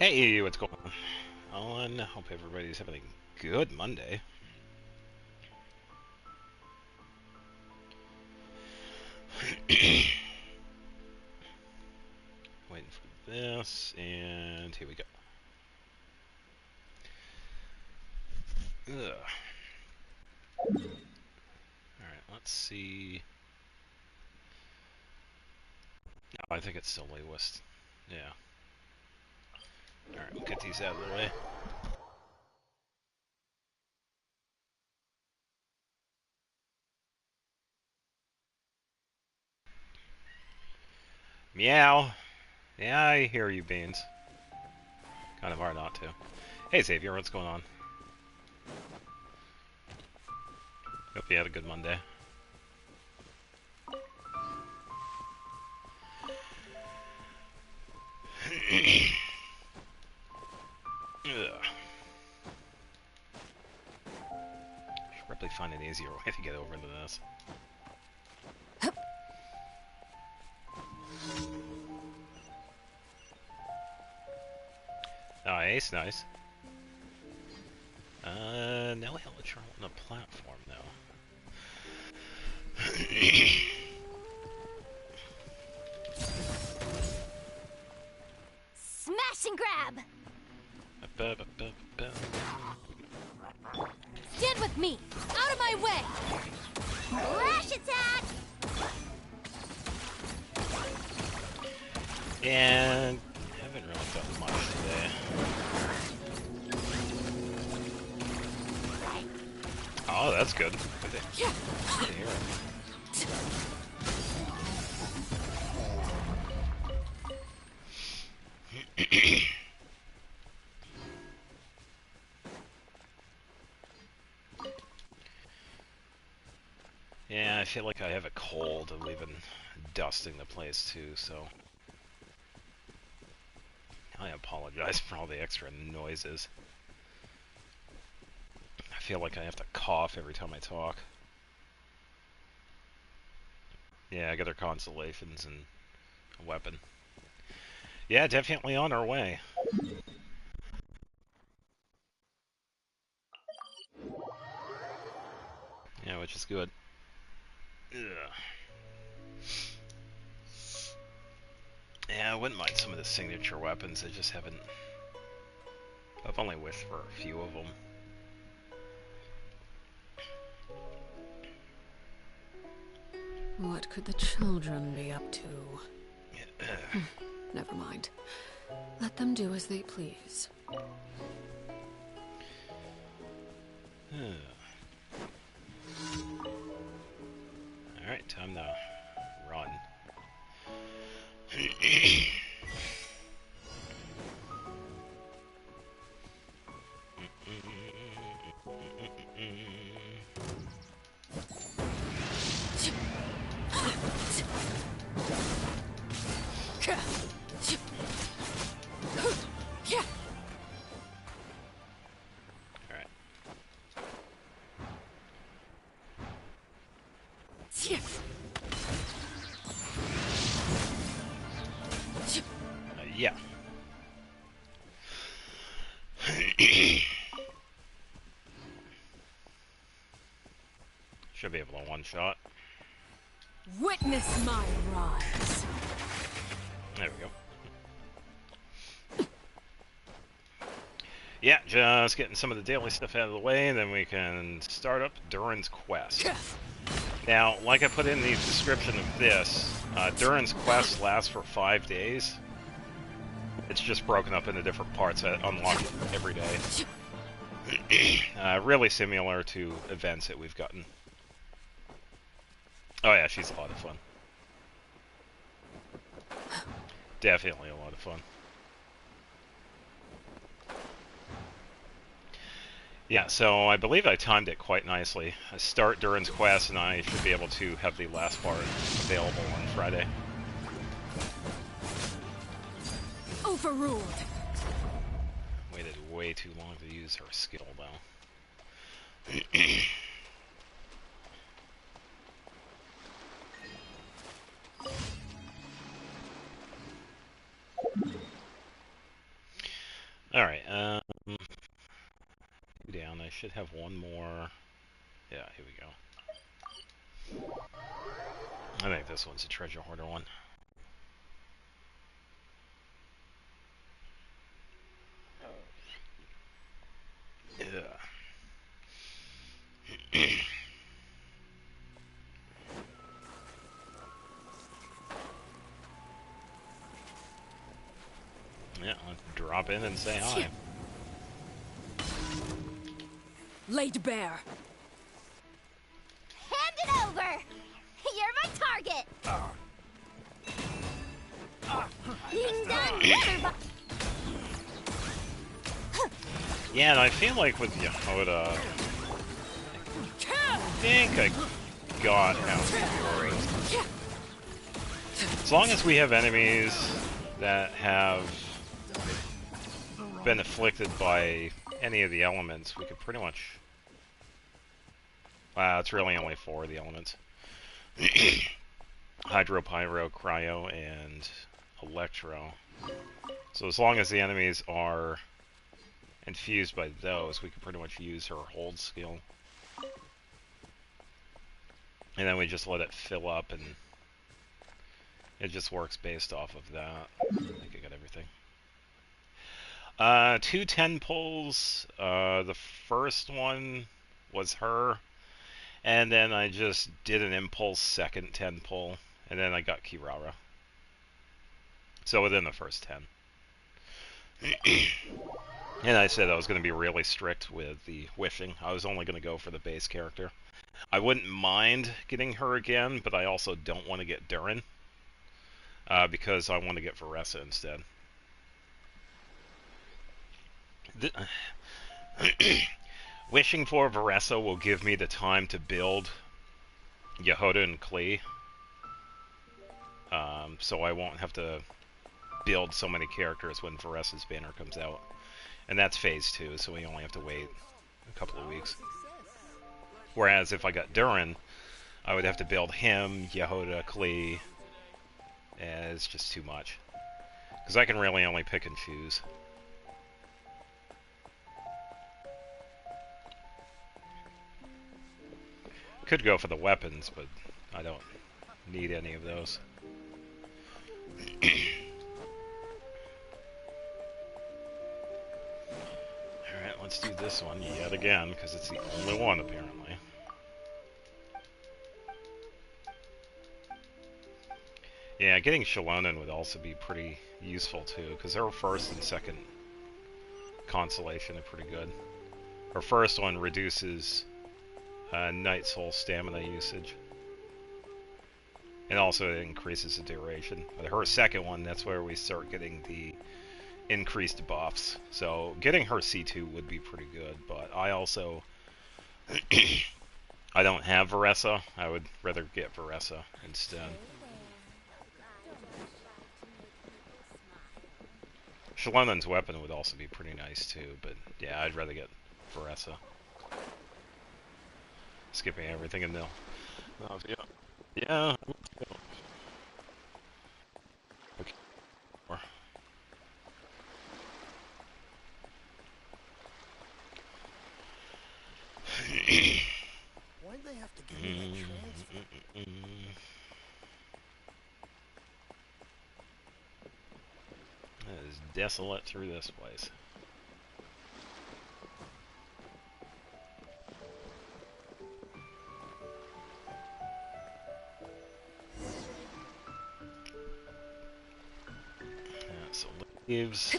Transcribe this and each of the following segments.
Hey, what's going on? Hope everybody's having a good Monday. Waiting for this, and here we go. Ugh. Alright, let's see. No, I think it's still West. Yeah. Alright, we'll get these out of the way. Meow. Yeah, I hear you, Beans. Kind of hard not to. Hey, Xavier, what's going on? Hope you had a good Monday. Ugh. Should probably find an easier way to get over to this. Nice, nice. No Helichar on the platform, though. Smash and grab! Stand with me! Out of my way! Flash attack! And haven't really done much today. Oh, that's good. Good to hear it. Yeah, I feel like I have a cold and we've been dusting the place too, so I apologize for all the extra noises. I feel like I have to cough every time I talk. Yeah, I got our constellations and a weapon. Yeah, definitely on our way. Yeah, which is good. Ugh. Yeah, I wouldn't mind some of the signature weapons. I just haven't... I've only wished for a few of them. What could the children be up to? Never mind. Let them do as they please. Alright, time to run. Alright. Yeah. Should be able to one-shot. Witness my rise. There we go. Yeah, just getting some of the daily stuff out of the way, and then we can start up Durin's quest. Now, like I put in the description of this, Durin's quest lasts for 5 days. It's just broken up into different parts that unlock every day. Really similar to events that we've gotten. Oh yeah, she's a lot of fun. Definitely a lot of fun. Yeah, so I believe I timed it quite nicely. I start Durin's quest and I should be able to have the last part available on Friday. Overruled. Waited way too long to use her skill, though. Alright, down. I should have one more. Yeah, here we go. I think this one's a treasure hoarder one. Yeah. Yeah, let's drop in and say hi. Laid bare. Hand it over! You're my target! Ding dong, never Yeah, and I feel like with Yehoda, I think I got how to do it. As long as we have enemies that have been afflicted by any of the elements, we could pretty much... it's really only 4 of the elements. Hydro, Pyro, Cryo, and Electro. So as long as the enemies are infused by those, we can pretty much use her hold skill. And then we just let it fill up, and it just works based off of that. I think I got everything. 2 10 pulls. The first one was her, and then I just did an impulse second 10 pull, and then I got Kirara. So within the first 10. And I said I was going to be really strict with the wishing. I was only going to go for the base character. I wouldn't mind getting her again, but I also don't want to get Durin, because I want to get Veressa instead. Wishing for Veressa will give me the time to build Yehoda and Klee, so I won't have to build so many characters when Veressa's banner comes out. And that's phase 2, so we only have to wait a couple of weeks. Whereas if I got Durin, I would have to build him, Yehoda, Klee, and it's just too much. Because I can really only pick and choose. Could go for the weapons, but I don't need any of those. Alright, let's do this one yet again, because it's the only one, apparently. Yeah, getting Shalonen would also be pretty useful, too, because her first and second constellation are pretty good. Her first one reduces Night Soul stamina usage. And also it increases the duration. But her second one, that's where we start getting the increased buffs. So getting her C2 would be pretty good, but I also... I don't have Veressa. I would rather get Veressa instead. Shalonen's weapon would also be pretty nice too, but yeah, I'd rather get Veressa. Skipping everything in nil. Oh, yeah. Yeah. Okay. Why'd they have to give me that transfer? It is desolate through this place. So leaves.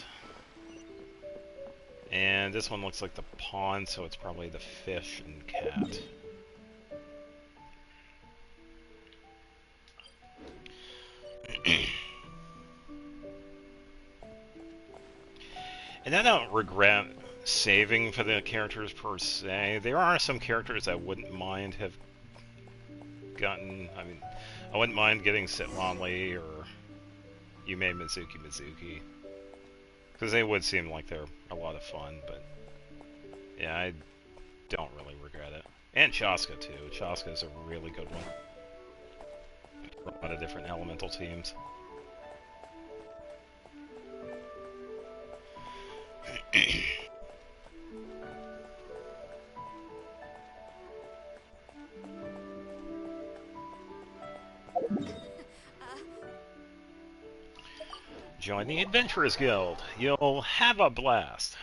And this one looks like the pond, so it's probably the fish and cat. And I don't regret saving for the characters per se. There are some characters I wouldn't mind have gotten. I mean, I wouldn't mind getting Sitlanli or Yume Mizuki. Because they would seem like they're a lot of fun, but yeah, I don't really regret it. And Chaska too. Chaska is a really good one. For a lot of different elemental teams. Join the Adventurers Guild. You'll have a blast.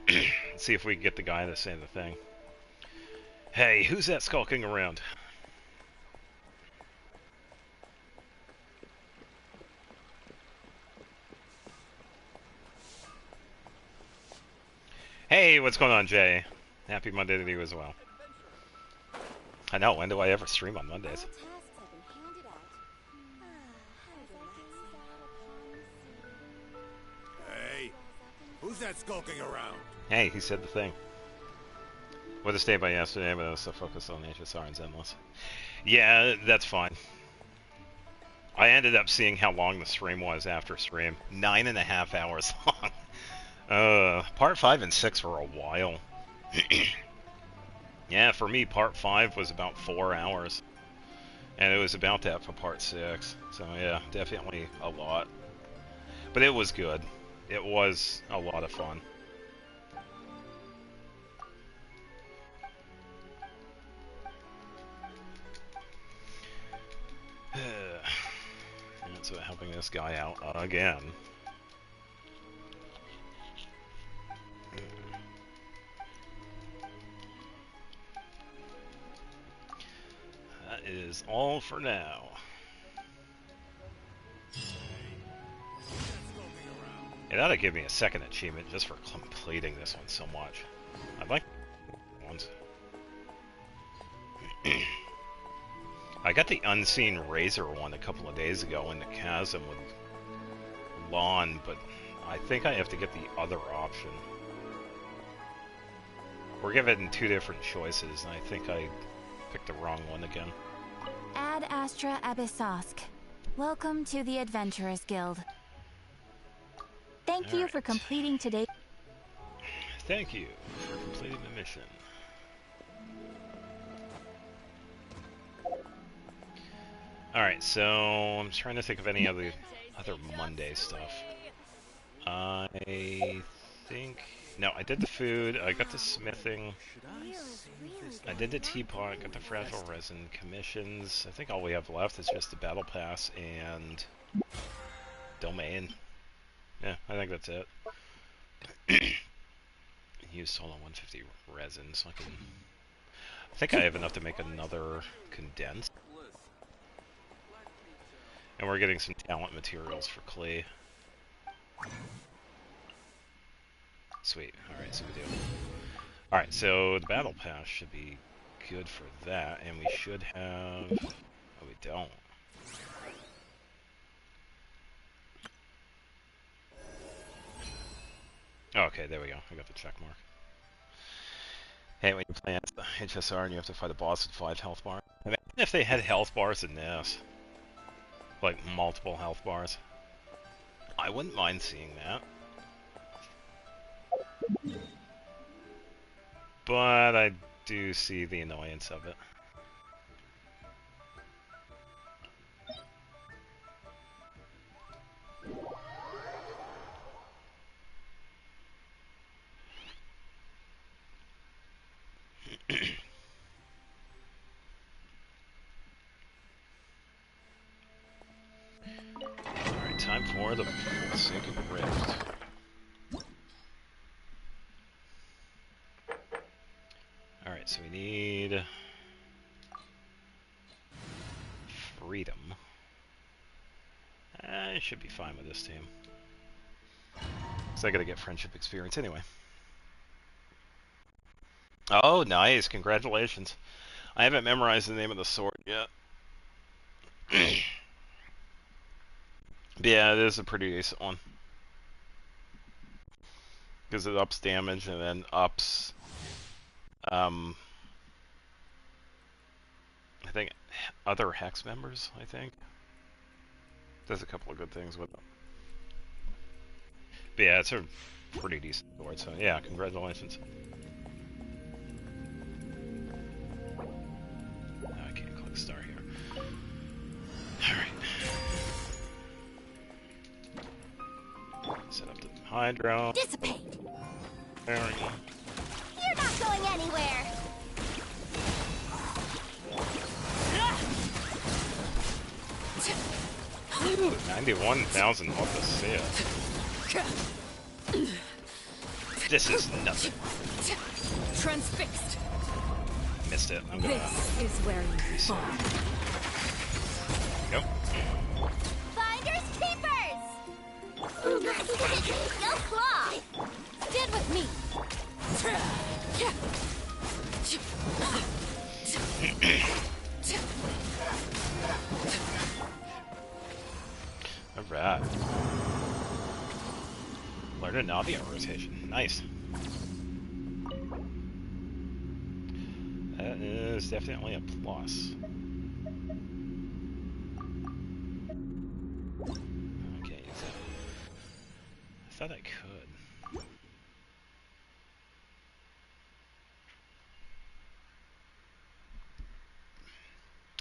Let's see if we can get the guy to say the thing. Hey, who's that skulking around? Hey, what's going on, Jay? Happy Monday to you as well. I know, when do I ever stream on Mondays? Hey, who's that skulking around? Hey, he said the thing. What a stay by yesterday, but I was so focused on HSR and Zenless. Yeah, that's fine. I ended up seeing how long the stream was after stream. 9.5 hours long. Part 5 and 6 were a while. Yeah, for me, part 5 was about 4 hours. And it was about that for part 6. So yeah, definitely a lot. But it was good. It was a lot of fun. And so helping this guy out again. That is all for now. It ought to give me a second achievement just for completing this one so much. I'd like ones. I got the Unseen Razor one a couple of days ago in the chasm with Lon, but I think I have to get the other option. We're given 2 different choices, and I think I picked the wrong one again. Ad Astra Abyssosk. Welcome to the Adventurers Guild. Thank you for completing today. Thank you for completing the mission. Alright, so I'm trying to think of any other Monday stuff. I think... No, I did the food, I got the smithing, I did the teapot, got the fragile resin, commissions. I think all we have left is just the battle pass and domain. Yeah, I think that's it. Use solo 150 resin, so I can... I think I have enough to make another condensed. And we're getting some talent materials for clay. Sweet. Alright, so we do. Alright, so the battle pass should be good for that, and we should have... Oh, we don't. Okay, there we go. I got the check mark. Hey, when you play HSR and you have to fight a boss with 5 health bars. Imagine if they had health bars in this. Like, multiple health bars. I wouldn't mind seeing that. But I do see the annoyance of it. Alright, time for the Forsaken Rift. Alright, so we need... freedom. I should be fine with this team. So I gotta get friendship experience anyway. Oh, nice. Congratulations. I haven't memorized the name of the sword yet. But yeah, it is a pretty decent one. Because it ups damage and then ups... I think other Hex members, I think. Does a couple of good things with them. But yeah, it's a pretty decent sword, so yeah, congratulations. No, I can't click start here. Alright. Hydro. Dissipate. There we go. You're not going anywhere. Ooh, 91,000 what to see it. This is nothing. Transfixed. Missed it. I'm gonna. This is where you fall. Yep. Finders keepers. Go claw. Stand with me. Alright. Learn a Navia rotation. Nice. That is definitely a plus. Okay, so I thought I could.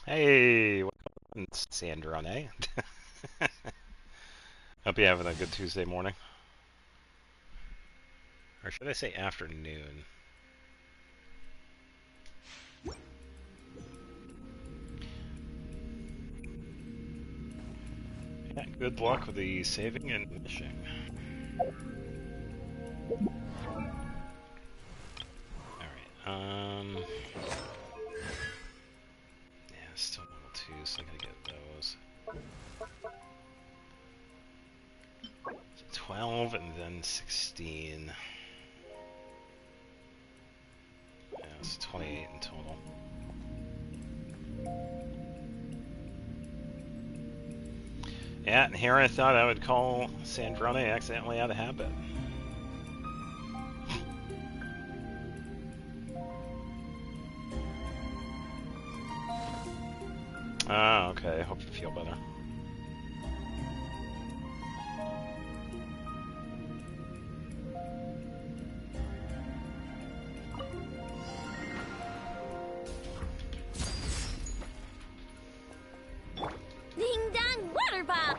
Hey, what's going on, Sandrone? Hope you're having a good Tuesday morning. Or should I say afternoon? Yeah, good luck with the saving and finishing. Alright, yeah, still level 2, so I gotta get those. So 12 and then 16. Yeah, it's 28 in total. Yeah, and here I thought I would call Sandrone accidentally out of habit. Ah, okay. Hope you feel better. Ding dong water bomb.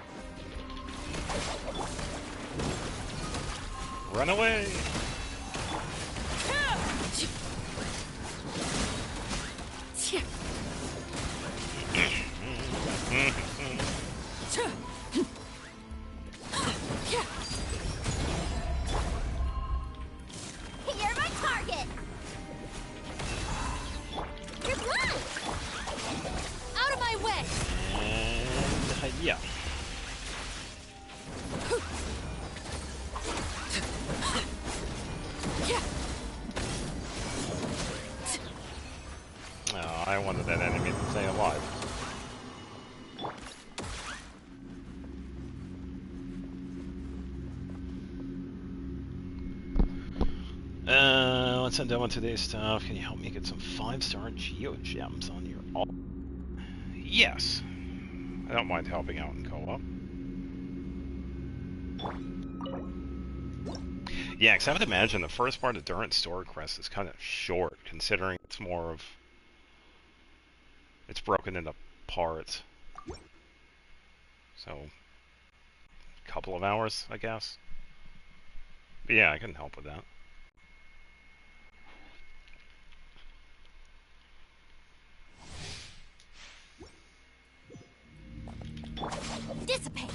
Run away! You're my target. You're blind. Out of my way. And yeah. Oh, I wanted that enemy to stay alive. Once I'm done with today's stuff, can you help me get some 5-star Geo Gems on your alt? Yes. I don't mind helping out in co-op. Yeah, because I would imagine the first part of Durin's story quest is kind of short, considering it's more of... It's broken into parts. So, a couple of hours, I guess. But yeah, I can help with that. Dissipate.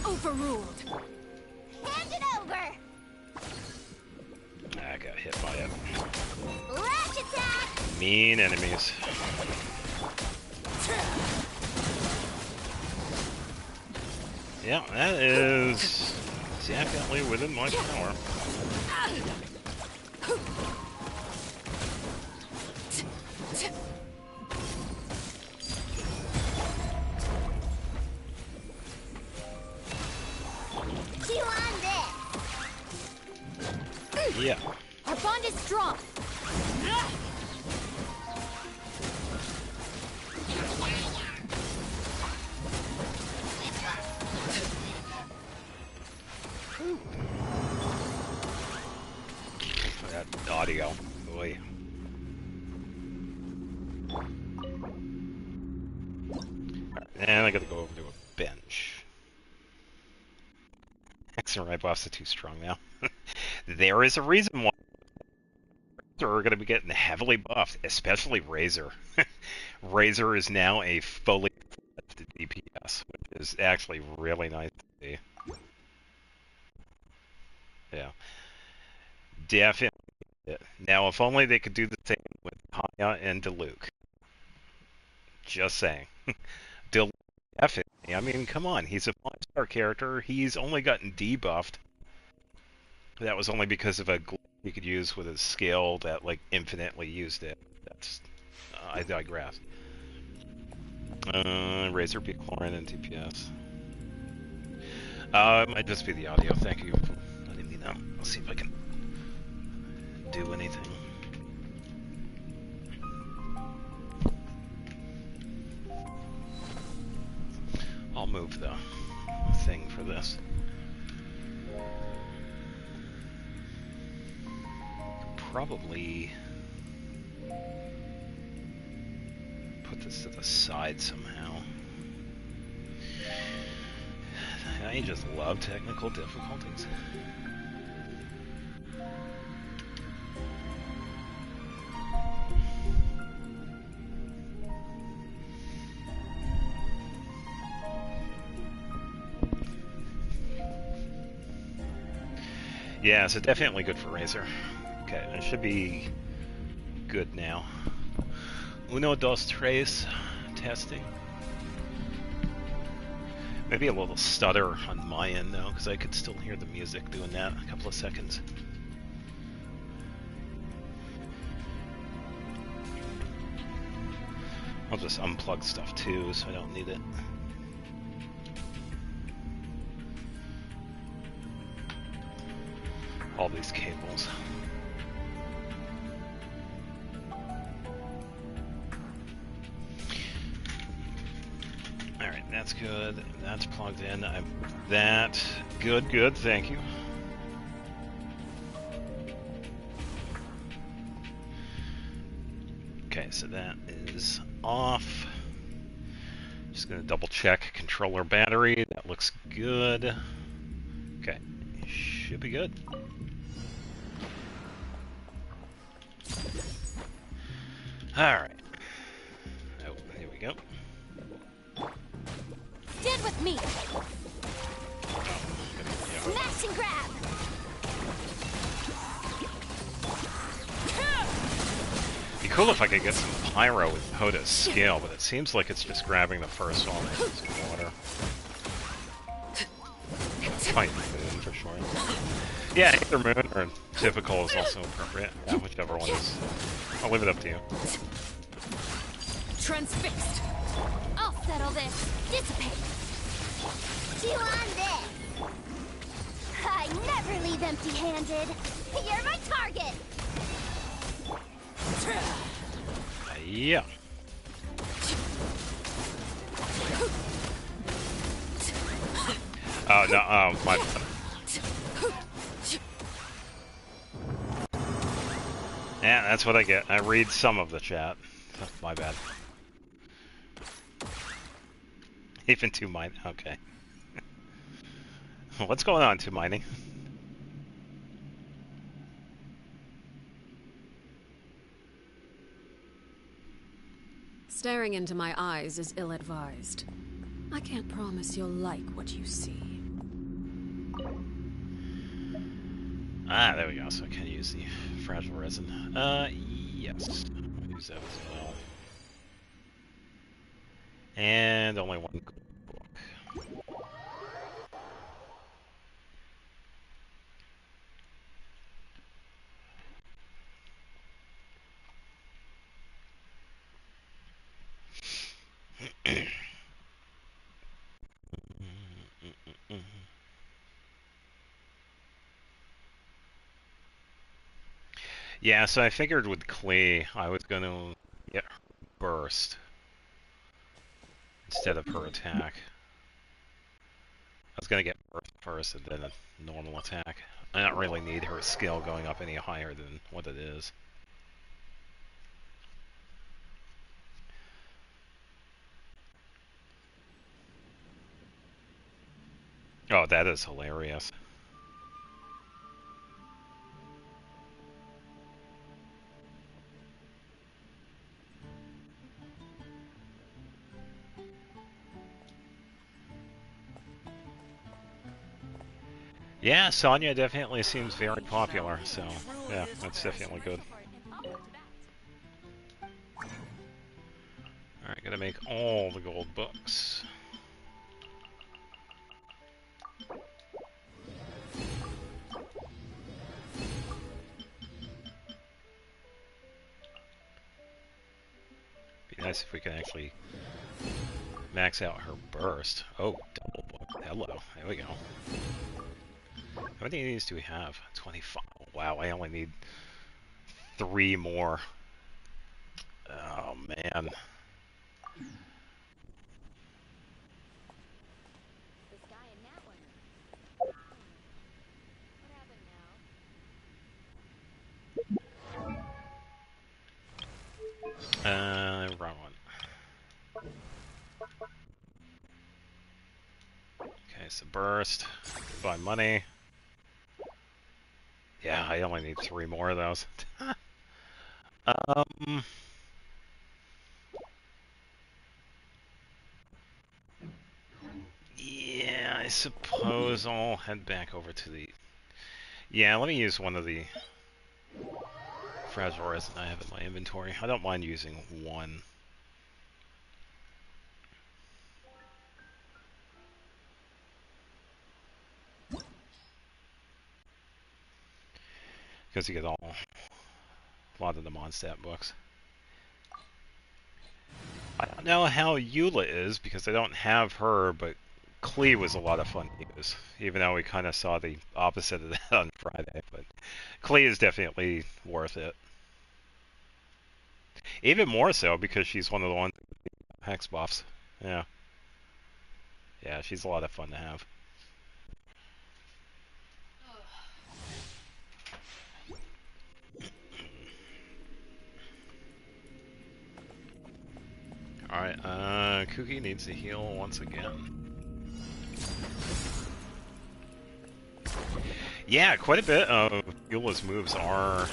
Overruled. Hand it over. I got hit by it. Lash attack. Mean enemies. Yeah, that is definitely within my power. Chew on this. Yeah. Our bond is strong. That audio. Boy. I gotta go over to a bench. X and right buffs are too strong now. There is a reason why are going to be getting heavily buffed, especially Razor. Razor is now a fully fledged DPS, which is actually really nice to see. Yeah. Definitely. Now, if only they could do the same with Kaya and Diluc. Just saying. Diluc, definitely. I mean, come on. He's a 5-star character. He's only gotten debuffed. That was only because of a glitch he could use with his skill that, like, infinitely used it. That's... I digress. Razor beat Chlorine and TPS. It might just be the audio. Thank you for letting me know. I'll see if I can do anything. I'll move the thing for this. Probably put this to the side somehow. I just love technical difficulties. Yeah, so definitely good for Razor. Okay, it should be good now. Uno, dos, tres, testing. Maybe a little stutter on my end though, because I could still hear the music doing that a couple of seconds. I'll just unplug stuff too, so I don't need it. All these cables. Alright, that's good. That's plugged in. I've that. Good, good, thank you. Okay, so that is off. Just gonna double check controller battery. That looks good. Okay, should be good. Alright. Oh, here we go. Stand with me! Oh, Smash and grab! Be cool if I could get some pyro with Hoda's skill, but it seems like it's just grabbing the first one and some water. Fight Moon for sure. Yeah, either Moon or typical is also appropriate. Yeah, whichever one is. I'll leave it up to you. Transfixed. I'll settle this. Dissipate. Chew on this. I never leave empty-handed. You're my target. Yeah. Oh, no, oh, my bad. Yeah, that's what I get. I read some of the chat. My bad. Even 2 mine. Okay. What's going on, 2 mining? Staring into my eyes is ill-advised. I can't promise you'll like what you see. Ah, there we go. So I can use the fragile resin. Yes. I'll use that as well. And only one book. Yeah, so I figured with Klee, I was going to get her burst instead of her attack. I was going to get burst first and then a normal attack. I don't really need her skill going up any higher than what it is. That is hilarious. Yeah, Sonya definitely seems very popular, so yeah, that's definitely good. Alright, gotta make all the gold books. Be nice if we can actually max out her burst. Oh, double book. Hello. There we go. How many of these do we have? 25. Wow, I only need 3 more. Oh, man. This guy in that one. What happened now? Wrong one. Okay, so burst. Buy money. Yeah, I only need 3 more of those. Yeah, I suppose I'll head back over to the... Yeah, let me use one of the fragile resin I have in my inventory. I don't mind using one. Because you get a lot of the Mondstadt books. I don't know how Eula is, because I don't have her, but Klee was a lot of fun to use, even though we kind of saw the opposite of that on Friday. But Klee is definitely worth it. Even more so because she's one of the ones hex buffs. Yeah. Yeah, she's a lot of fun to have. Alright, Kuki needs to heal once again. Yeah, quite a bit of Eula's moves are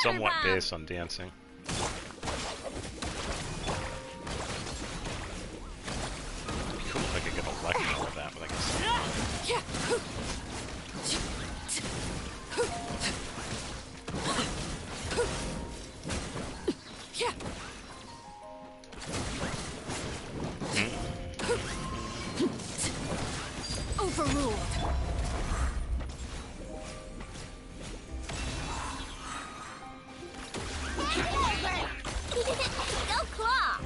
somewhat based on dancing. It'd be cool if I could get a lecture of that, but I guess. Overruled. Go claw.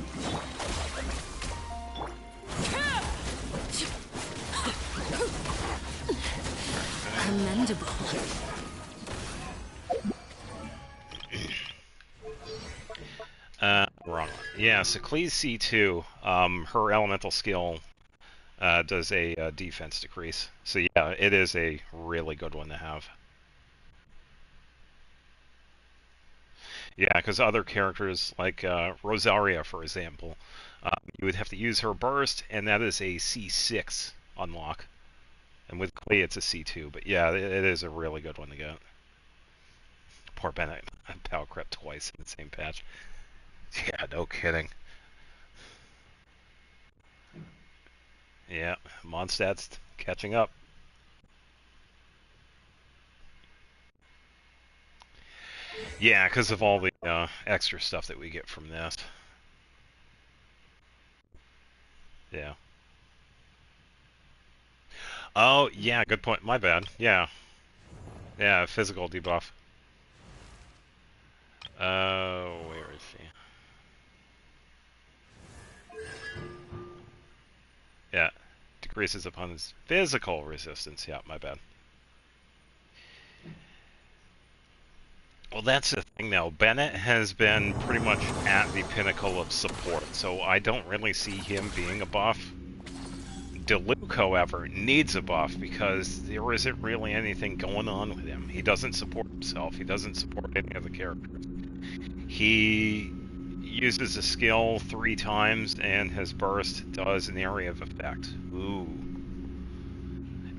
Commendable. Wrong one. Yeah, so Klee's C2, her elemental skill does a defense decrease. So yeah, it is a really good one to have. Yeah, because other characters, like Rosaria, for example, you would have to use her burst, and that is a C6 unlock. And with Klee, it's a C2. But yeah, it is a really good one to get. Poor Bennett, power crept twice in the same patch. Yeah, no kidding. Yeah, Mondstadt's catching up. Yeah, because of all the extra stuff that we get from this. Yeah. Oh, yeah, good point. My bad. Yeah. Yeah, physical debuff. Where is she? Yeah. Decreases opponent's physical resistance. Yeah, my bad. Well, that's the thing, though. Bennett has been pretty much at the pinnacle of support, so I don't really see him being a buff. Diluc, however, needs a buff because there isn't really anything going on with him. He doesn't support himself. He doesn't support any of the characters. He uses a skill 3 times, and his burst does an area of effect. Ooh.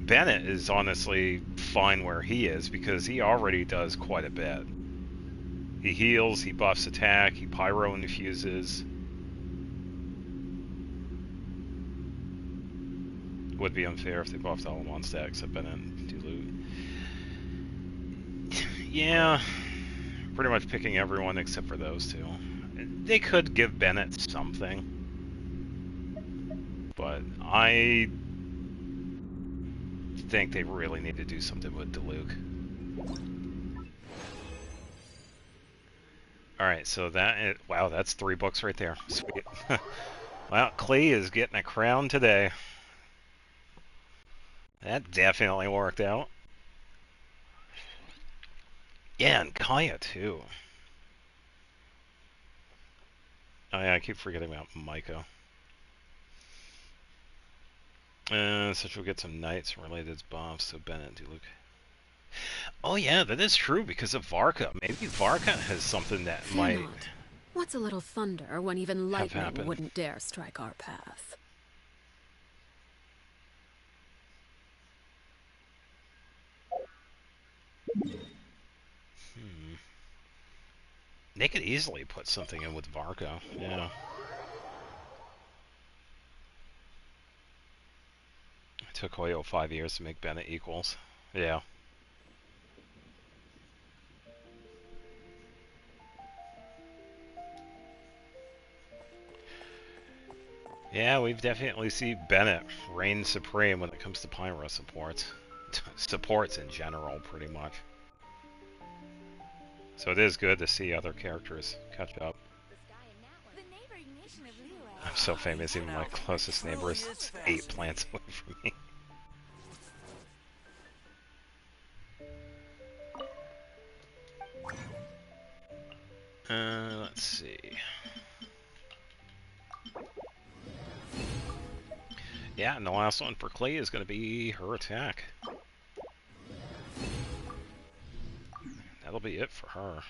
Bennett is honestly fine where he is because he already does quite a bit. He heals, he buffs attack, he pyro infuses. Would be unfair if they buffed all in one stack except Bennett and Dilute. Yeah, pretty much picking everyone except for those two. They could give Bennett something, but I think they really need to do something with Diluc. Alright, so wow, that's 3 books right there. Sweet. Well, Klee is getting a crown today. That definitely worked out. Yeah, and Kaya too. Oh yeah, I keep forgetting about Maiko. So she'll get some knights related buffs, so Bennett do look. Oh yeah, that is true because of Varka. Maybe Varka has something that Fear might not. What's a little thunder when even have lightning happened. wouldn't dare strike our path? They could easily put something in with Varka, yeah. It took Hoyo 5 years to make Bennett equals. Yeah. Yeah, we've definitely seen Bennett reign supreme when it comes to Pyro supports. Supports in general, pretty much. So it is good to see other characters catch up. I'm so famous, even my closest neighbor is 8 plants away from me. Let's see. Yeah, and the last one for Klee is going to be her attack. That'll be it for her.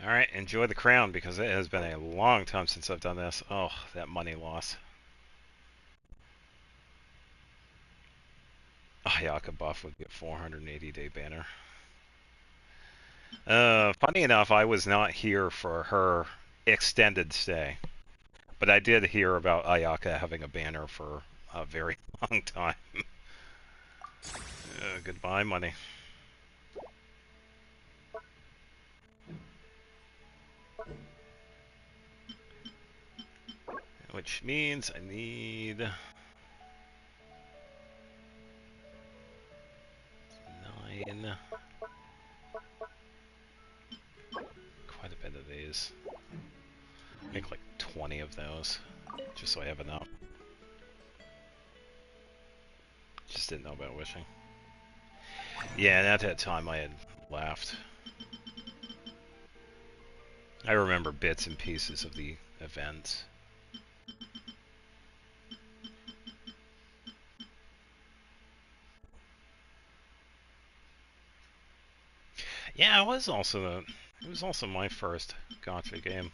Alright, enjoy the crown because it has been a long time since I've done this. Oh, that money loss. Ayaka buff would be a 480-day banner. Funny enough, I was not here for her extended stay. But I did hear about Ayaka having a banner for a very long time. Goodbye, money. Which means I need 9. Quite a bit of these. Make like 20 of those, just so I have enough. Just didn't know about wishing. Yeah, and at that time I had left. I remember bits and pieces of the event. Yeah, it was also my first gacha game.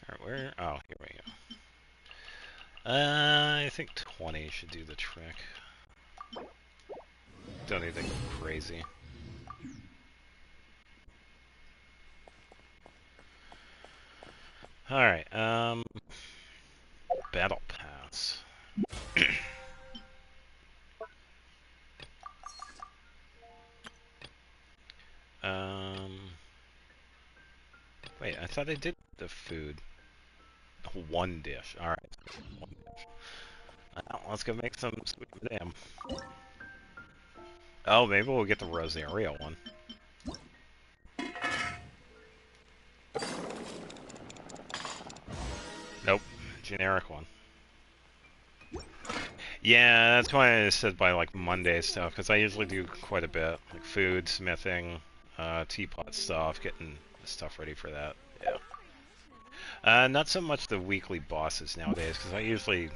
Alright, where? Oh, here we go. I think 20 should do the trick. Don't need to go crazy. Alright, Battle Pass. Wait, I thought I did the food. 1 dish. Alright. Let's go make some sweet madame. Oh, maybe we'll get the Rosario one. Nope. Generic one. Yeah, that's why I said by like Monday stuff, because I usually do quite a bit. Like food, smithing, teapot stuff, getting stuff ready for that. Yeah. Not so much the weekly bosses nowadays, because I usually...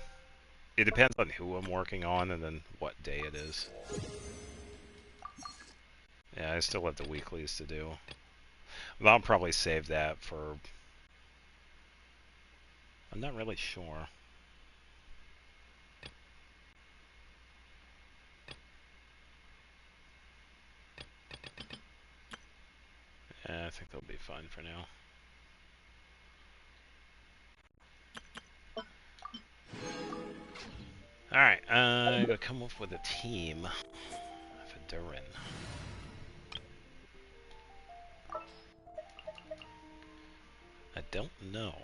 It depends on who I'm working on and then what day it is. Yeah, I still have the weeklies to do. But I'll probably save that for... I'm not really sure. I think they'll be fine for now. Alright, I gotta come up with a team for Durin. I don't know.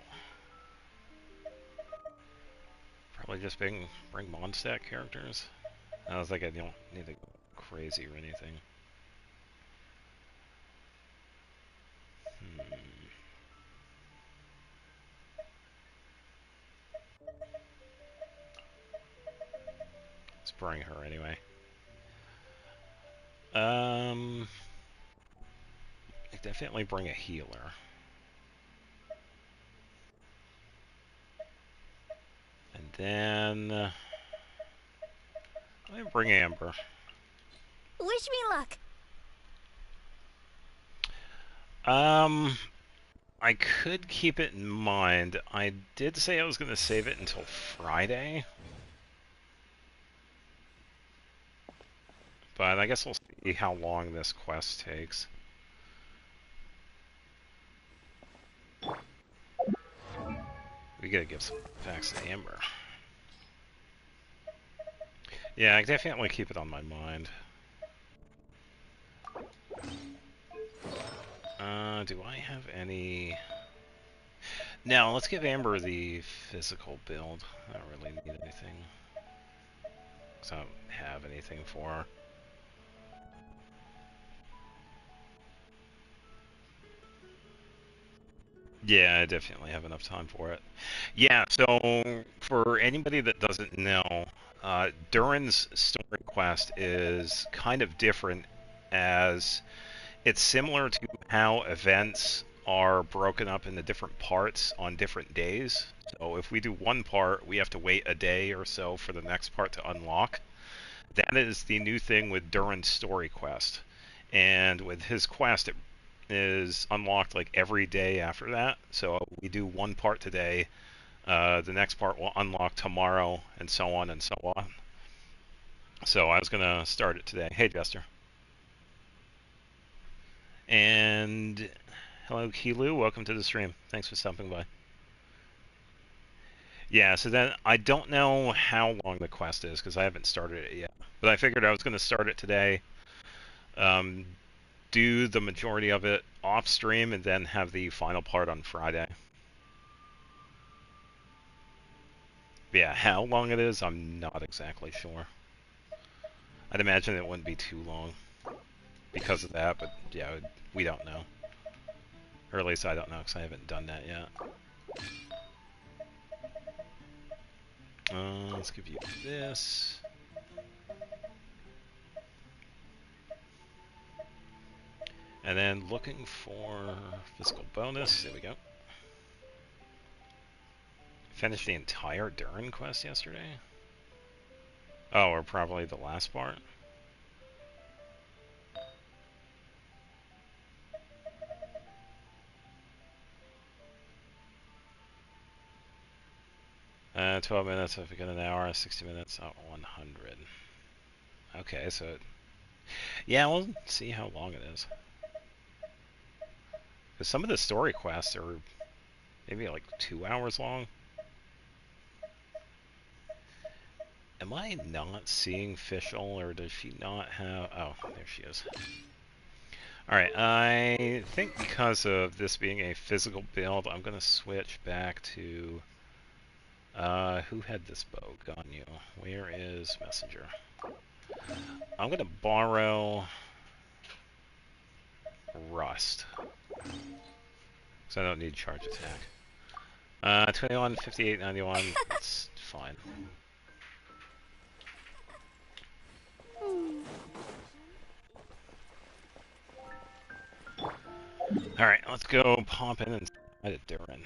Probably just bring Mondstadt characters. I was like, I don't need to go crazy or anything. Let's bring her anyway. I definitely bring a healer. And then... I'm gonna bring Amber. Wish me luck. I could keep it in mind. I did say I was going to save it until Friday. But I guess we'll see how long this quest takes. We gotta give some facts to Amber. Yeah, I definitely keep it on my mind. Do I have any... No, let's give Amber the physical build. I don't really need anything. Because I don't have anything for her. Yeah, I definitely have enough time for it. Yeah, so for anybody that doesn't know, Durin's story quest is kind of different, as it's similar to how events are broken up into different parts on different days. So if we do one part, we have to wait a day or so for the next part to unlock. That is the new thing with Durin's story quest. And with his quest, it is unlocked like every day after that. So we do one part today, the next part will unlock tomorrow, and so on and so on. So I was gonna start it today. Hey, Jester. And hello, Kilu. Welcome to the stream. Thanks for stopping by. Yeah, so then I don't know how long the quest is because I haven't started it yet. But I figured I was going to start it today, do the majority of it off stream, and then have the final part on Friday. Yeah, how long it is, I'm not exactly sure. I'd imagine it wouldn't be too long because of that, but yeah, we don't know. Or at least I don't know because I haven't done that yet. Let's give you this. And then looking for physical bonus. There we go. Finished the entire Durin quest yesterday? Oh, or probably the last part? Uh, 12 minutes if we get an hour, 60 minutes, 100. Okay, so... Yeah, we'll see how long it is. Because some of the story quests are maybe like 2 hours long. Am I not seeing Fischl, or does she not have... Oh, there she is. Alright, I think because of this being a physical build, I'm going to switch back to... who had this bow? Ganyu. Where is Messenger? I'm going to borrow... Rust. So I don't need charge attack. 21, 58, 91. That's fine. Alright, let's go pop in and try to Durin.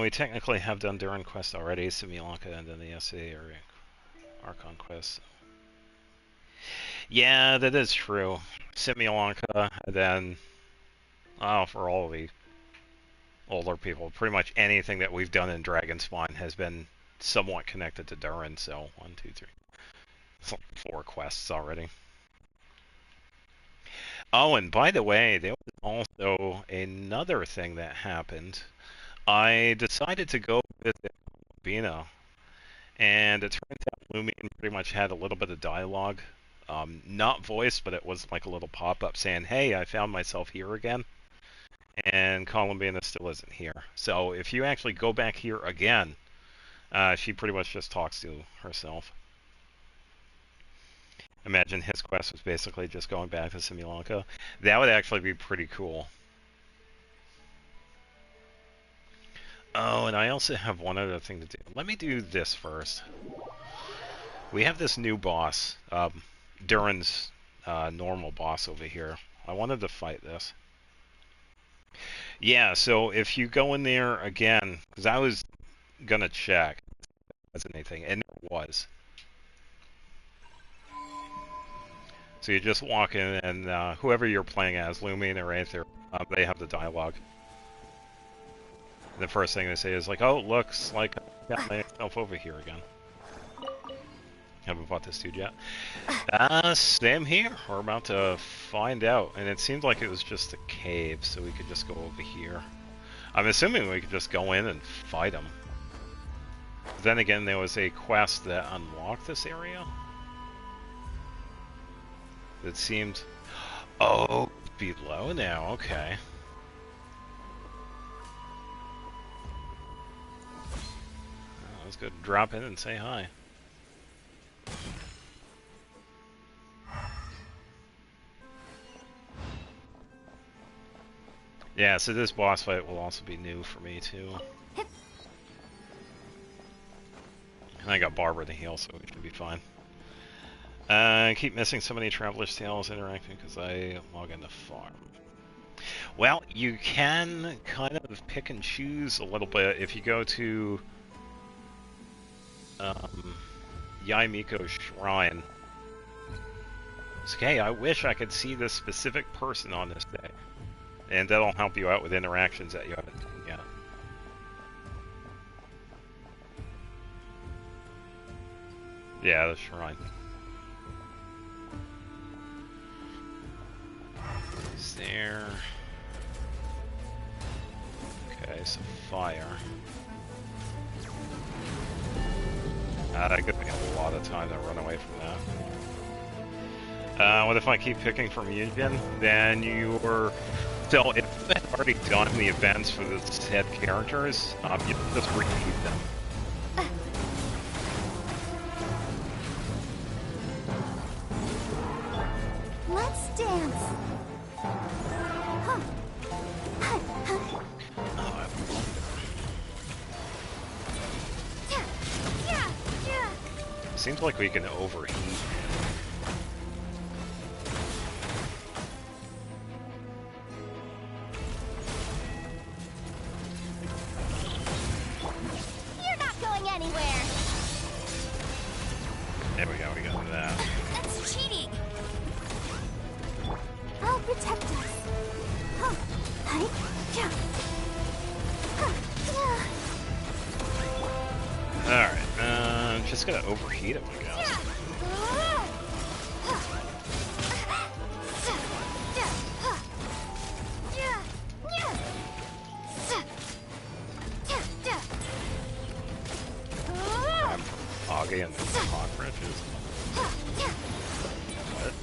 We technically have done Durin quest already, Simulanka and then the SA or Archon quest. Yeah, that is true. Simulanka, and then for all the older people. Pretty much anything that we've done in Dragonspawn has been somewhat connected to Durin. So 1, 2, 3, it's like 4 quests already. Oh, and by the way, there was also another thing that happened. I decided to go visit Bina, and it turns out Lumion pretty much had a little bit of dialogue. Not voiced, but it was like a little pop-up saying, "Hey, I found myself here again." And Columbina still isn't here. So if you actually go back here again, she pretty much just talks to herself. Imagine his quest was basically just going back to Simulanka. That would actually be pretty cool. Oh, and I also have one other thing to do. Let me do this first. We have this new boss, Durin's normal boss over here. I wanted to fight this. Yeah, so if you go in there again, because I was gonna check if there wasn't anything, and there was. So you just walk in, and whoever you're playing as, Lumion or Aether, they have the dialogue. And the first thing they say is like, "Oh, looks like I got myself over here again." Haven't bought this dude yet. Same here. We're about to find out. And it seemed like it was just a cave, so we could just go over here. I'm assuming we could just go in and fight him. Then again, there was a quest that unlocked this area. It seemed... Oh, below now, okay. Let's go drop in and say hi. Yeah, so this boss fight will also be new for me too. And I got Barbara to heal, so we should be fine. I keep missing so many Traveler's Tales interacting because I log into farm. Well, you can kind of pick and choose a little bit if you go to Yaimiko's shrine. It's okay, I wish I could see this specific person on this day. And that'll help you out with interactions that you haven't done yet. Yeah, the shrine. Is there... Okay, so fire. That could be a lot of time to run away from that. What if I keep picking from Yunjin? Then you're... So if you've already done the events for the said characters, you just repeat them. Let's dance. Huh. Seems like we can overheat. You're not going anywhere. There we go, we got that. That's cheating. I'll protect us. Huh. Hi. Yeah. Alright, just gonna overheat him, I guess. Augie and the cockroaches. What?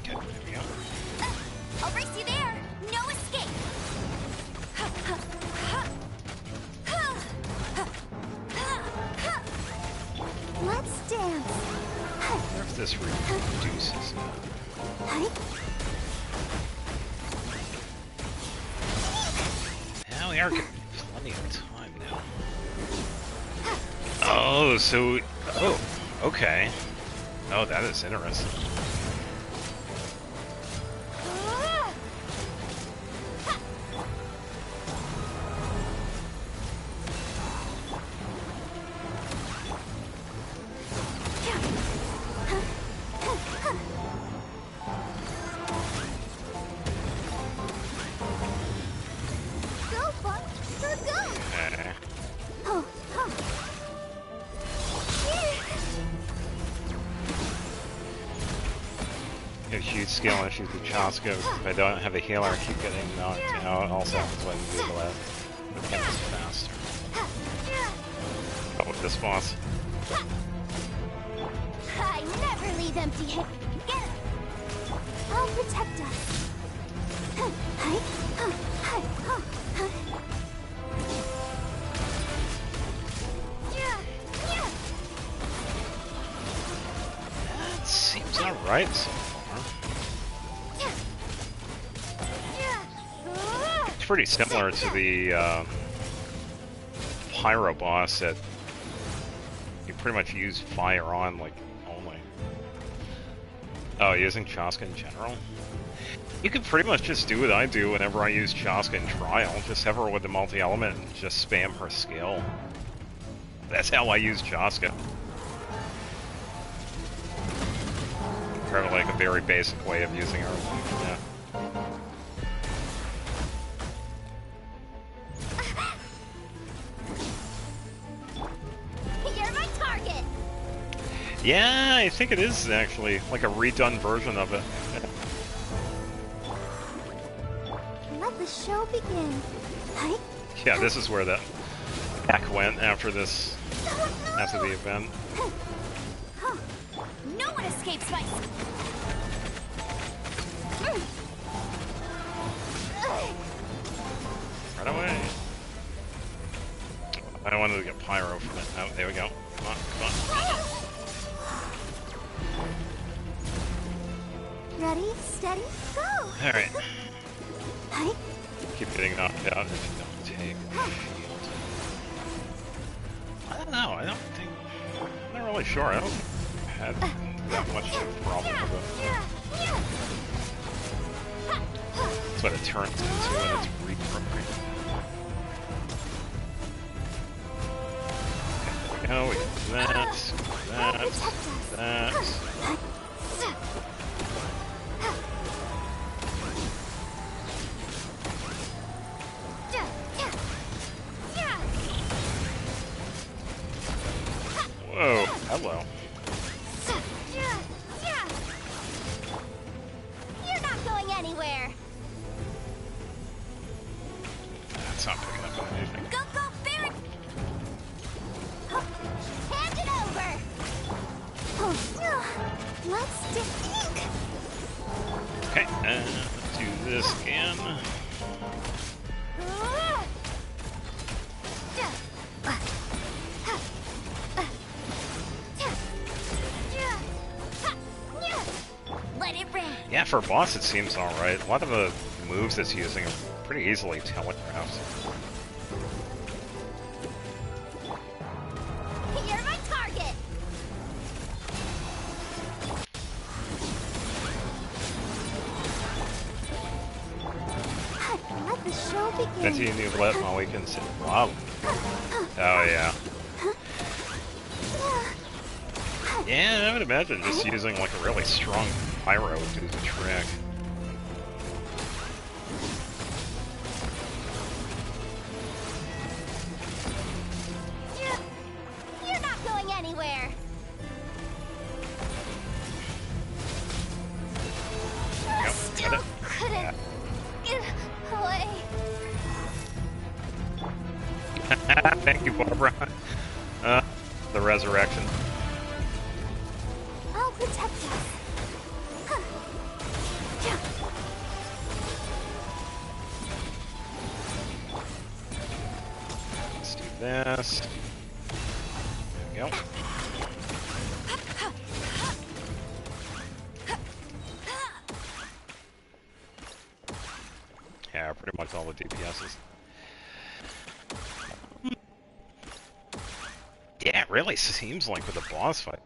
Okay, there we go. I'll race you there. No escape. Let's dance. I wonder if this reduces. Now we are getting plenty of time now. Oh, so... Oh, okay. Oh, that is interesting. skill issues with Chaska. If I don't have a healer, I keep getting knocked out. Also happens when we do that. The kills faster. Oh, with this boss. I never leave empty-handed. Get it! I'll protect us. That seems alright so far. It's pretty similar to the Pyro boss that you pretty much use fire on, like, only. Oh, using Chaska in general? You could pretty much just do what I do whenever I use Chaska in Trial. Just have her with the multi-element and just spam her skill. That's how I use Chaska. Kind of like a very basic way of using her. Yeah. You're my target. Yeah, I think it is actually like a redone version of it. Let the show begin. Hi. Yeah, this is where the pack went after this, after the event. No one escapes my. Right away. I don't want to get pyro from it. Oh, there we go. Come on, come on. Ready, steady, go. Alright. Hi. Keep getting knocked out if you don't take shield. I don't know, I don't think... I'm not really sure. I don't think I had that much of a problem with it. That's what it turns into when it's reprogrammed. There we go, we got that. Whoa, hello. You're not going anywhere. That's not picking up on anything. Go, go, Baron! Hand it over! Oh, let's dip ink! Okay, let's do this again. Let it rain! Yeah, for a boss it seems alright. A lot of the moves it's using are pretty easily telegraphed. You're my target! Let the show begin. Continue to let while we can sit. Wow. Oh yeah. Yeah, I would imagine just using like a really strong pyro would do the trick. You're not going anywhere. Yep, Still got it. couldn't get away. Thank you, Barbara. The resurrection. I'll protect us. Let's do this. There we go. Yeah, pretty much all the DPSs. Yeah, it really seems like with a boss fight.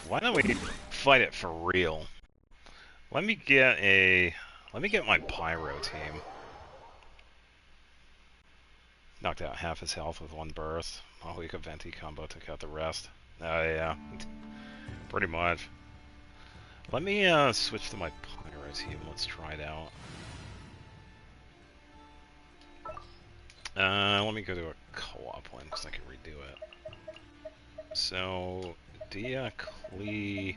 Why don't we fight it for real? Let me get my pyro team. Knocked out half his health with one burst. Oh, we could venti combo, took out the rest. Oh yeah, pretty much. Let me switch to my pyro team. Let's try it out. Let me go to a co-op one because I can redo it. So, Dia, Klee...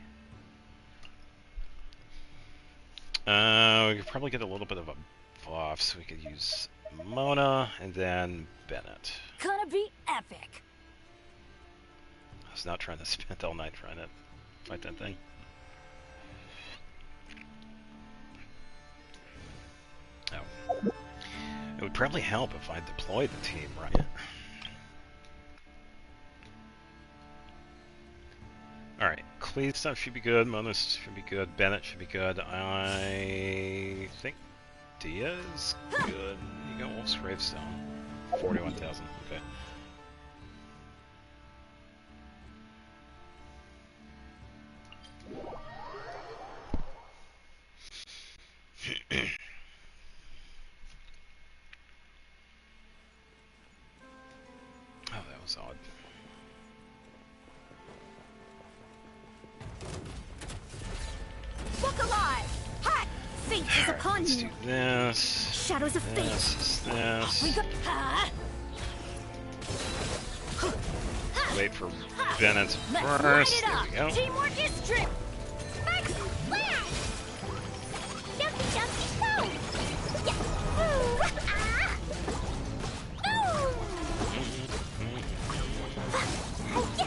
We could probably get a little bit of a buff, so we could use Mona and then Bennett. Gonna be epic. I was not trying to spend all night trying to fight that thing. Oh. It would probably help if I deployed the team, right? Alright, Clee stuff should be good, Mona should be good, Bennett should be good. I think Dia is good. You got Wolf's Gravestone. 41,000, okay. Oh, that was odd. Look alive! Hot! Fate is upon Let's you! do this. Shadows of fate! This. We go. Wait for Bennett's Let's light first. it up! There we go. Teamwork is true! Sparks! Flash! Jumpy, jumpy, boom! Yeah! Ooh! Ah! Boom! Yeah!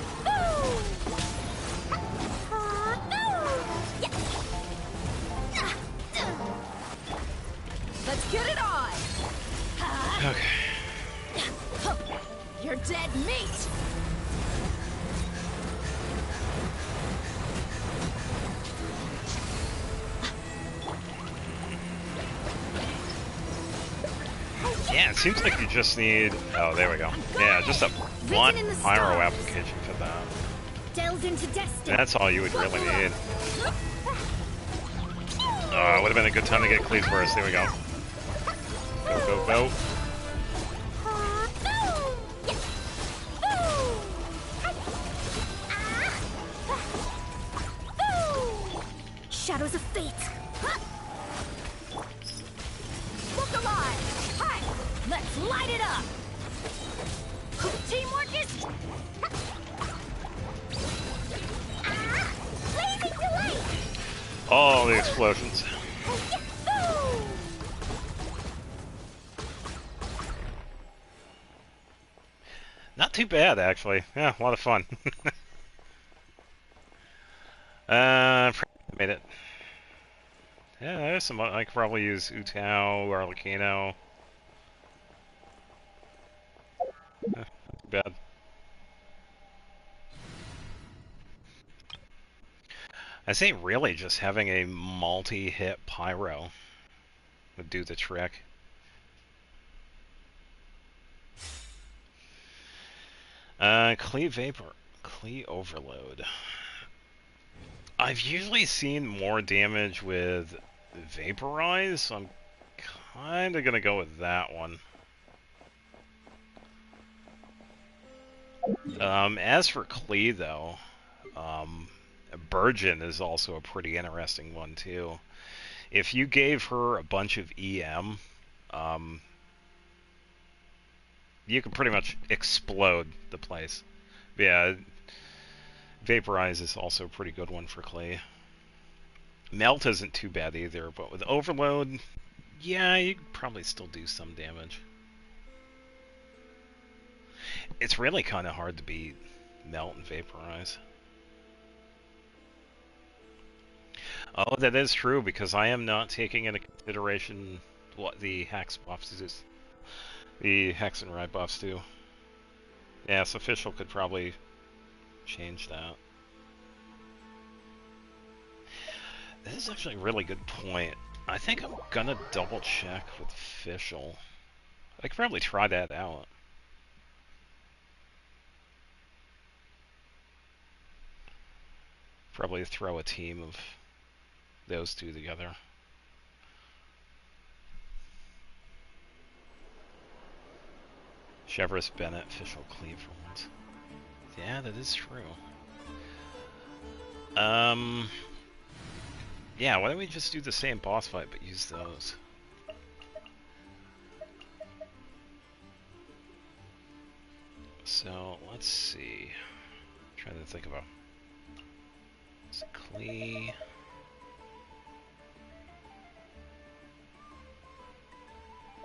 Boom! Boom! Yeah! Let's get it on! Okay. You're dead meat! Yeah, it seems like you just need. Oh, there we go. Yeah, just a one pyro application for that. Delve into destiny. That's all you would really need. It would have been a good time to get Cleave first. There we go. Go, go, go. Shadows of fate. Look alive. Hi. Let's light it up. Teamwork is. Blazing delight. All the explosions. Not too bad, actually. Yeah, a lot of fun. Made it. Yeah, there's some. I could probably use Utao or Arlecchino. Not too bad. I say really just having a multi-hit pyro would do the trick. Clee Vapor. Clee Overload. I've usually seen more damage with Vaporize, so I'm kinda gonna go with that one. As for Clee, though, Burgeon is also a pretty interesting one, too. If you gave her a bunch of EM, you could pretty much explode the place. Yeah, Vaporize is also a pretty good one for Clee. Melt isn't too bad either, but with Overload, yeah, you could probably still do some damage. It's really kind of hard to beat Melt and Vaporize. Oh, that is true, because I am not taking into consideration what the Hex buffs is. The Hex and Ride buffs do. Yes, Official could probably change that. This is actually a really good point. I think I'm gonna double check with Official. I could probably try that out. Probably throw a team of those two together. Chevrolet, Bennett, Official, Cleave for once. Yeah, that is true. Yeah, why don't we just do the same boss fight but use those? So, let's see. I'm trying to think of a... It's Clee...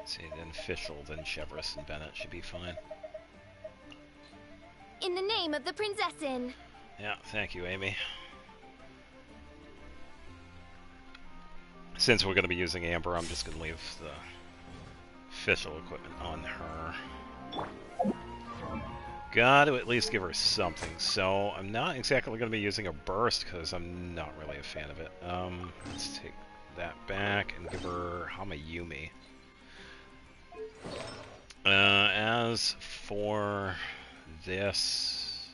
See, then Fischl, then Chevrolet, and Bennett should be fine. In the name of the Prinzessin. Yeah, thank you, Amy. Since we're going to be using Amber, I'm just going to leave the Fischl equipment on her. Got to at least give her something. So I'm not exactly going to be using a burst because I'm not really a fan of it. Let's take that back and give her Hamayumi. As for this,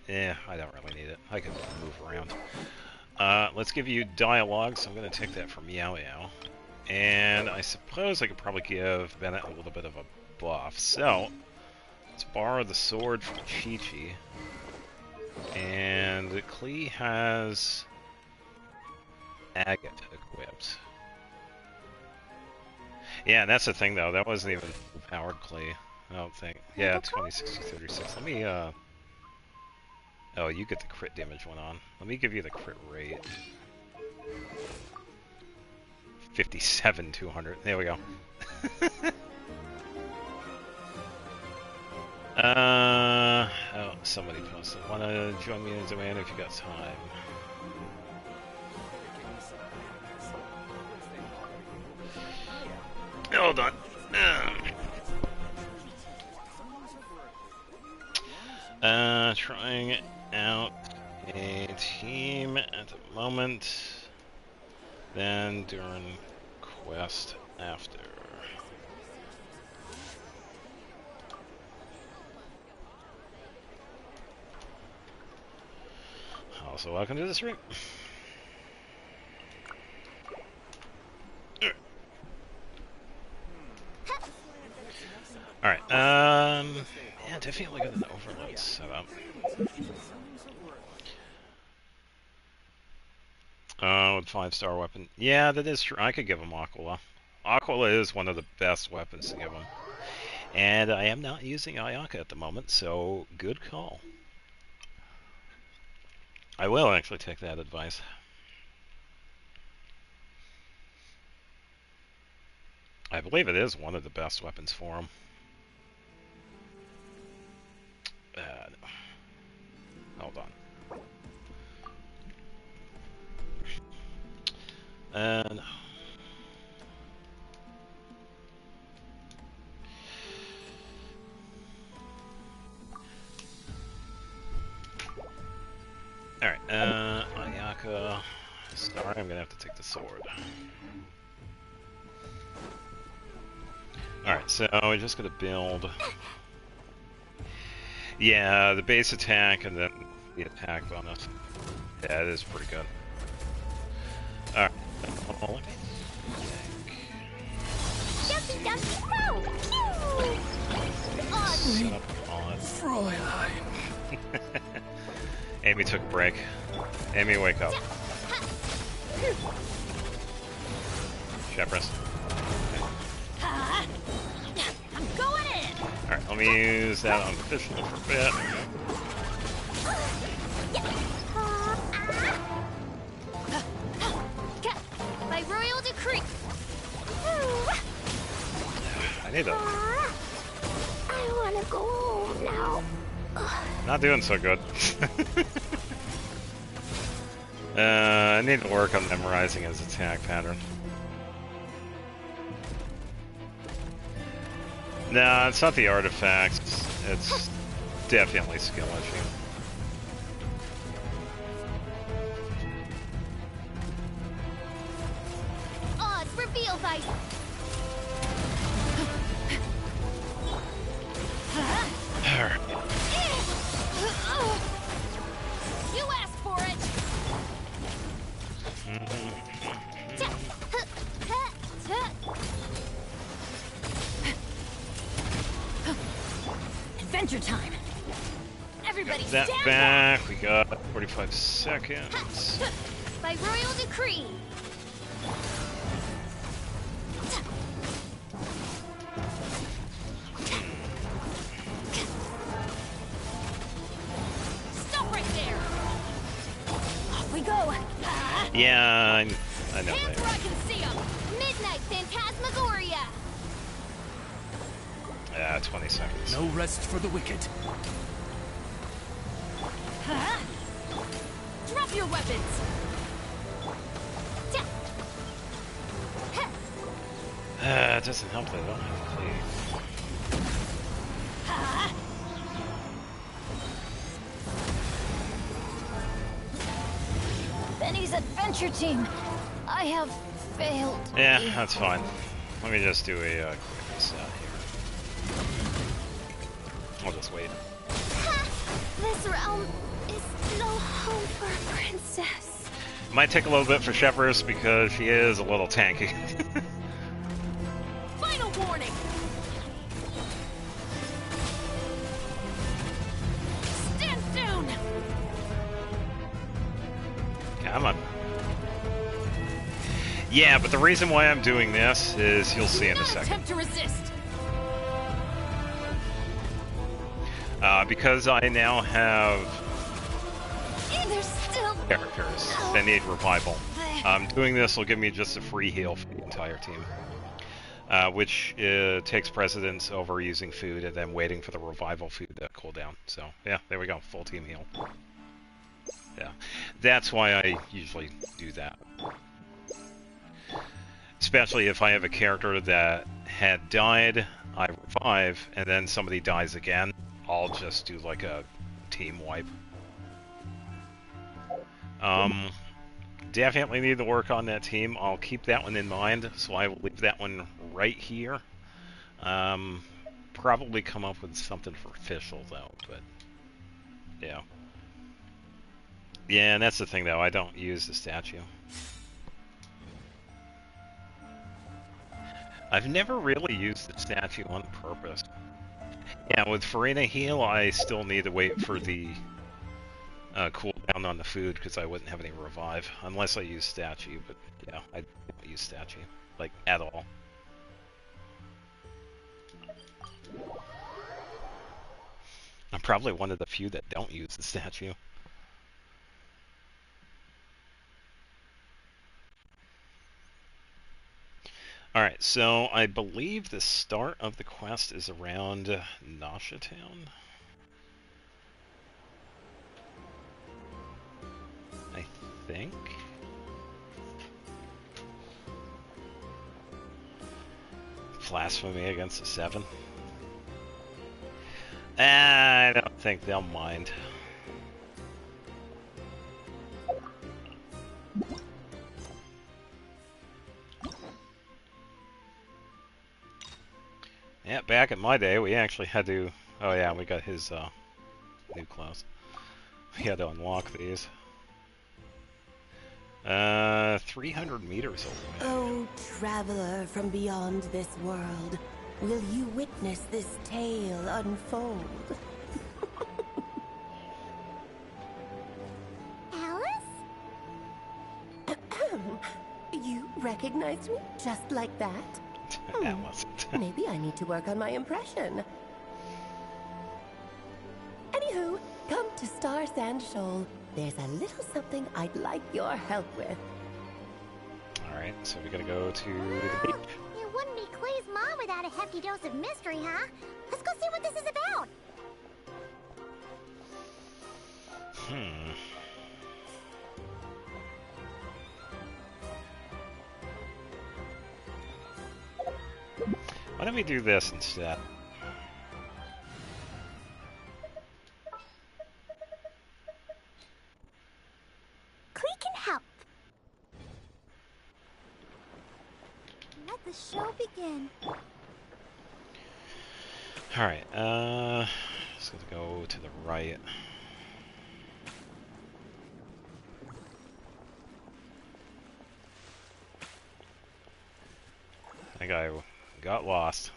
I don't really need it. I can move around. Let's give you dialogue, so I'm going to take that from Yao Yao. And I suppose I could probably give Bennett a little bit of a buff. So, let's borrow the sword from Chi-Chi. And Klee has Agate equipped. Yeah, and that's the thing, though. That wasn't even powered Klee, I don't think. Yeah, 2060-36. Let me, Oh, you get the crit damage one on. Let me give you the crit rate. 57,200. There we go. Oh, somebody posted. Wanna join me in the domain if you got time? Hold on. Trying out a team at the moment, then Durin quest after. Also, welcome to the stream. Alright, yeah, definitely got an overload set up. With 5-star weapon. Yeah, that is true. I could give him Aquila. Aquila is one of the best weapons to give him. And I am not using Ayaka at the moment, so good call. I will actually take that advice. I believe it is one of the best weapons for him. No. Hold on. No. Alright, Ayaka. Sorry, I'm gonna have to take the sword. Alright, so we're just gonna build. Yeah, the base attack and then the attack bonus. Yeah, it is pretty good. Alright. Let me think. Set up on. Fräulein. Amy took a break. Amy, wake up. Shepherdess. I'm going in. Alright, let me use that on Fischl for a bit. By royal decree. I need to. I want to go home now. Not doing so good. I need to work on memorizing his attack pattern. No, it's not the artifacts. It's definitely skill issue. Odds revealed by. You asked for it. Adventure time. Everybody That stand back. We got 45 seconds. by royal decree. Stop right there. Off we go. Yeah, I know Hands that. where I can see 'em. Midnight Phantasmagoria. Yeah, 20 seconds. No rest for the wicked. Huh? Drop your weapons! It doesn't help that I don't have cleave. Benny's adventure team. I have failed. Yeah, that's fine. Let me just do a quick reset here. I'll just wait. This realm is no home for a princess. Might take a little bit for Shepherds because she is a little tanky. Final warning. Stand down. Come on. Yeah, but the reason why I'm doing this is you'll see in a second. Attempt to resist. Because I now have There's still characters that need revival. Doing this will give me just a free heal for the entire team. Which takes precedence over using food and then waiting for the revival food to cool down. So, yeah, there we go. Full team heal. Yeah. That's why I usually do that. Especially if I have a character that had died, I revive, and then somebody dies again, I'll just do like a team wipe. Definitely need to work on that team. I'll keep that one in mind, so I will leave that one right here. Probably come up with something for official though, but yeah. Yeah, and that's the thing though, I don't use the statue. I've never really used the statue on purpose. Yeah, with Farina heal, I still need to wait for the cooldown on the food because I wouldn't have any revive unless I use statue. But yeah, I don't use statue like at all. I'm probably one of the few that don't use the statue. Alright, so I believe the start of the quest is around Nasha Town. I think. Blasphemy against the 7. I don't think they'll mind. Yeah, back in my day, we actually had to... Oh yeah, we got his new class. We had to unlock these. 300 meters away. Oh, traveler from beyond this world, will you witness this tale unfold? Alice? You recognized me just like that? Alice. Maybe I need to work on my impression. Anywho, come to Star Sand Shoal. There's a little something I'd like your help with. Alright, so we gotta go to the beach. It wouldn't be Clay's mom without a hefty dose of mystery, huh? Let's go see what this is about. Why don't we do this instead? Clay can help. Let the show begin. Alright, just gonna go to the right. I think I got lost.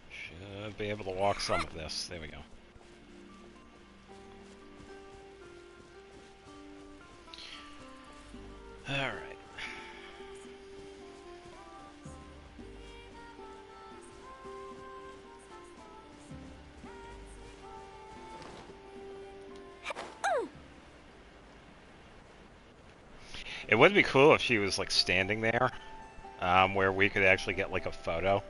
Should be able to walk some of this. There we go. Alright. It would be cool if she was like standing there, where we could actually get like a photo.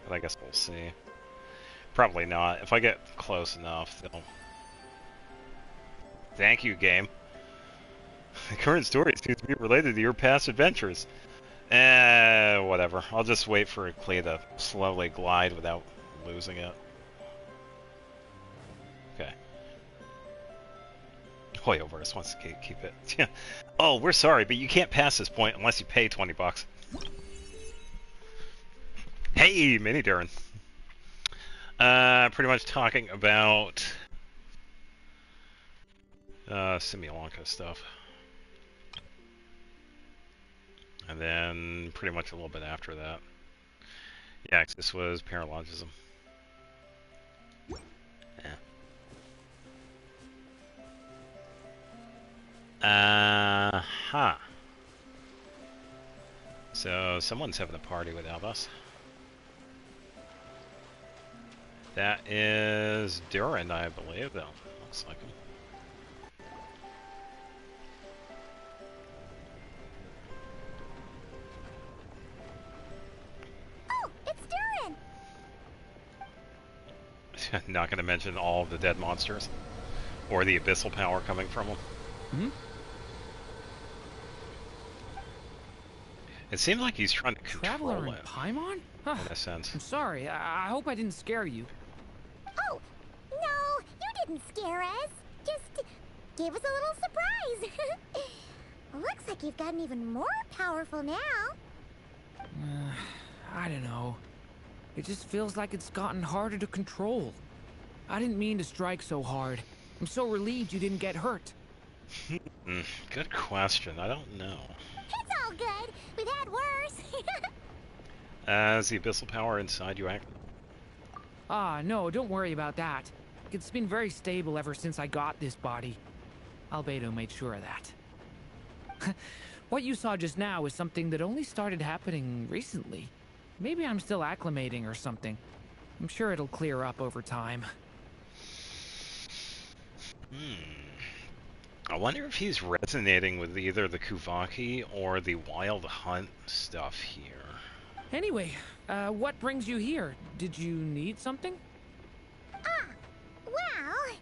But I guess we'll see. Probably not. If I get close enough, they'll... Thank you, game. The current story seems to be related to your past adventures. Whatever. I'll just wait for Clay to slowly glide without losing it. Okay. Hoyoverse wants to keep it. Oh, we're sorry, but you can't pass this point unless you pay 20 bucks. Hey, Mini Durin. Pretty much talking about Simulanka stuff. And then pretty much a little bit after that. Yeah, this was paralogism. Yeah. So someone's having a party without us. That is Durin, I believe, though. Looks like him. Oh, it's Durin! Not going to mention all of the dead monsters. Or the abyssal power coming from them. Hmm? It seems like he's trying to control Traveler in it. Paimon? Huh. In a sense. I'm sorry. I hope I didn't scare you. Oh, no, you didn't scare us. Just gave us a little surprise. Looks like you've gotten even more powerful now. I don't know. It just feels like it's gotten harder to control. I didn't mean to strike so hard. I'm so relieved you didn't get hurt. Good question. I don't know. It's all good. We've had worse. Is the abyssal power inside you active? Ah, no, don't worry about that. It's been very stable ever since I got this body. Albedo made sure of that. What you saw just now is something that only started happening recently. Maybe I'm still acclimating or something. I'm sure it'll clear up over time. I wonder if he's resonating with either the Kuvaki or the Wild Hunt stuff here. Anyway, what brings you here? Did you need something? Well...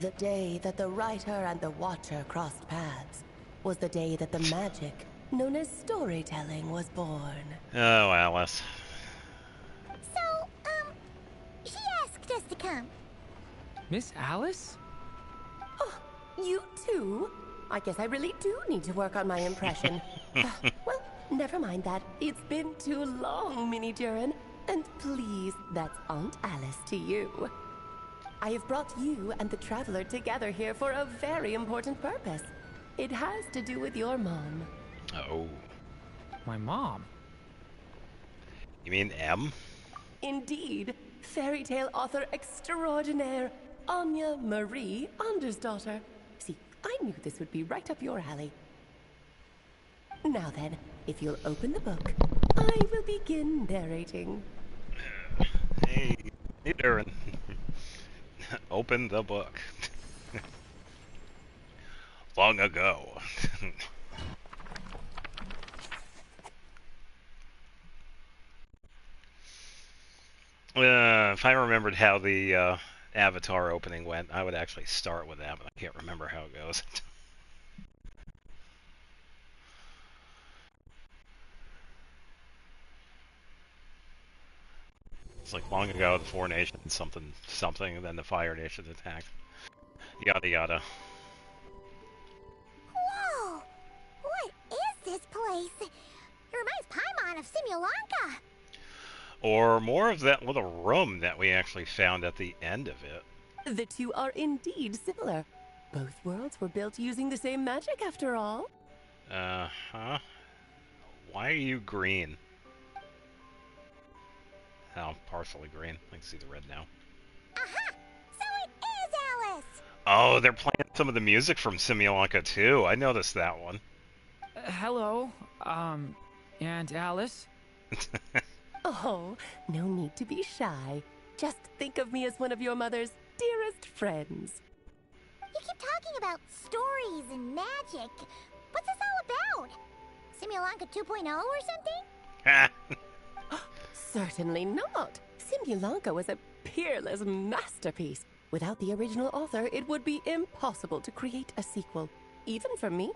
The day that the writer and the watcher crossed paths was the day that the magic known as storytelling was born. Oh, Alice. So, she asked us to come. Miss Alice? Oh, you too? I guess I really do need to work on my impression. Well, never mind that. It's been too long, Mini Durin. And please, that's Aunt Alice to you. I have brought you and the Traveler together here for a very important purpose. It has to do with your mom. Oh. My mom? You mean M? Indeed. Fairy tale author extraordinaire, Anya Marie Andersdottir. See, I knew this would be right up your alley. Now then, if you'll open the book, I will begin narrating. Hey, Durin. Open the book. Long ago. If I remembered how the Avatar opening went, I would actually start with that, but I can't remember how it goes. It's like long ago, the Four Nations, something, and then the Fire Nations attacked. Yada yada. Whoa! What is this place? It reminds Paimon of Simulanka. Or more of that little room that we actually found at the end of it. The two are indeed similar. Both worlds were built using the same magic after all. Huh? Why are you green? Oh, partially green. I can see the red now. Aha! So it is Alice! Oh, they're playing some of the music from Simulanka too. I noticed that one. Hello, Aunt Alice? Oh, no need to be shy. Just think of me as one of your mother's dearest friends. You keep talking about stories and magic. What's this all about? Simulanka 2.0 or something? Certainly not. Simulanka was a peerless masterpiece. Without the original author, it would be impossible to create a sequel, even for me.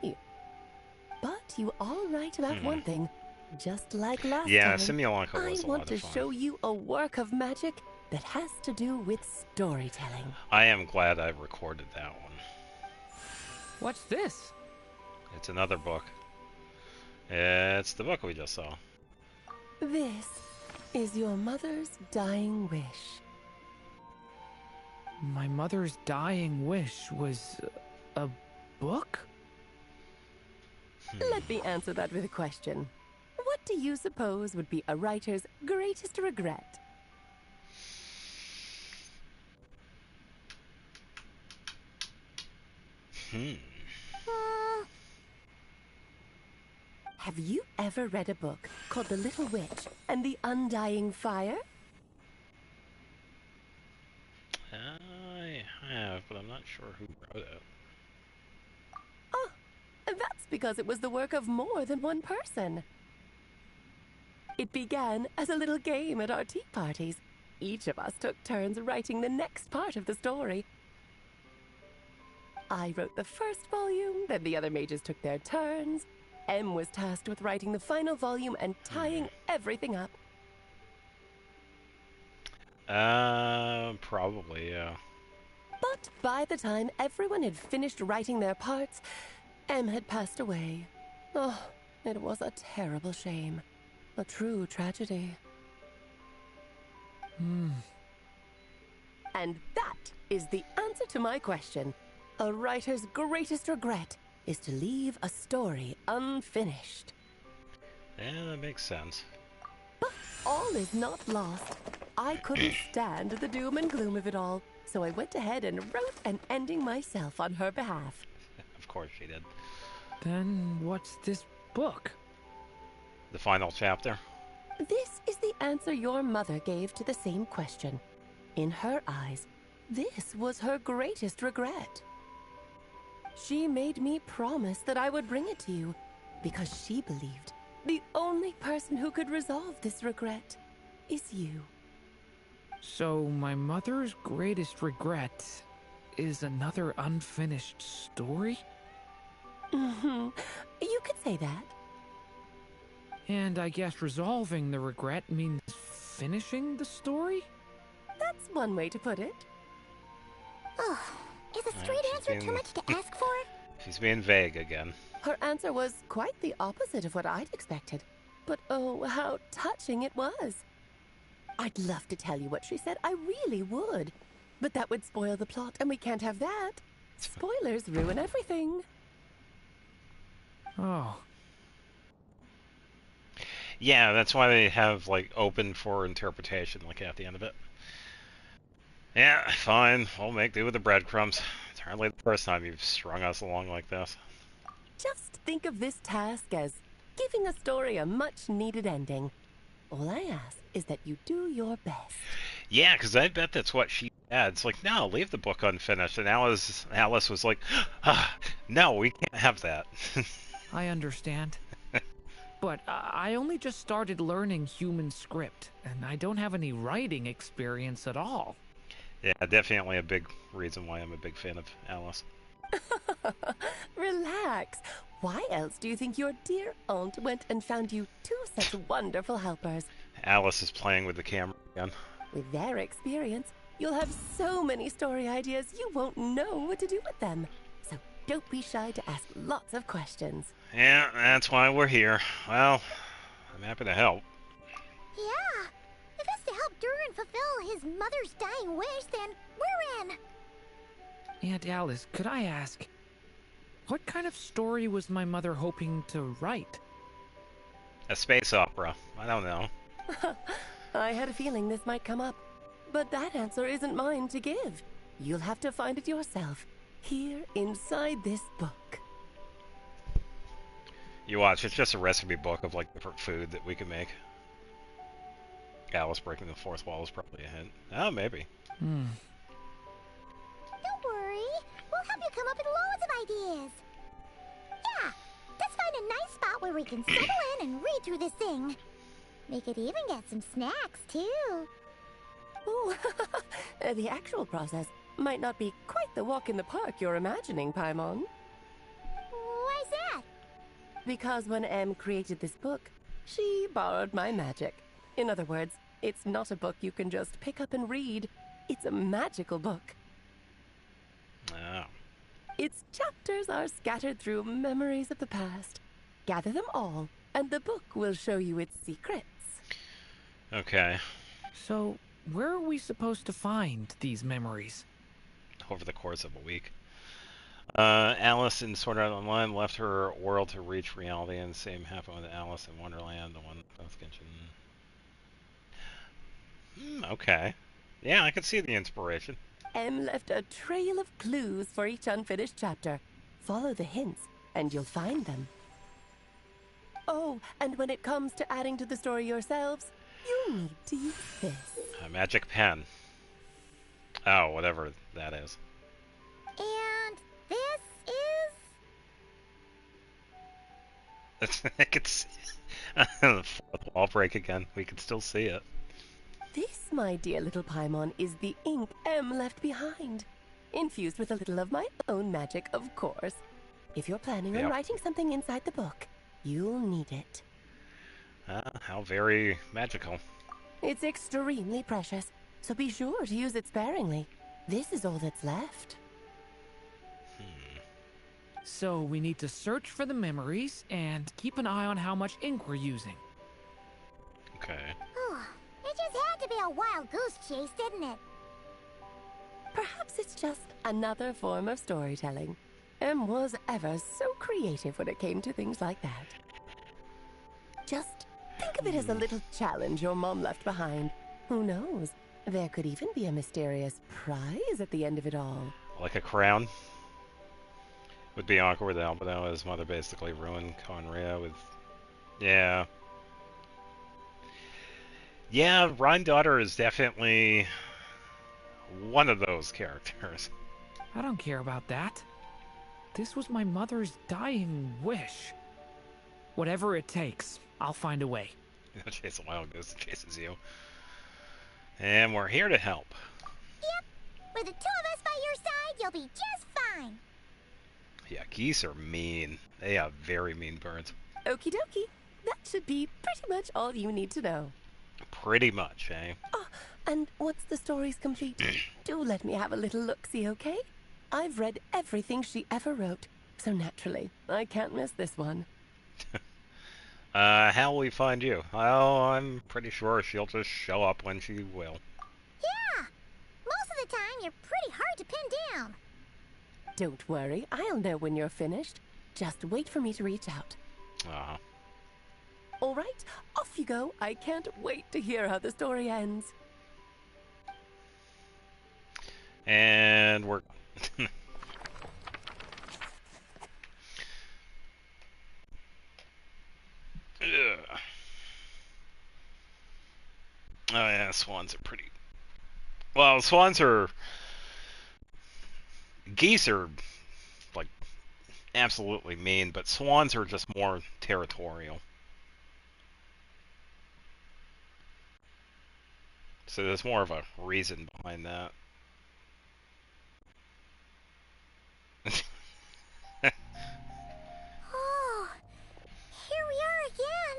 But you are right about one thing. Just like last Yeah, time, Simulanka was I a lot want of to fun. show you a work of magic that has to do with storytelling. I am glad I recorded that one. What's this? It's another book. It's the book we just saw. This is your mother's dying wish. My mother's dying wish was a book? Let me answer that with a question. What do you suppose would be a writer's greatest regret? Have you ever read a book called The Little Witch and the Undying Fire? I have, but I'm not sure who wrote it. Oh, that's because it was the work of more than one person. It began as a little game at our tea parties. Each of us took turns writing the next part of the story. I wrote the first volume, then the other mages took their turns. Em was tasked with writing the final volume and tying everything up. Probably, yeah. But by the time everyone had finished writing their parts, Em had passed away. Oh, it was a terrible shame. A true tragedy. And that is the answer to my question. A writer's greatest regret is to leave a story unfinished. Yeah, that makes sense. But all is not lost. I couldn't stand the doom and gloom of it all, so I went ahead and wrote an ending myself on her behalf. Of course she did. Then what's this book? The final chapter? This is the answer your mother gave to the same question. In her eyes, this was her greatest regret. She made me promise that I would bring it to you, because she believed the only person who could resolve this regret is you. So my mother's greatest regret is another unfinished story? You could say that. And I guess resolving the regret means finishing the story? That's one way to put it. Oh, is a straight she's answer too being- much to ask for? She's being vague again. Her answer was quite the opposite of what I'd expected. But oh, how touching it was. I'd love to tell you what she said, I really would. But that would spoil the plot, and we can't have that. Spoilers ruin everything. Oh. Yeah, that's why they have, like, open for interpretation, like, at the end of it. Yeah, fine. We'll make do with the breadcrumbs. It's hardly the first time you've strung us along like this. Just think of this task as giving a story a much-needed ending. All I ask is that you do your best. Yeah, because I bet that's what she had. It's like, no, leave the book unfinished. And Alice was like, no, we can't have that. I understand. But I only just started learning human script, and I don't have any writing experience at all. Yeah, definitely a big reason why I'm a big fan of Alice. Relax. Why else do you think your dear aunt went and found you two such wonderful helpers? Alice is playing with the camera again. With their experience, you'll have so many story ideas you won't know what to do with them. So don't be shy to ask lots of questions. Yeah, that's why we're here. Well, I'm happy to help. Yeah. If it's to help Durin fulfill his mother's dying wish, then we're in. Aunt Alice, could I ask, what kind of story was my mother hoping to write? A space opera. I don't know. I had a feeling this might come up. But that answer isn't mine to give. You'll have to find it yourself, here inside this book. You watch, it's just a recipe book of, like, different food that we can make. Alice breaking the fourth wall is probably a hint. Oh, maybe. Don't worry. We'll help you come up with loads of ideas. Yeah, let's find a nice spot where we can settle in and read through this thing. We could even get some snacks, too. Ooh, the actual process might not be quite the walk in the park you're imagining, Paimon. Why's that? Because when Em created this book, she borrowed my magic. In other words, it's not a book you can just pick up and read. It's a magical book. Oh. Its chapters are scattered through memories of the past. Gather them all, and the book will show you its secrets. Okay. So, where are we supposed to find these memories? Over the course of a week. Alice in Sword Art Online left her world to reach reality, and the same happened with Alice in Wonderland, the one both kitchen. Okay. Yeah, I can see the inspiration. Em left a trail of clues for each unfinished chapter. Follow the hints, and you'll find them. Oh, and when it comes to adding to the story yourselves, you need to use this. A magic pen. Oh, whatever that is. And this is... I can see the fourth wall break again. We can still see it. This, my dear little Paimon, is the ink Em left behind. Infused with a little of my own magic, of course. If you're planning on writing something inside the book, you'll need it. How very magical. It's extremely precious, so be sure to use it sparingly. This is all that's left. So we need to search for the memories and keep an eye on how much ink we're using. Okay. It just had to be a wild goose chase, didn't it? Perhaps it's just another form of storytelling. Em was ever so creative when it came to things like that. Just think of it as a little challenge your mom left behind. Who knows? There could even be a mysterious prize at the end of it all. Like a crown? Would be awkward though, but his mother basically ruined Conria with... Yeah. Yeah, Rhine Daughter is definitely one of those characters. I don't care about that. This was my mother's dying wish. Whatever it takes, I'll find a way. Chase a wild goose that chases you. And we're here to help. Yep. With the two of us by your side, you'll be just fine. Yeah, geese are mean. They are very mean birds. Okie dokie. That should be pretty much all you need to know. Pretty much, eh? Oh, and once the story's complete, do let me have a little look-see, okay? I've read everything she ever wrote, so naturally, I can't miss this one. How will we find you? Oh, I'm pretty sure she'll just show up when she will. Yeah. Most of the time, you're pretty hard to pin down. Don't worry, I'll know when you're finished. Just wait for me to reach out. Uh-huh. All right, off you go. I can't wait to hear how the story ends. And we're... Ugh. Oh yeah, swans are pretty... Well, swans are... Geese are, like, absolutely mean, but swans are just more territorial. So there's more of a reason behind that. Oh, here we are again.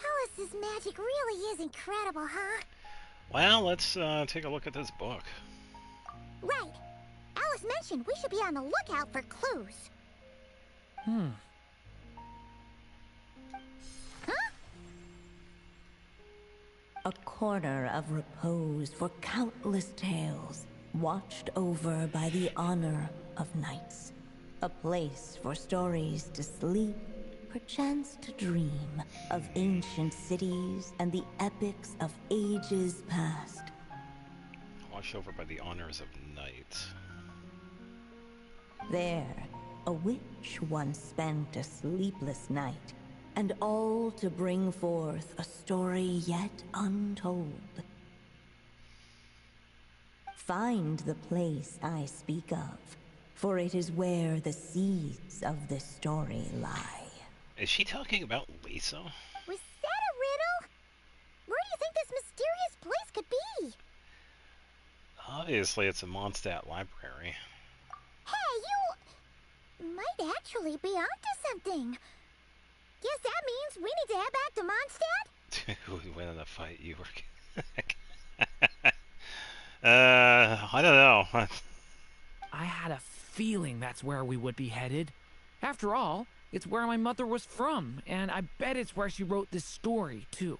Alice's magic really is incredible, huh? Well, let's take a look at this book. Right. Alice mentioned we should be on the lookout for clues. A corner of repose for countless tales, watched over by the honor of knights. A place for stories to sleep, perchance to dream of ancient cities and the epics of ages past. Watched over by the honors of knights. There, a witch once spent a sleepless night, and all to bring forth a story yet untold. Find the place I speak of. for it is where the seeds of the story lie. Is she talking about Lisa? Was that a riddle? Where do you think this mysterious place could be? Obviously, it's a Mondstadt library. Hey, you might actually be onto something. Guess that means we need to head back to Mondstadt? We went in a fight. You were. I don't know. I had a feeling that's where we would be headed. After all, it's where my mother was from, and I bet it's where she wrote this story, too.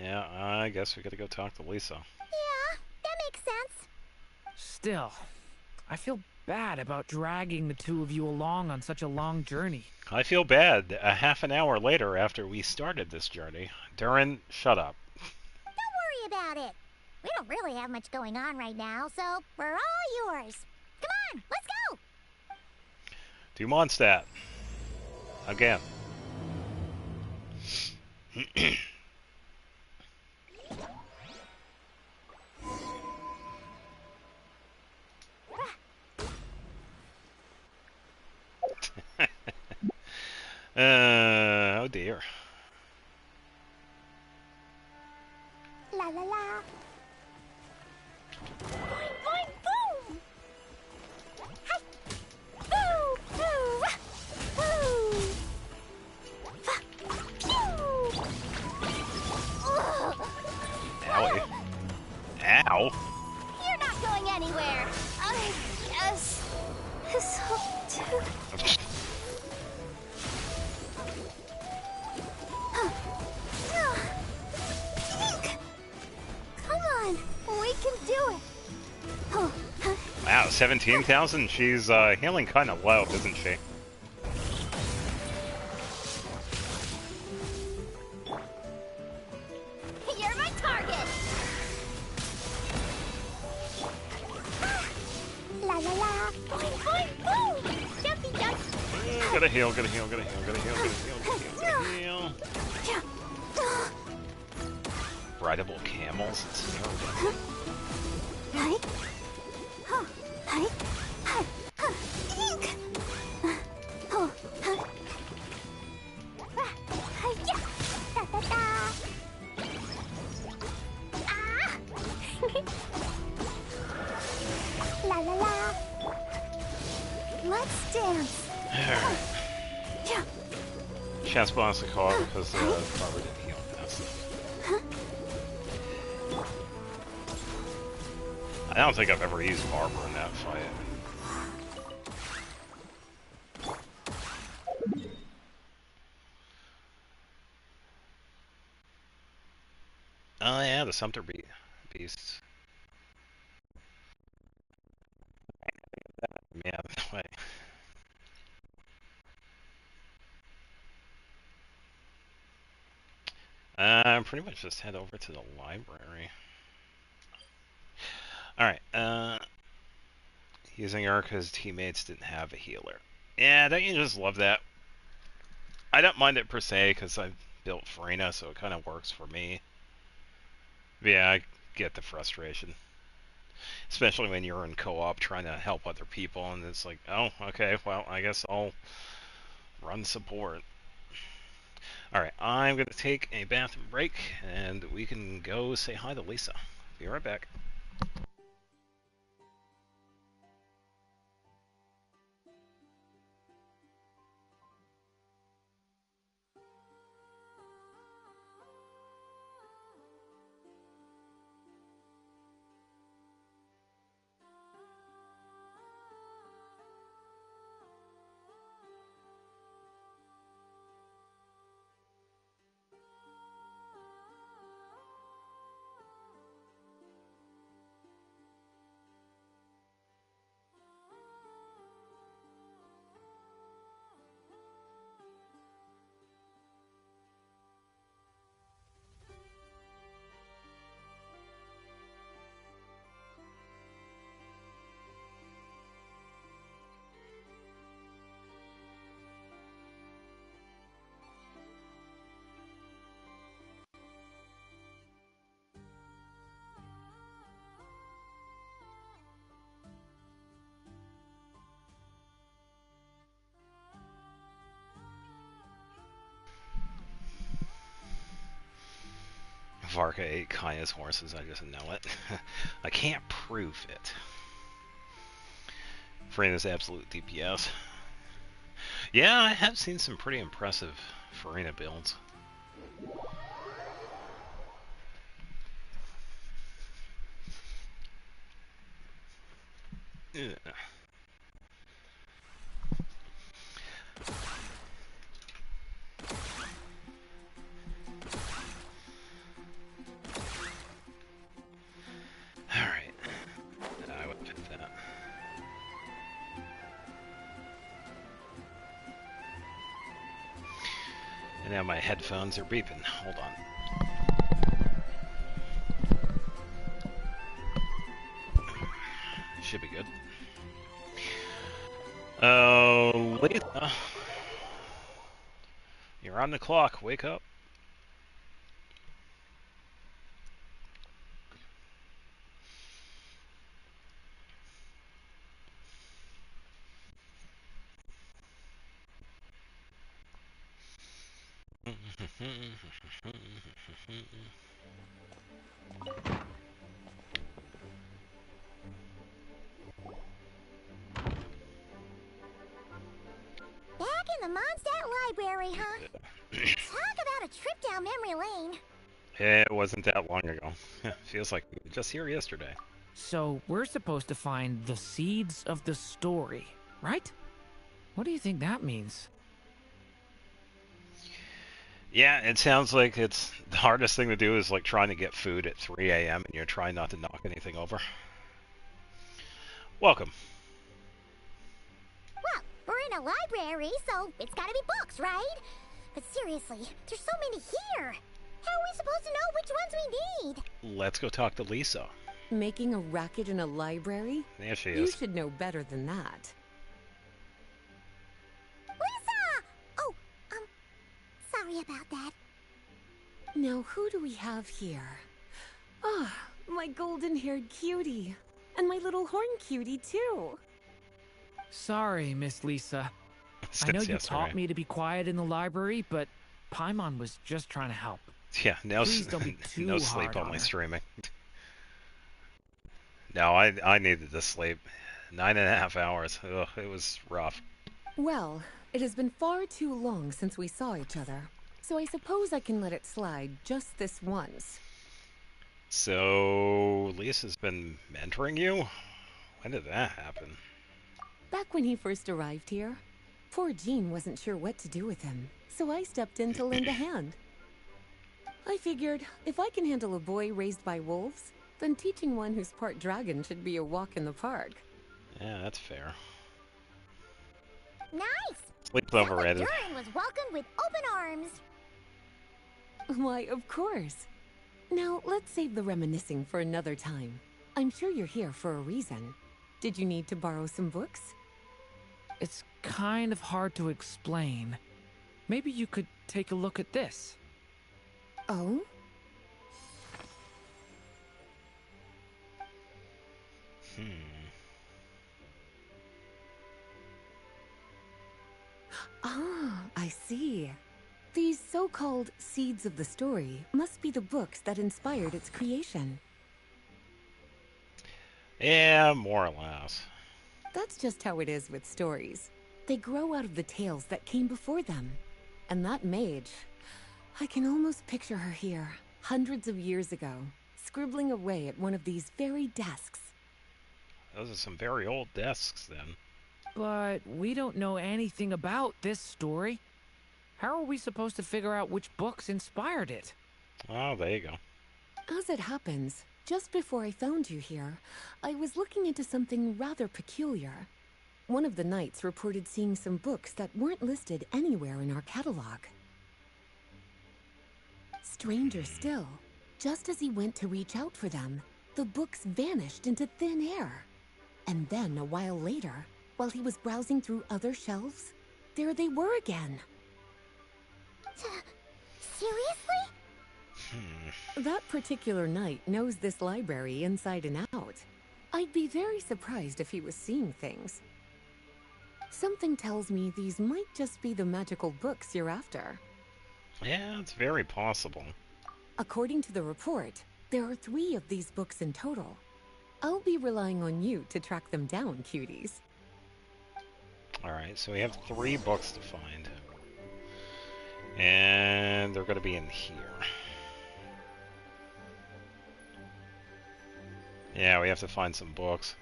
Yeah, I guess we gotta go talk to Lisa. Yeah, that makes sense. Still, I feel bad about dragging the two of you along on such a long journey. I feel bad. A half an hour later after we started this journey. Durin, shut up. Don't worry about it. We don't really have much going on right now, so we're all yours. Come on, let's go! To Mondstadt. Again. Oh dear. La la la. Boing, boing, boom! Hi! Boo! Boo! Boo! Pew! Ugh. Owie. Ow. You're not going anywhere. I guess. So too. Come on, we can do it. Wow, 17,000? She's healing kind of low, isn't she? You're my target. La la la. Boing, boing, boom. Jumpy, jump. Gotta heal, gotta heal, gotta heal, gotta heal, gotta heal, gotta heal, gotta heal. Rideable camels? It's terrible. Hi. Huh. Hi. Hi. Huh. Eek. Oh. Huh. Ah. Hi-ya. Da da da. Ah. La la la. Let's dance. Yeah. Chance bonus to call because Barbara didn't heal fast enough. I don't think I've ever used Barbara in that fight. Oh yeah, the Sumter beasts. Yeah, that way. Pretty much just head over to the library. Alright, using her because teammates didn't have a healer. Yeah, don't you just love that? I don't mind it per se because I built Farina, so it kind of works for me. But yeah, I get the frustration. Especially when you're in co-op trying to help other people and it's like, oh, okay, well, I guess I'll run support. Alright, I'm going to take a bathroom break and we can go say hi to Lisa. Be right back. park, I ate Kaya's horses. I just know it. I can't prove it. Farina's absolute DPS. Yeah, I have seen some pretty impressive Farina builds. Yeah. Alright. I would pick that. And now my headphones are beeping. Hold on. Should be good. Oh, Lisa. You're on the clock. Wake up. Back in the Mondstadt Library, huh? Talk about a trip down memory lane. It wasn't that long ago. Feels like we were just here yesterday. So we're supposed to find the seeds of the story, right? What do you think that means? Yeah, it sounds like it's the hardest thing to do is like trying to get food at 3 a.m. and you're trying not to knock anything over. Welcome. Well, we're in a library, so it's gotta be books, right? But seriously, there's so many here. How are we supposed to know which ones we need? Let's go talk to Lisa. Making a racket in a library? There she You is. should know better than that. Lisa! Oh, sorry about that. Now, who do we have here? Ah, my golden-haired cutie. And my little horn cutie, too. Sorry, Miss Lisa. I know Since you yesterday. taught me to be quiet in the library, but Paimon was just trying to help. Yeah, no, Please don't be too no hard sleep, on only her. streaming. No, I needed to sleep. 9.5 hours. Ugh, it was rough. Well, it has been far too long since we saw each other. So I suppose I can let it slide just this once. So, Lisa's been mentoring you? When did that happen? Back when he first arrived here, poor Jean wasn't sure what to do with him, so I stepped in to lend a hand. I figured, if I can handle a boy raised by wolves, then teaching one who's part dragon should be a walk in the park. Yeah, that's fair. Nice! Sleep's Sounds like overrated. Durin was welcomed with open arms. Why, of course. Now, let's save the reminiscing for another time. I'm sure you're here for a reason. Did you need to borrow some books? It's kind of hard to explain. Maybe you could take a look at this. Oh? Ah, I see. These so-called seeds of the story must be the books that inspired its creation. Yeah, more or less. That's just how it is with stories. They grow out of the tales that came before them. And that mage, I can almost picture her here, hundreds of years ago, scribbling away at one of these very desks. Those are some very old desks then. But we don't know anything about this story. How are we supposed to figure out which books inspired it? Oh, there you go. As it happens, just before I found you here, I was looking into something rather peculiar. One of the knights reported seeing some books that weren't listed anywhere in our catalog. Stranger still, just as he went to reach out for them, the books vanished into thin air. And then, a while later, while he was browsing through other shelves, there they were again. Seriously? That particular knight knows this library inside and out. I'd be very surprised if he was seeing things. Something tells me these might just be the magical books you're after. Yeah, it's very possible. According to the report, there are 3 of these books in total. I'll be relying on you to track them down, cuties. Alright, so we have 3 books to find. And they're going to be in here. Yeah, we have to find some books.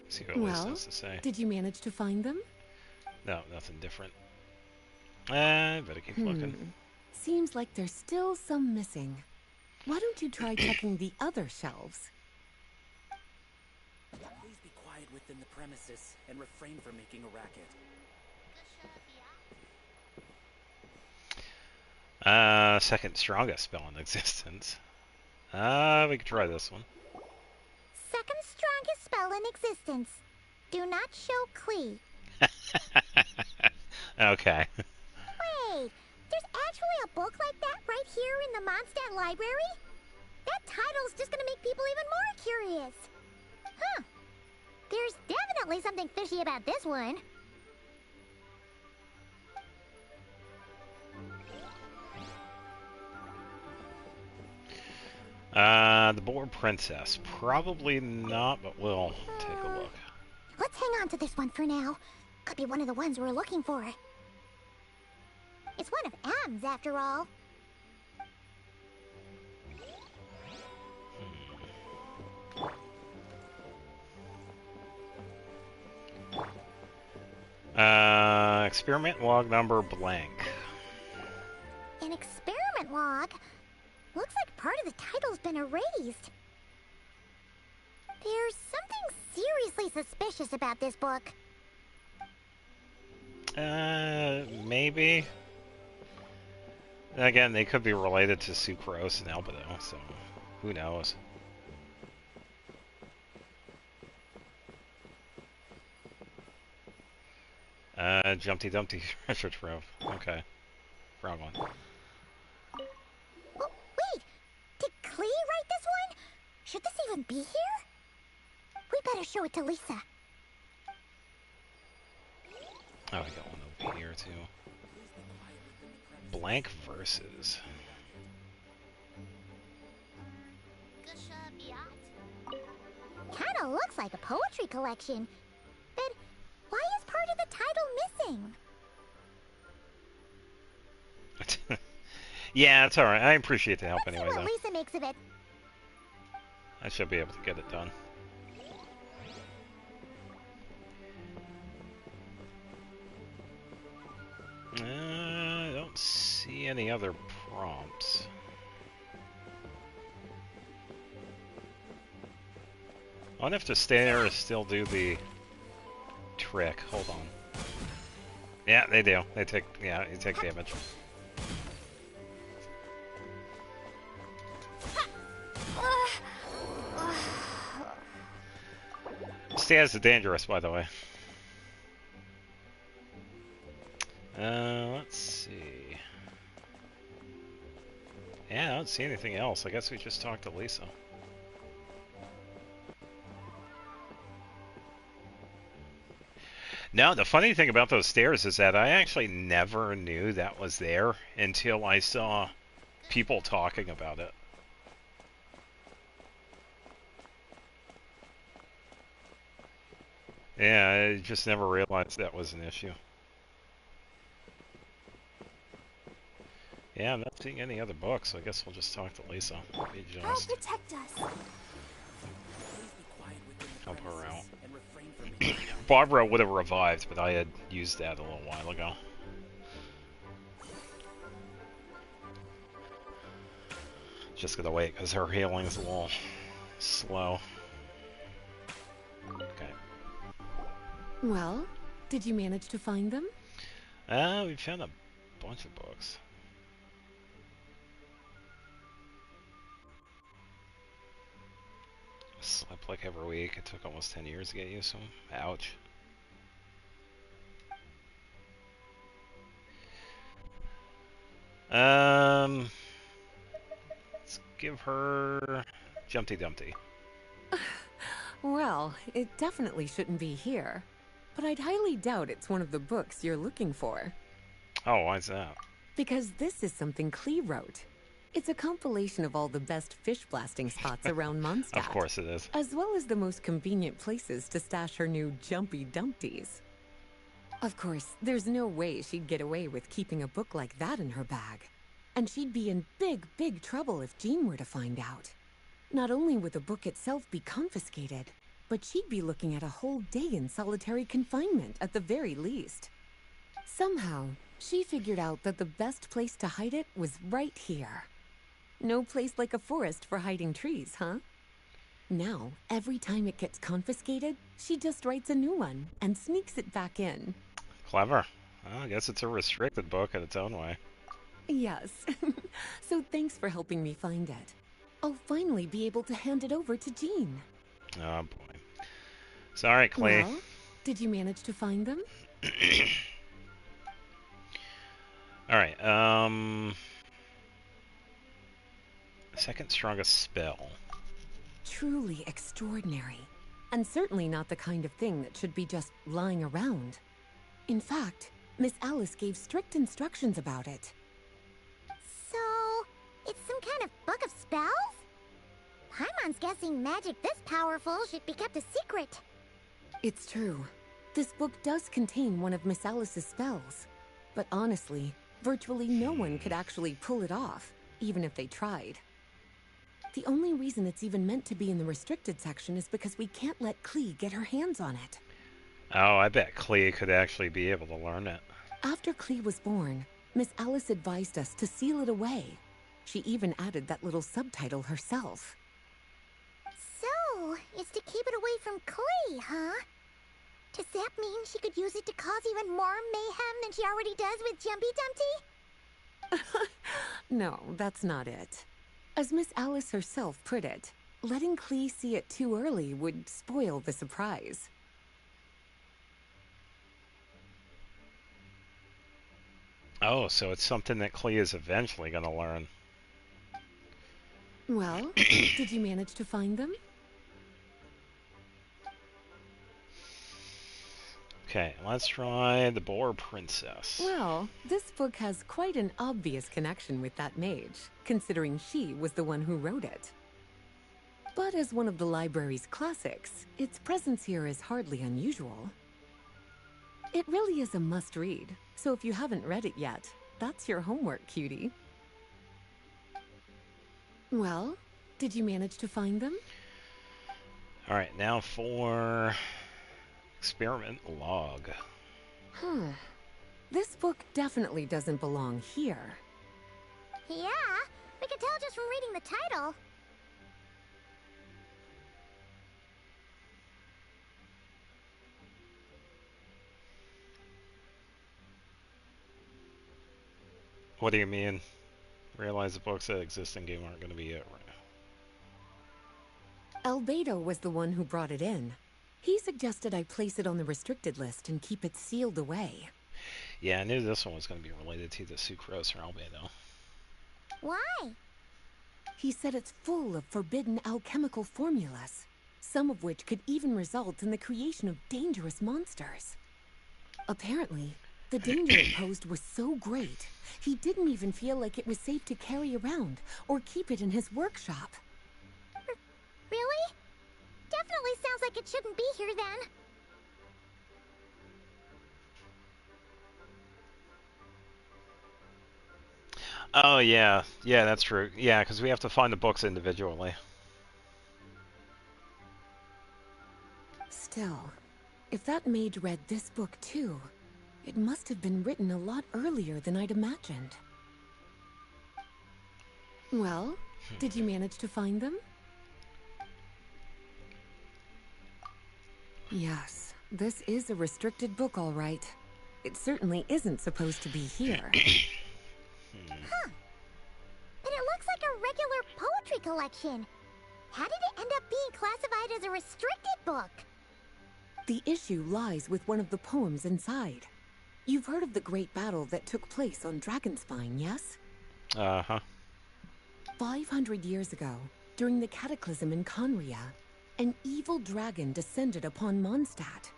See what Lisa has to say. Did you manage to find them? No, nothing different. Better keep looking. Seems like there's still some missing. Why don't you try checking the other shelves? Please be quiet within the premises and refrain from making a racket. Second strongest spell in existence. We could try this one. Second strongest spell in existence. Do not show Klee. Okay. Wait, there's actually a book like that right here in the Mondstadt library? That title's just gonna make people even more curious. Huh. There's definitely something fishy about this one. The Boar Princess. Probably not, but we'll take a look. Let's hang on to this one for now. Could be one of the ones we're looking for. It's one of M's, after all. Experiment log number blank. An experiment log? Looks like part of the title's been erased. There's something seriously suspicious about this book. Maybe. Again, they could be related to Sucrose and Albedo, so who knows. Jumpty Dumpty treasure trove. Okay. Wrong one. Oh, wait! Did Klee write this one? Should this even be here? We better show it to Lisa. Oh, we got one over here, too. Blank verses. Kinda looks like a poetry collection. But why is part of the title missing? Yeah, it's alright. I appreciate the help Let's anyway, see what though. Lisa makes of it. I should be able to get it done. I don't see any other prompts. I wonder if the stairs still do the trick. Hold on. Yeah, they do. They take, yeah, you take damage. Stairs are dangerous, by the way. Let's see. Yeah, I don't see anything else. I guess we just talked to Lisa. No, the funny thing about those stairs is that I actually never knew that was there until I saw people talking about it. Yeah, I just never realized that was an issue. Yeah, I'm not seeing any other books, so I guess we'll just talk to Lisa. We I'll just protect us. help her out. Barbara would have revived, but I had used that a little while ago. Just gonna wait, because her healing is a little slow. Okay. Well, did you manage to find them? We found a bunch of books. Slept like every week. It took almost 10 years to get used to them. Ouch. Let's give her Jumpty Dumpty. Well, it definitely shouldn't be here. but I'd highly doubt it's one of the books you're looking for. Oh, why's that? Because this is something Klee wrote. It's a compilation of all the best fish blasting spots around Mondstadt. Of course it is. As well as the most convenient places to stash her new jumpy dumpties. Of course, there's no way she'd get away with keeping a book like that in her bag. And she'd be in big, big trouble if Jean were to find out. Not only would the book itself be confiscated, but she'd be looking at a whole day in solitary confinement at the very least. Somehow, she figured out that the best place to hide it was right here. No place like a forest for hiding trees, huh? Now, every time it gets confiscated, she just writes a new one and sneaks it back in. Clever. Well, I guess it's a restricted book in its own way. Yes. So thanks for helping me find it. I'll finally be able to hand it over to Jean. Oh, boy. Sorry, Klee. Well, did you manage to find them? Alright, second strongest spell. Truly extraordinary. And certainly not the kind of thing that should be just lying around. In fact, Miss Alice gave strict instructions about it. So, it's some kind of book of spells? Paimon's guessing magic this powerful should be kept a secret. It's true. This book does contain one of Miss Alice's spells. But honestly, virtually no one could actually pull it off, even if they tried. The only reason it's even meant to be in the restricted section is because we can't let Klee get her hands on it. Oh, I bet Klee could actually be able to learn it. After Klee was born, Miss Alice advised us to seal it away. She even added that little subtitle herself. So, it's to keep it away from Klee, huh? Does that mean she could use it to cause even more mayhem than she already does with Jumpy Dumpty? No, that's not it. As Miss Alice herself put it, letting Klee see it too early would spoil the surprise. Oh, so it's something that Klee is eventually going to learn. Well, did you manage to find them? Okay, let's try the Boar Princess. Well, this book has quite an obvious connection with that mage, considering she was the one who wrote it. But as one of the library's classics, its presence here is hardly unusual. It really is a must-read, so if you haven't read it yet, that's your homework, cutie. Well, did you manage to find them? Alright, now for experiment log. This book definitely doesn't belong here. Yeah, we can tell just from reading the title. What do you mean? Realize the books that exist in game aren't going to be it right now. Albedo was the one who brought it in. He suggested I place it on the restricted list and keep it sealed away. Yeah, I knew this one was going to be related to the sucrose or albedo. Why? He said it's full of forbidden alchemical formulas, some of which could even result in the creation of dangerous monsters. Apparently, the danger it posed was so great, he didn't even feel like it was safe to carry around or keep it in his workshop. Really? Definitely sounds like it shouldn't be here then. Oh, yeah. Yeah, that's true. Yeah, because we have to find the books individually. Still, if that mage read this book too, it must have been written a lot earlier than I'd imagined. Well, did you manage to find them? Yes, this is a restricted book, all right. It certainly isn't supposed to be here. Huh. But it looks like a regular poetry collection. How did it end up being classified as a restricted book? The issue lies with one of the poems inside. You've heard of the great battle that took place on Dragonspine, yes? Uh-huh. 500 years ago, during the cataclysm in Conria, an evil dragon descended upon Mondstadt.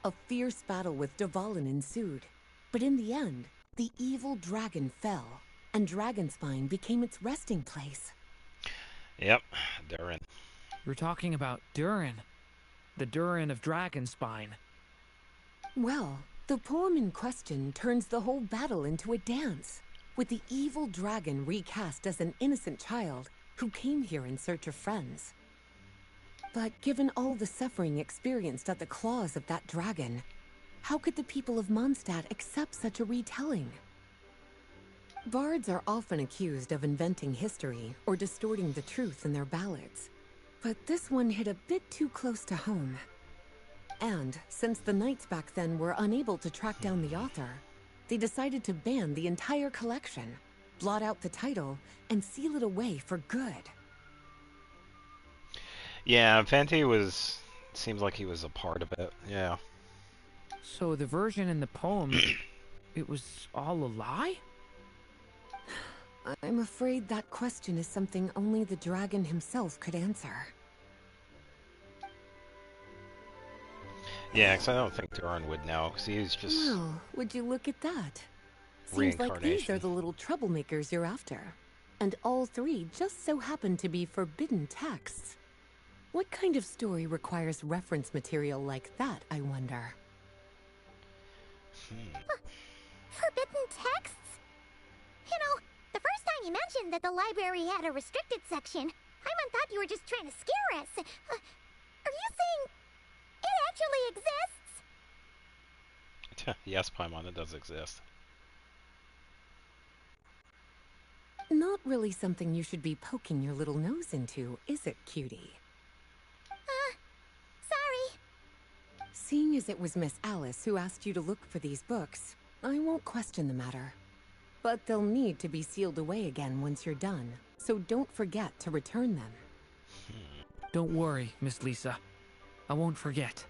A fierce battle with Dvalin ensued, but in the end, the evil dragon fell, and Dragonspine became its resting place. Yep, Durin. We're talking about Durin. The Durin of Dragonspine. Well, the poem in question turns the whole battle into a dance, with the evil dragon recast as an innocent child who came here in search of friends. But given all the suffering experienced at the claws of that dragon, how could the people of Mondstadt accept such a retelling? Bards are often accused of inventing history or distorting the truth in their ballads, but this one hit a bit too close to home. And since the knights back then were unable to track down the author, they decided to ban the entire collection, blot out the title, and seal it away for good. Yeah, Fenty seems like he was a part of it, yeah. So the version in the poem, it was all a lie? I'm afraid that question is something only the dragon himself could answer. Yeah, because I don't think Durin would know, because he's just... Well, would you look at that? Seems like these are the little troublemakers you're after. And all three just so happen to be forbidden texts. What kind of story requires reference material like that, I wonder? Forbidden texts? You know, the first time you mentioned that the library had a restricted section, I thought you were just trying to scare us. Are you saying it actually exists? Yes, Paimon, it does exist. Not really something you should be poking your little nose into, is it, cutie? Sorry. Seeing as it was Miss Alice who asked you to look for these books, I won't question the matter. But they'll need to be sealed away again once you're done, so don't forget to return them. Don't worry, Miss Lisa. I won't forget.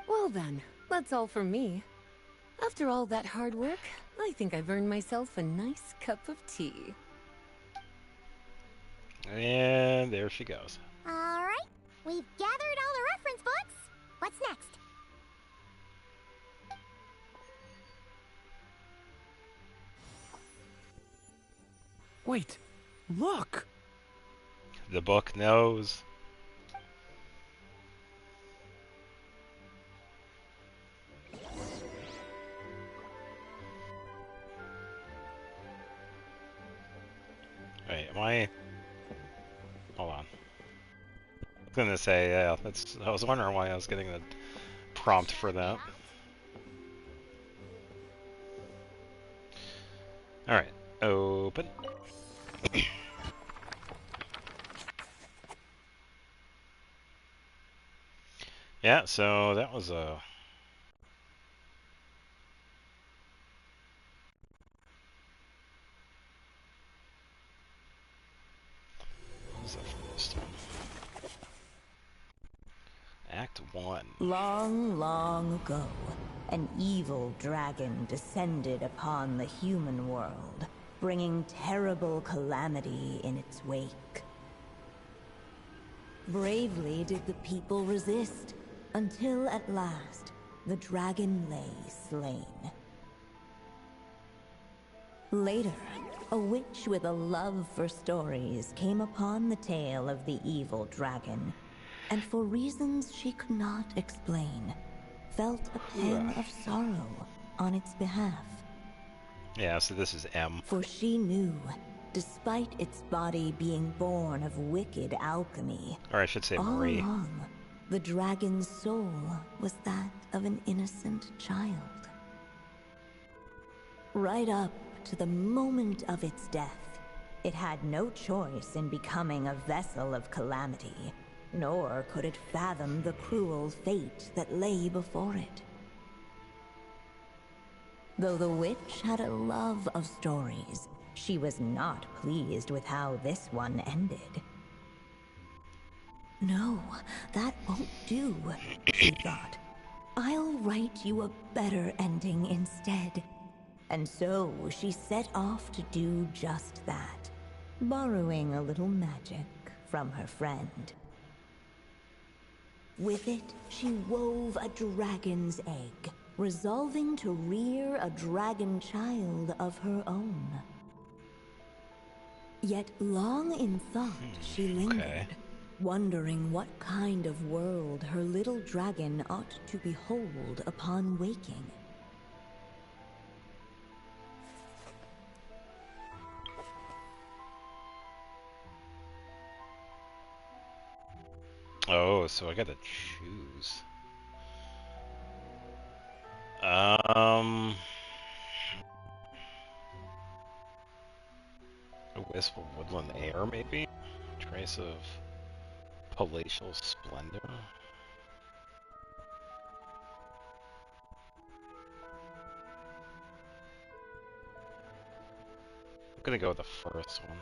Well then, that's all from me. After all that hard work, I think I've earned myself a nice cup of tea. And there she goes. Alright, we've gathered all the reference books. What's next? Wait, look! The book knows. Wait, am I... Hold on. I was gonna say, yeah, I was wondering why I was getting the prompt for that. Alright, open. Yeah, so that was a... What was that first one? Act 1. Long, long ago, an evil dragon descended upon the human world, bringing terrible calamity in its wake. Bravely did the people resist, until at last, the dragon lay slain. Later, a witch with a love for stories came upon the tale of the evil dragon, and for reasons she could not explain, felt a pang of sorrow on its behalf. Yeah, so this is M. For she knew, despite its body being born of wicked alchemy, Or I should say all Marie. along, the dragon's soul was that of an innocent child. Right up to the moment of its death, it had no choice in becoming a vessel of calamity, nor could it fathom the cruel fate that lay before it. Though the witch had a love of stories, she was not pleased with how this one ended. No, that won't do, she thought. I'll write you a better ending instead. And so she set off to do just that, borrowing a little magic from her friend. With it, she wove a dragon's egg, resolving to rear a dragon child of her own. Yet long in thought she lingered, wondering what kind of world her little dragon ought to behold upon waking. Oh, so I gotta choose. A wisp of woodland air, maybe? Trace of palatial splendor? I'm gonna go with the first one.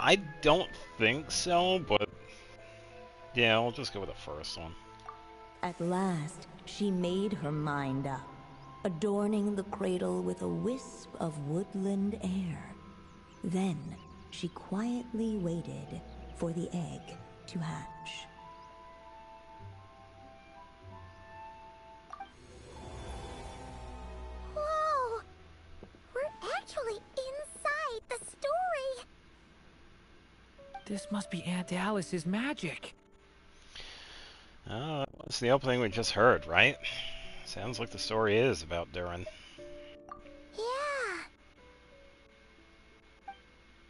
I don't think so, but yeah, I'll just go with the first one. At last, she made her mind up, adorning the cradle with a wisp of woodland air. Then, she quietly waited for the egg to hatch. Whoa! We're actually inside the story! This must be Aunt Alice's magic. Oh, it's the opening we just heard, right? Sounds like the story is about Durin. Yeah.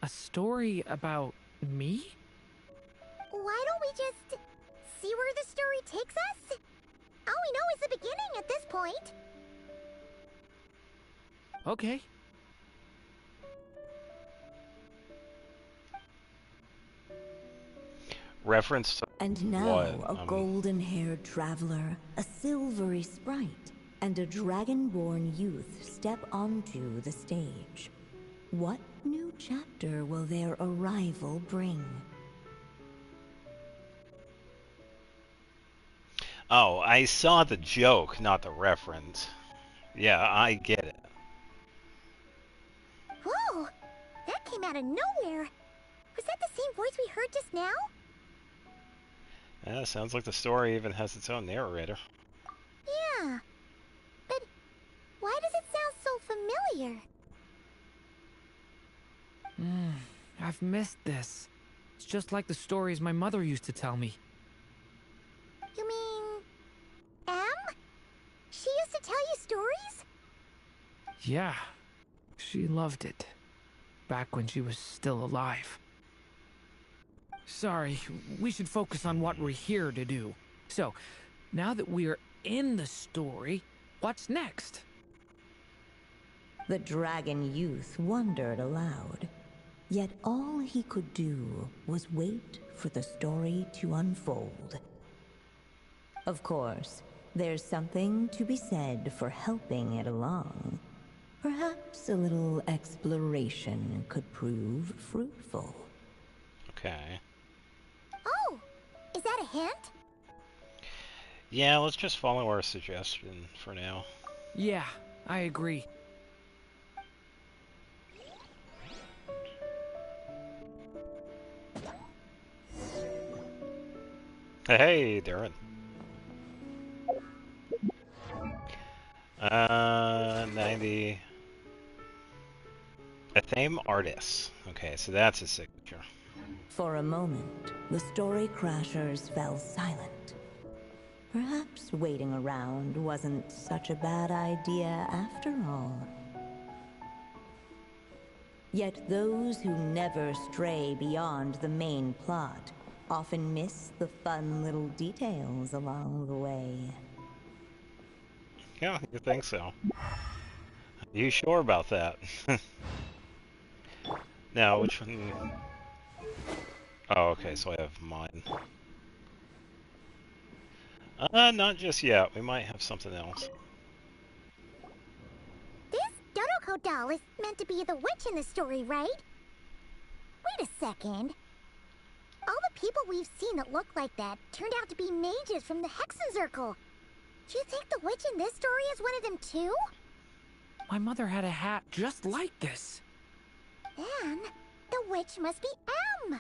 A story about me? Why don't we just see where the story takes us? All we know is the beginning at this point. Okay. Reference to And now what? a golden-haired traveler, a silvery sprite, and a dragon-born youth step onto the stage. What new chapter will their arrival bring? Oh, I saw the joke, not the reference. Yeah, I get it. Whoa! That came out of nowhere! Was that the same voice we heard just now? Yeah, sounds like the story even has its own narrator. Yeah. But why does it sound so familiar? I've missed this. It's just like the stories my mother used to tell me. You mean... Em? She used to tell you stories? Yeah, she loved it. Back when she was still alive. Sorry, we should focus on what we're here to do. So, now that we're in the story, what's next? The dragon youth wondered aloud. Yet all he could do was wait for the story to unfold. Of course, there's something to be said for helping it along. Perhaps a little exploration could prove fruitful. Okay. Oh! Is that a hint? Yeah, let's just follow our suggestion for now. Yeah, I agree. Hey, Durin. 90. A theme artist. Okay, so that's a signature. For a moment, the story crashers fell silent. Perhaps waiting around wasn't such a bad idea after all. Yet those who never stray beyond the main plot often miss the fun little details along the way. Yeah, you think so? You sure about that? Now, which one? Oh, okay, so I have mine. Not just yet. We might have something else. This Dodoko doll is meant to be the witch in the story, right? Wait a second. All the people we've seen that look like that turned out to be mages from the Hexenzirkel. Do you think the witch in this story is one of them too? My mother had a hat just like this. Then, the witch must be M.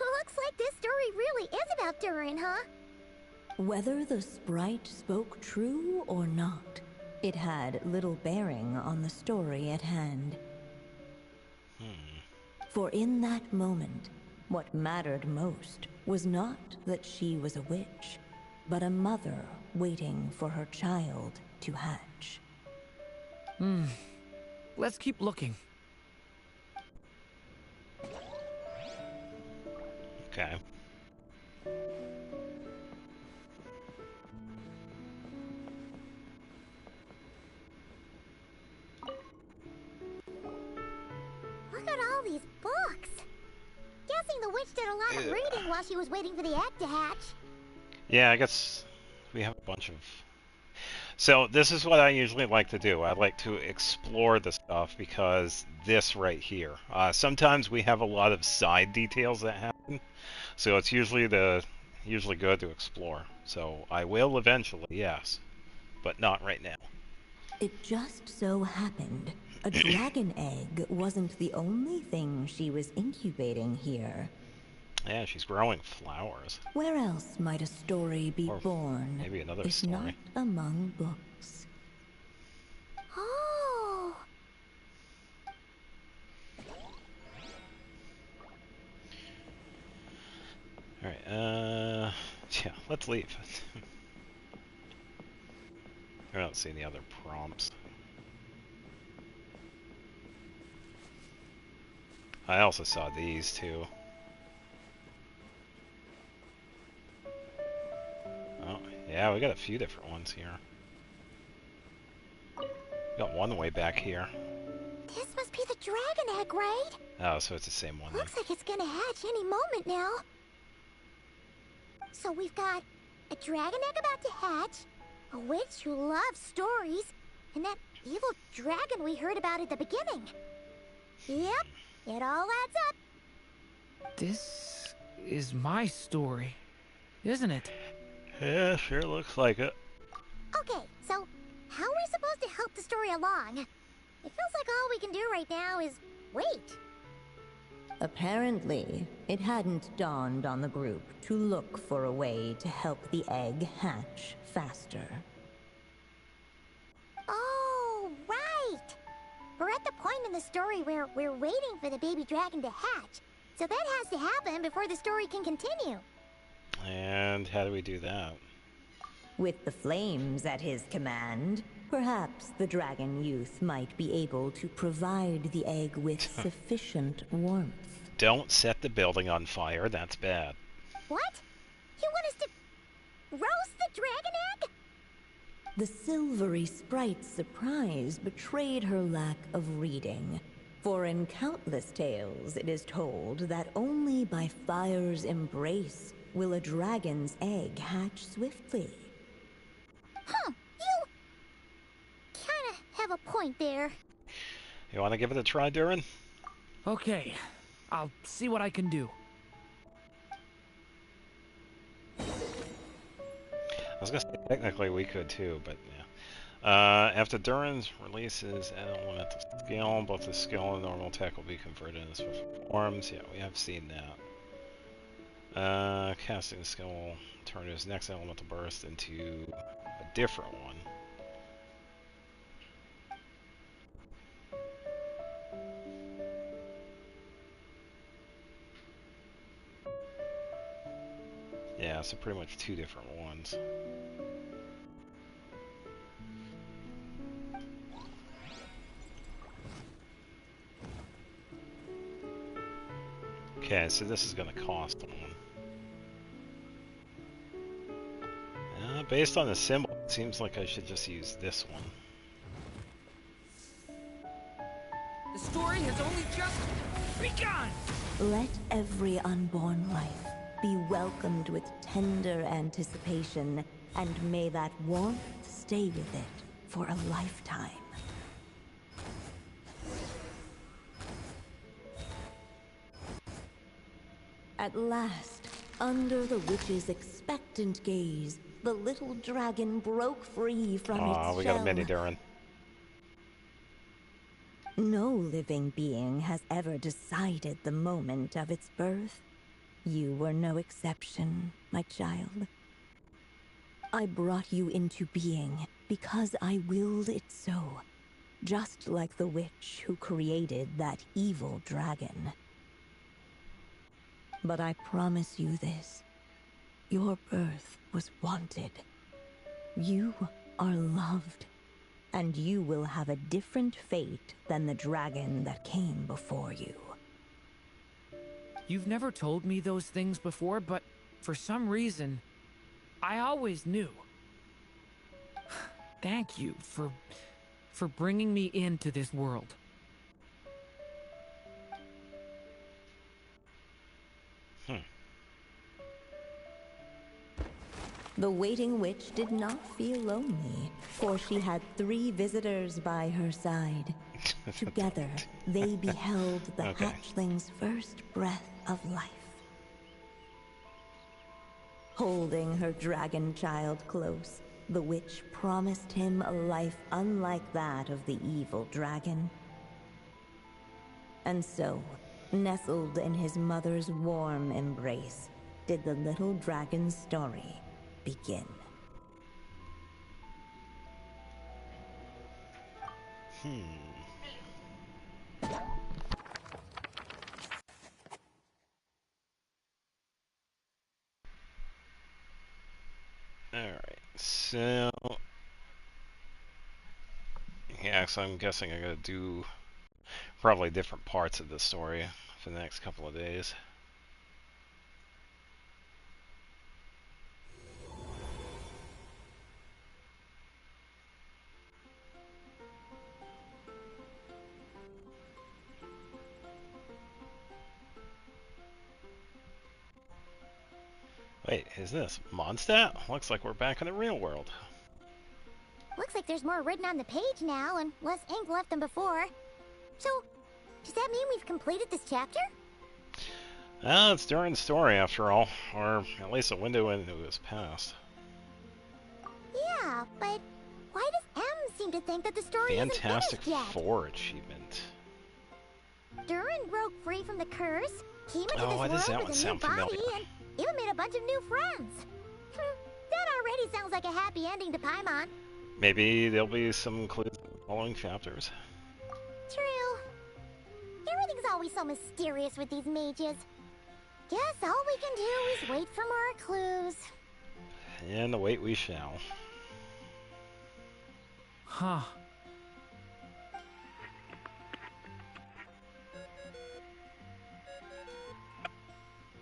Looks like this story really is about Durin, huh? Whether the sprite spoke true or not, it had little bearing on the story at hand. For in that moment, what mattered most was not that she was a witch, but a mother waiting for her child to hatch. Let's keep looking. Okay. Look at all these books. Guessing the witch did a lot of reading while she was waiting for the egg to hatch. Yeah, I guess we have a bunch of... So this is what I usually like to do. I like to explore the stuff because this right here. Sometimes we have a lot of side details that happen, so it's usually good to explore. So I will eventually, yes, but not right now. It just so happened a dragon egg wasn't the only thing she was incubating here. Yeah, she's growing flowers. Where else might a story be Or born, maybe another if story. not among books? Oh. Alright, yeah, let's leave. I don't see any other prompts. I also saw these too. Oh, yeah, we got a few different ones here. Got one way back here. This must be the dragon egg, right? Oh, so it's the same one. Looks like it's gonna hatch any moment now. So we've got a dragon egg about to hatch, a witch who loves stories, and that evil dragon we heard about at the beginning. Yep, it all adds up. This is my story, isn't it? Yeah, sure looks like it. Okay, so how are we supposed to help the story along? It feels like all we can do right now is wait. Apparently, it hadn't dawned on the group to look for a way to help the egg hatch faster. Oh, right! We're at the point in the story where we're waiting for the baby dragon to hatch. So that has to happen before the story can continue. And how do we do that? With the flames at his command, perhaps the dragon youth might be able to provide the egg with sufficient warmth. Don't set the building on fire, that's bad. What? You want us to roast the dragon egg? The silvery sprite's surprise betrayed her lack of reading. For in countless tales it is told that only by fire's embrace will a dragon's egg hatch swiftly. Huh, you kinda have a point there. You want to give it a try, Durin? Okay, I'll see what I can do. I was gonna say technically we could too, but yeah. After Durin's releases an elemental skill, both the skill and normal attack will be converted into swift forms. Yeah, we have seen that. Casting the skill will turn his next elemental burst into a different one. Yeah, so pretty much two different ones. Okay, so this is going to cost one. Based on the symbol, it seems like I should just use this one. The story has only just begun! Let every unborn life be welcomed with tender anticipation, and may that warmth stay with it for a lifetime. At last, under the witch's expectant gaze, the little dragon broke free from its shell. We got a mini Durin. No living being has ever decided the moment of its birth. You were no exception, my child. I brought you into being because I willed it so, just like the witch who created that evil dragon. But I promise you this, your birth was wanted. You are loved, and you will have a different fate than the dragon that came before you. You've never told me those things before, but for some reason, I always knew. Thank you for bringing me into this world. The waiting witch did not feel lonely, for she had 3 visitors by her side. Together, they beheld the hatchling's first breath of life. Holding her dragon child close, the witch promised him a life unlike that of the evil dragon. And so, nestled in his mother's warm embrace, did the little dragon's story begin. Alright, so... yeah, so I'm guessing I gotta do probably different parts of the story for the next couple of days. Wait, is this Mondstadt? Looks like we're back in the real world. Looks like there's more written on the page now and less ink left than before. So, does that mean we've completed this chapter? It's Durin's story after all, or at least a window into his past. Yeah, but why does M seem to think that the story Fantastic isn't finished yet? Four achievement. Durin broke free from the curse, came into this why does that world one with a new sound body, familiar? and even made a bunch of new friends. That already sounds like a happy ending to Paimon. Maybe there'll be some clues in the following chapters. True. Everything's always so mysterious with these mages. Guess all we can do is wait for more clues. And wait we shall. Huh.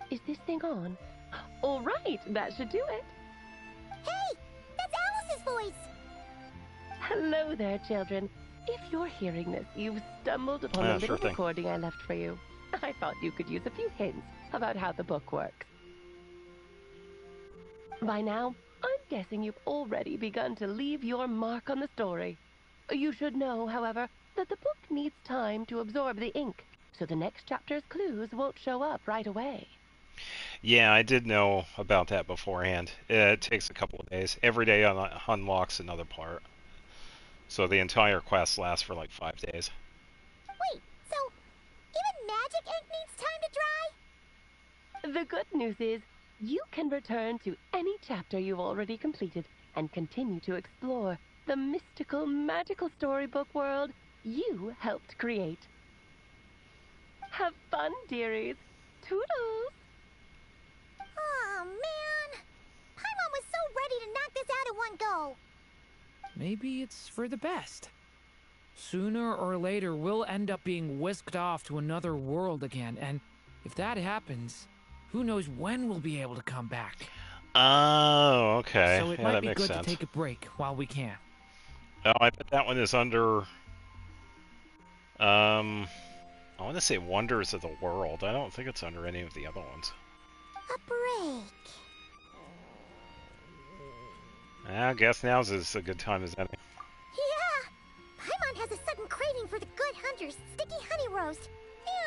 Is this thing on? All right, that should do it. Hey, that's Alice's voice. Hello there, children. If you're hearing this, you've stumbled upon a little recording I left for you. I thought you could use a few hints about how the book works. By now, I'm guessing you've already begun to leave your mark on the story. You should know, however, that the book needs time to absorb the ink, so the next chapter's clues won't show up right away. Yeah, I did know about that beforehand. It takes a couple of days. Every day unlocks another part. So the entire quest lasts for like 5 days. Wait, so even magic ink needs time to dry? The good news is, you can return to any chapter you've already completed and continue to explore the mystical, magical storybook world you helped create. Have fun, dearies. Toodles! Oh, man. Paimon was so ready to knock this out at one go. Maybe it's for the best. Sooner or later, we'll end up being whisked off to another world again, and if that happens, who knows when we'll be able to come back. Oh, okay. So it yeah, might that be makes good sense. to take a break while we can. Oh, I bet that one is under... I want to say Wonders of the World. I don't think it's under any of the other ones. A break. I guess now's as a good time as any. Yeah! Paimon has a sudden craving for the good hunter's sticky honey roast.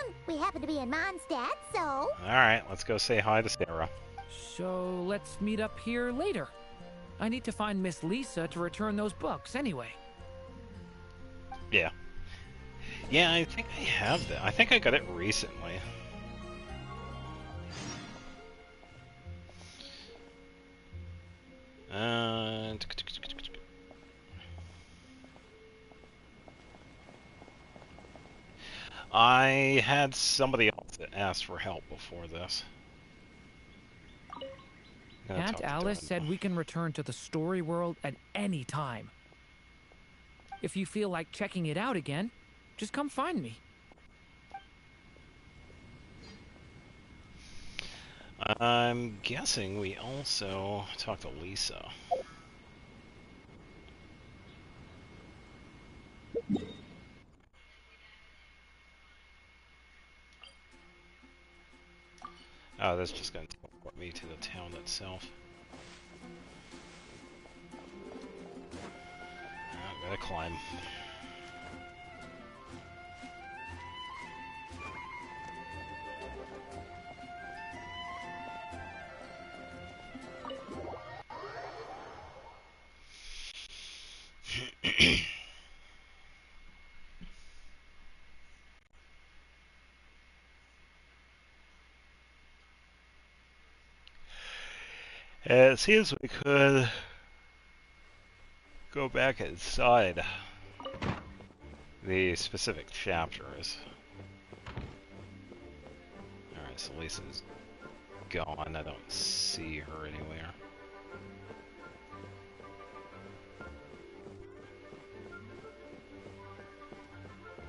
And we happen to be in Mondstadt, so... Alright, let's go say hi to Sarah. So let's meet up here later. I need to find Miss Lisa to return those books anyway. Yeah. Yeah, I think I have that. I think I got it recently. Uh, I had somebody else that asked for help before this. Aunt Alice said we can return to the story world at any time. If you feel like checking it out again, just come find me. I'm guessing we also talked to Lisa. Oh, that's just going to teleport me to the town itself. I gotta climb. It seems we could go back inside the specific chapters. Alright, so Lisa's gone. I don't see her anywhere.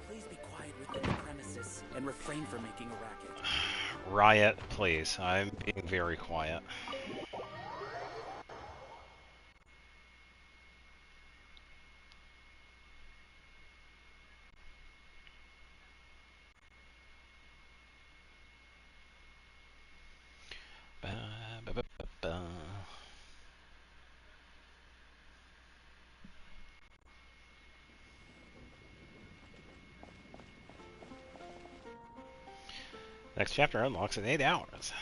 Please be quiet within the premises and refrain from making a racket. Riot, please. I'm being very quiet. Ba, ba, ba, ba, ba. Next chapter unlocks in 8 hours.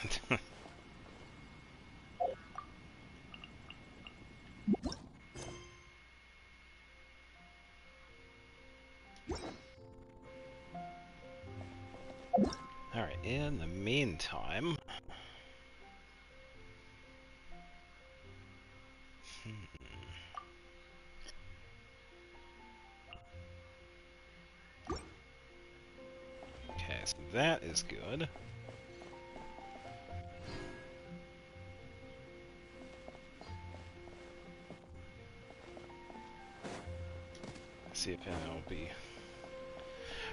Alright, in the meantime... Okay, so that is good. See if it'll be...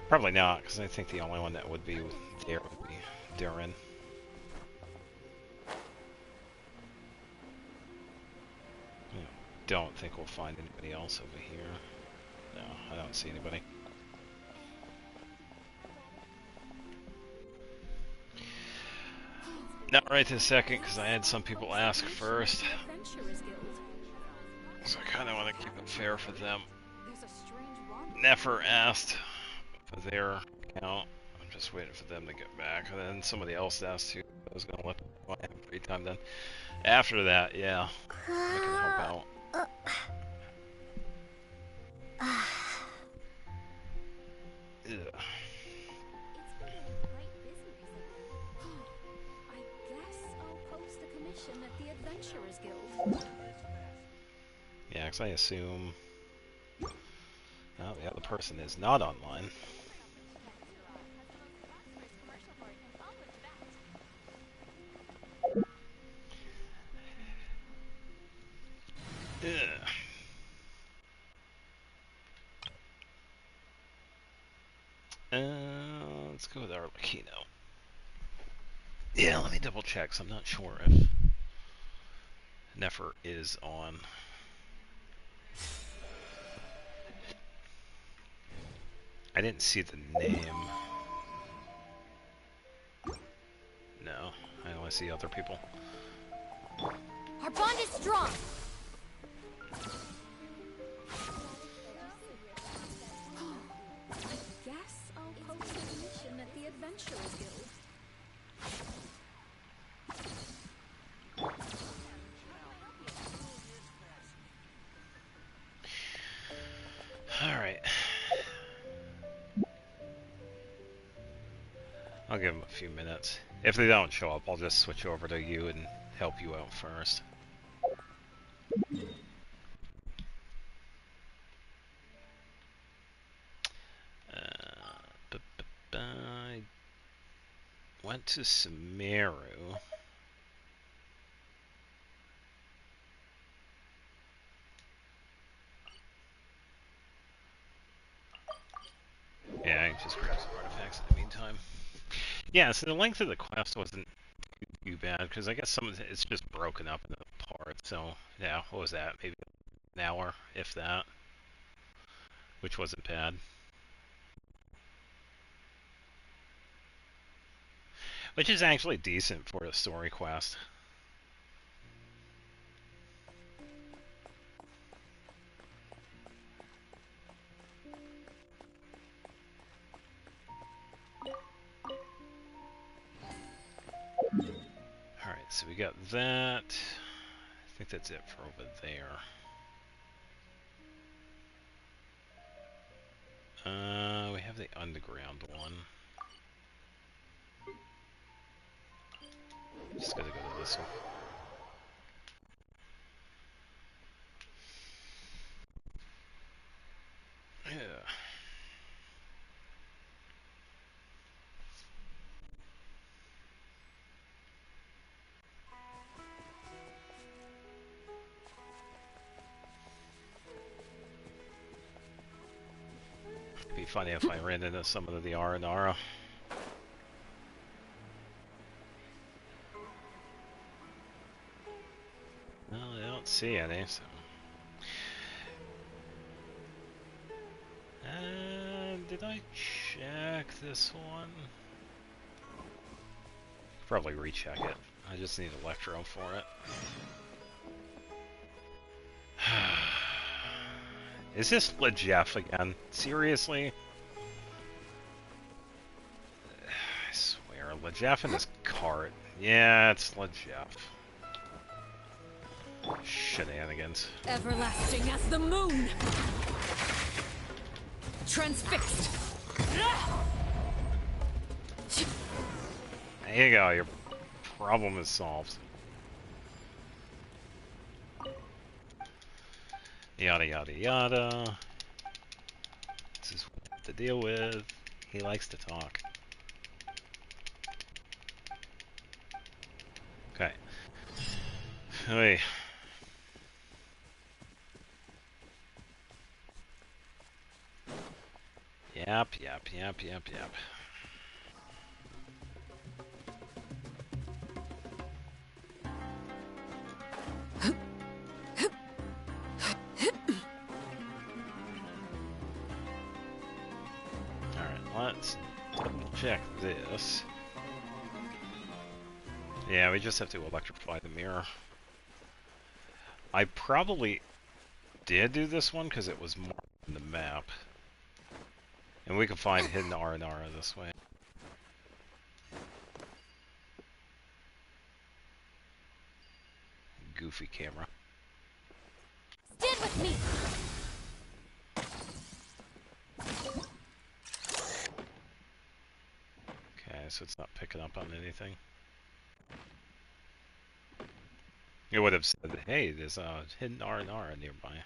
Probably not, because I think the only one that would be there would be Durin. Don't think we'll find anybody else over here. No, I don't see anybody. Not right this second, because I had some people ask first. So I kind of want to keep it fair for them. Nefer asked for their account. I'm just waiting for them to get back. And then somebody else asked too. I was going to let them know I have free time then. After that, yeah, I can help out. Ugh. Yeah, because I assume... Well, the other person is not online. Yeah. Let's go with Arlecchino. Yeah, let me double check, 'cause I'm not sure if Nefer is on. I didn't see the name. No, I only see other people. Our bond is strong. Guess I'll post a mission at the Adventurers Guild. Alright. I'll give them a few minutes. If they don't show up, I'll just switch over to you and help you out first. I went to Sumeru. Yeah, I just grabbed some artifacts in the meantime. Yeah, so the length of the quest wasn't too bad, because I guess some of it's just broken up into parts. So, yeah, what was that? Maybe an hour, if that, which wasn't bad. Which is actually decent for a story quest. Alright, so we got that. I think that's it for over there. We have the underground one. Just gotta go to this one. Yeah. It'd be funny if I ran into some of the R&R. Well, I don't see any, so... did I check this one? Probably recheck it. I just need Electro for it. Is this LeJeff again? Seriously? I swear, LeJeff in his cart. Yeah, it's LeJeff. Shenanigans. Everlasting as the moon! Transfixed! There you go, your problem is solved. Yada yada yada. This is what to deal with. He likes to talk. Okay. Hey. Yep. Alright, let's double check this. Yeah, we just have to electrify the mirror. I probably did do this one because it was more on the map. And we can find hidden R&R this way. Goofy camera. Stand with me! Okay, so it's not picking up on anything. It would have said, hey, there's a hidden R&R nearby.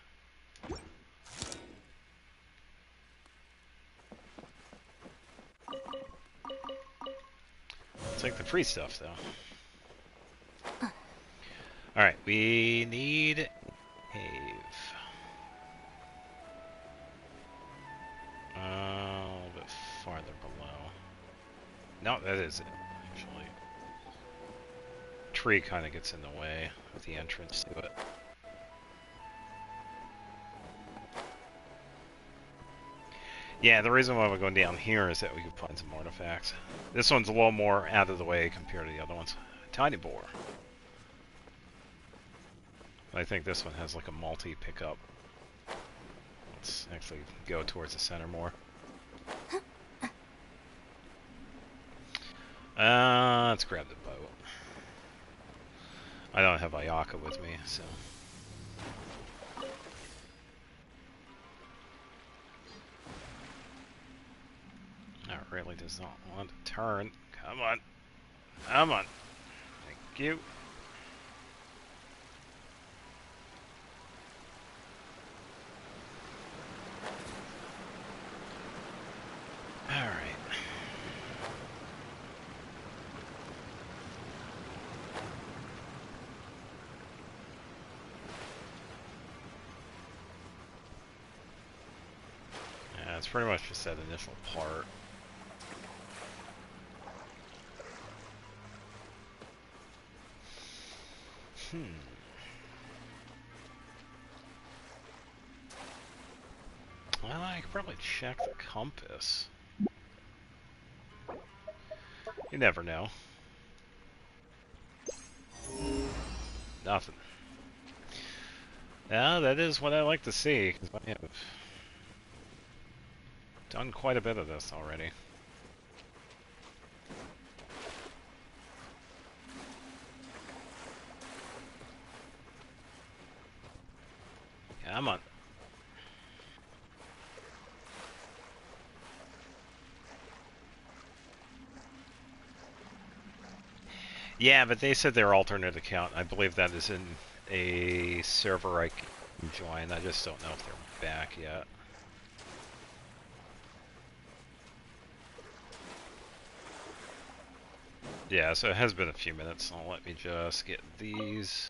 I'll take the free stuff, though. Alright, we need cave. A little bit farther below. No, that is it, actually. Tree kind of gets in the way of the entrance to it. Yeah, the reason why we're going down here is that we can find some artifacts. This one's a little more out of the way compared to the other ones. Tiny boar. I think this one has like a multi-pickup. Let's actually go towards the center more. Let's grab the boat. I don't have Ayaka with me, so... That really does not want to turn. Come on. Come on. Thank you. it's pretty much just that initial part. Well, I could probably check the compass. You never know. Nothing. Yeah, that is what I like to see, because I have done quite a bit of this already. Come on. Yeah, but they said their alternate account. I believe that is in a server I can join. I just don't know if they're back yet. Yeah, so it has been a few minutes, so let me just get these,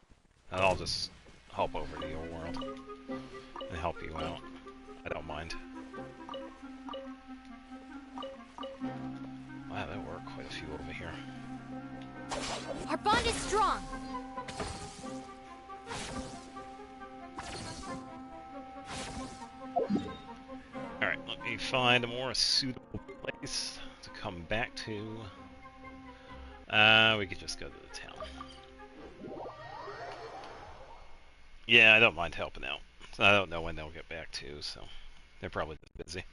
and I'll just hop over to your world and help you out. I don't mind. Wow, there were quite a few over here. Our bond is strong. Alright, let me find a more suitable place to come back to. We could just go to the town. Yeah, I don't mind helping out. I don't know when they'll get back to, so they're probably just busy.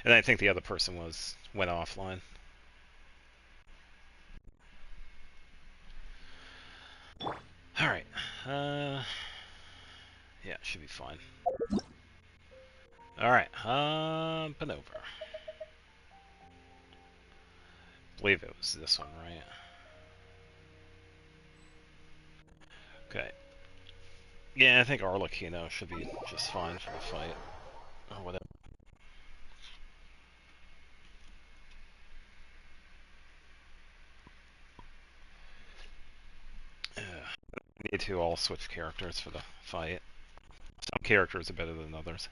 And I think the other person went offline. Alright. Yeah, it should be fine. Alright, humping over. I believe it was this one, right? Okay. Yeah, I think Arlecchino should be just fine for the fight. Or whatever. Me too, I'll switch characters for the fight. Some characters are better than others.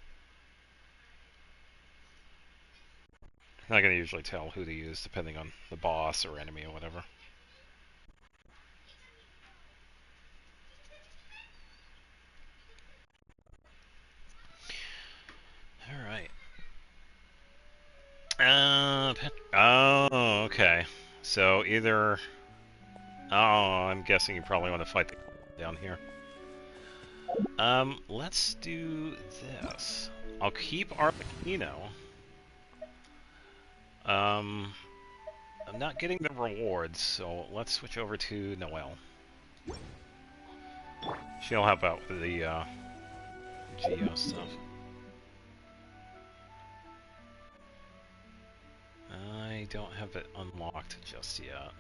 I'm not gonna usually tell who to use depending on the boss or enemy or whatever. Alright. Oh, okay. So either... Oh, I'm guessing you probably want to fight the down here. Let's do this. I'll keep Arlecchino. I'm not getting the rewards, so let's switch over to Noelle. She'll help out with the, Geo stuff. I don't have it unlocked just yet.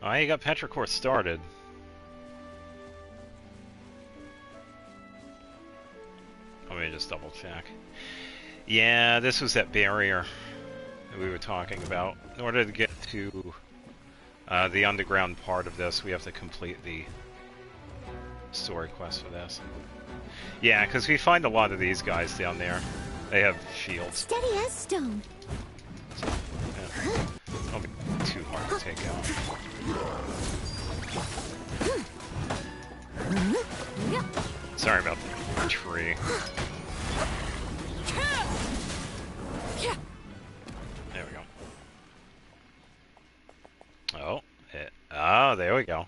I got Petrichor started. Let me just double check. Yeah, this was that barrier that we were talking about. In order to get to the underground part of this, we have to complete the story quest for this. Yeah, because we find a lot of these guys down there. They have shields. Steady as stone. So, yeah. It'll be too hard to take out. Sorry about the tree. There we go. Oh, there we go.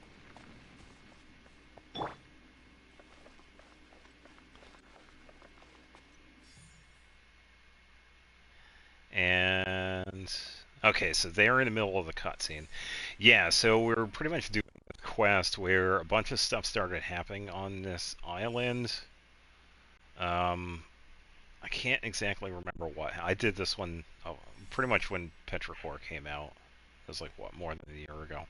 And okay, so they're in the middle of the cutscene. Yeah, so we're pretty much doing a quest where a bunch of stuff started happening on this island. I can't exactly remember what. I did this one pretty much when Petrichor came out. It was like, what, more than a year ago.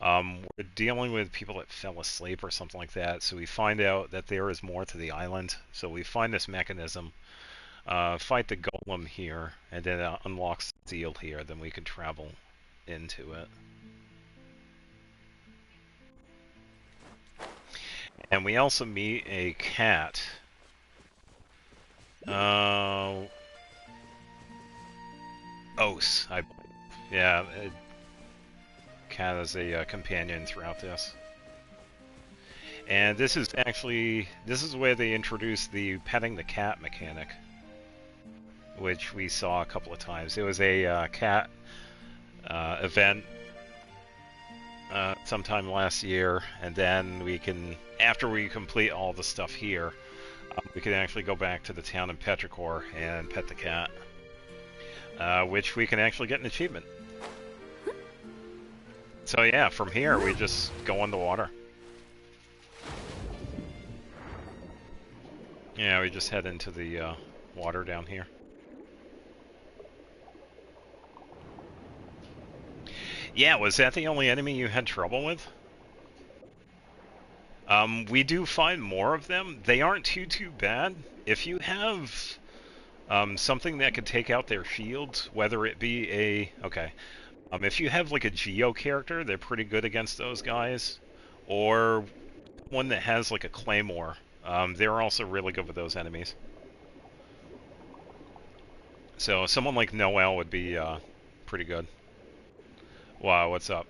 We're dealing with people that fell asleep or something like that, so we find out that there is more to the island. So we find this mechanism, fight the golem here, and then it unlocks the seal here, then we can travel into it. And we also meet a cat Uh, Ose, yeah, cat as a companion throughout this. And this is where they introduced the petting the cat mechanic, which we saw a couple of times. It was a cat event sometime last year, and then we can, after we complete all the stuff here, we can actually go back to the town in Petrichor and pet the cat, which we can actually get an achievement. So yeah, from here we just go in the water. Yeah, we just head into the water down here. Yeah, was that the only enemy you had trouble with? We do find more of them. They aren't too bad. If you have something that could take out their shields, whether it be if you have like a Geo character, they're pretty good against those guys, or one that has like a Claymore, they're also really good with those enemies. So someone like Noel would be pretty good. Wow, what's up?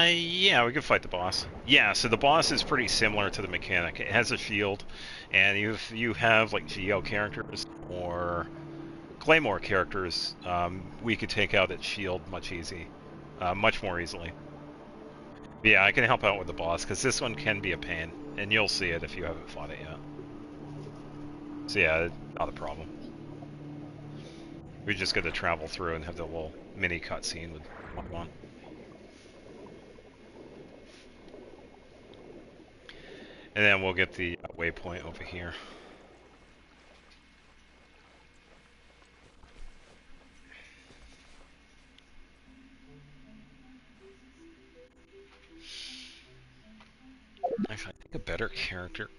Yeah, we can fight the boss. Yeah, so the boss is pretty similar to the mechanic. It has a shield, and if you have like Geo characters or Claymore characters, we could take out its shield much more easily. But yeah, I can help out with the boss, because this one can be a pain, and you'll see it if you haven't fought it yet. So yeah, not a problem. We just got to travel through and have the little mini cutscene with Pokemon. And then we'll get the waypoint over here. Actually, I think a better character...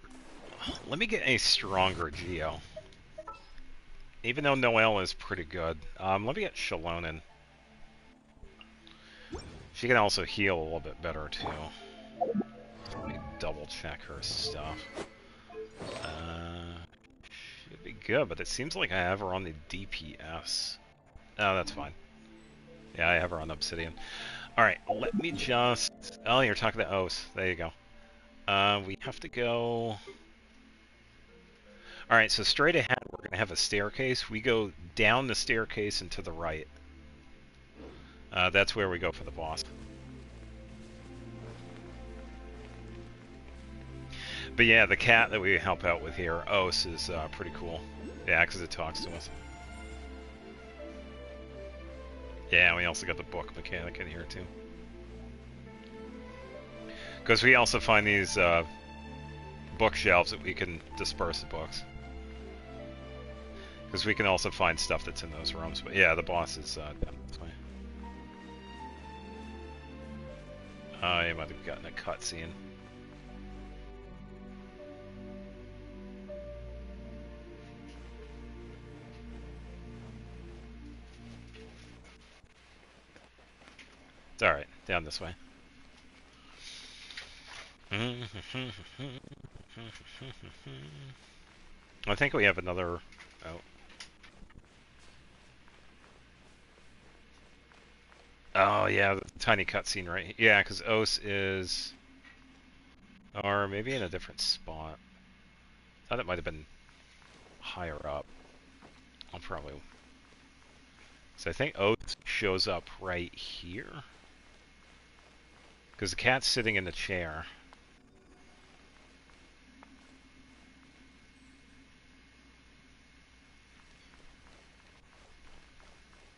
Let me get a stronger Geo. Even though Noelle is pretty good. Let me get Shalonen. She can also heal a little bit better, too. Let me double check her stuff. Should be good, but it seems like I have her on the DPS. Oh, that's fine. Yeah, I have her on Obsidian. Alright, let me just... Oh, you're talking to Ose. There you go. We have to go... Alright, so straight ahead, we're going to have a staircase. We go down the staircase and to the right. That's where we go for the boss. But yeah, the cat that we help out with here, Ose, is pretty cool. Yeah, because it talks to us. Yeah, we also got the book mechanic in here, too. Because we also find these bookshelves that we can disperse the books. Because we can also find stuff that's in those rooms. But yeah, the boss is down this way. I might have gotten a cutscene. It's alright, down this way. I think we have another... Oh. Oh, yeah, the tiny cutscene right here. Yeah, because Ose is... Or maybe in a different spot. Thought it might have been higher up. I'll probably... So I think Ose shows up right here. Because the cat's sitting in the chair.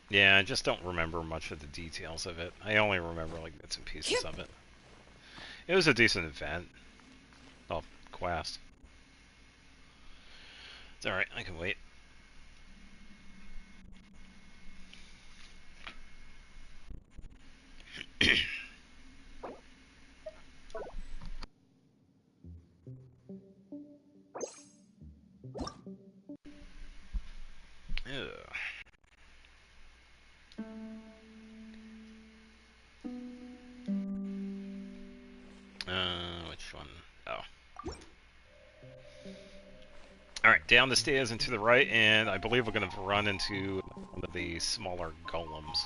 Yeah, I just don't remember much of the details of it. I only remember like bits and pieces of it. It was a decent event. Oh, quest. It's alright, I can wait. Ugh. Which one? Oh. Alright, down the stairs and to the right, and I believe we're going to run into one of the smaller golems.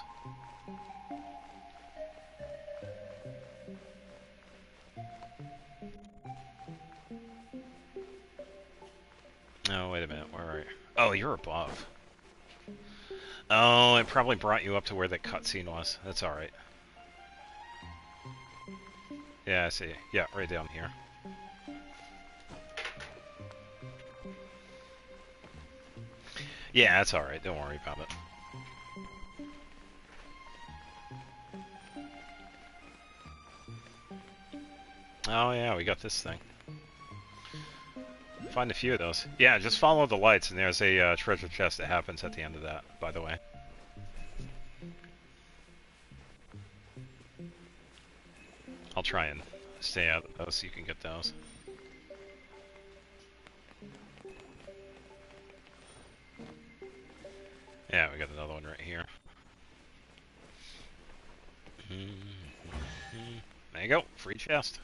Oh, wait a minute, where are you? Oh, you're above. Oh, it probably brought you up to where the cutscene was. That's alright. Yeah, I see. Yeah, right down here. Yeah, that's alright. Don't worry about it. Oh yeah, we got this thing. Find a few of those. Yeah, just follow the lights, and there's a treasure chest that happens at the end of that, by the way. I'll try and stay out of those so you can get those. Yeah, we got another one right here. There you go, free chest.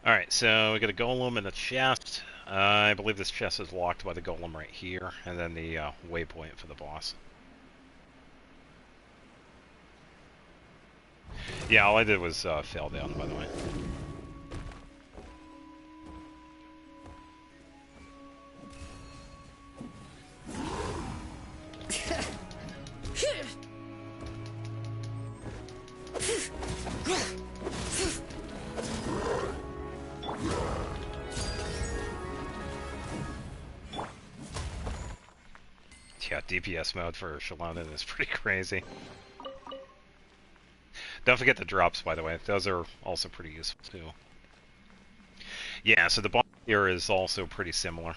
Alright, so we got a golem and a chest. I believe this chest is locked by the golem right here, and then the waypoint for the boss. Yeah, all I did was fell down, by the way. Yeah, DPS mode for Shalonen is pretty crazy. Don't forget the drops, by the way. Those are also pretty useful, too. Yeah, so the boss here is also pretty similar.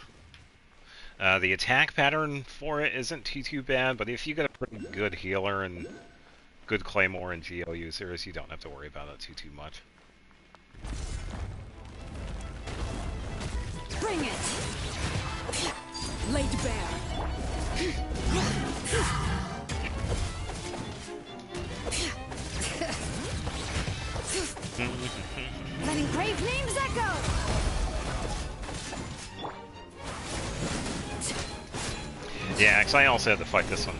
The attack pattern for it isn't too bad, but if you get a pretty good healer and good Claymore and Geo users, you don't have to worry about it too much. Bring it! Laid bare. Letting brave names echo! Yeah, because I also had to fight this one.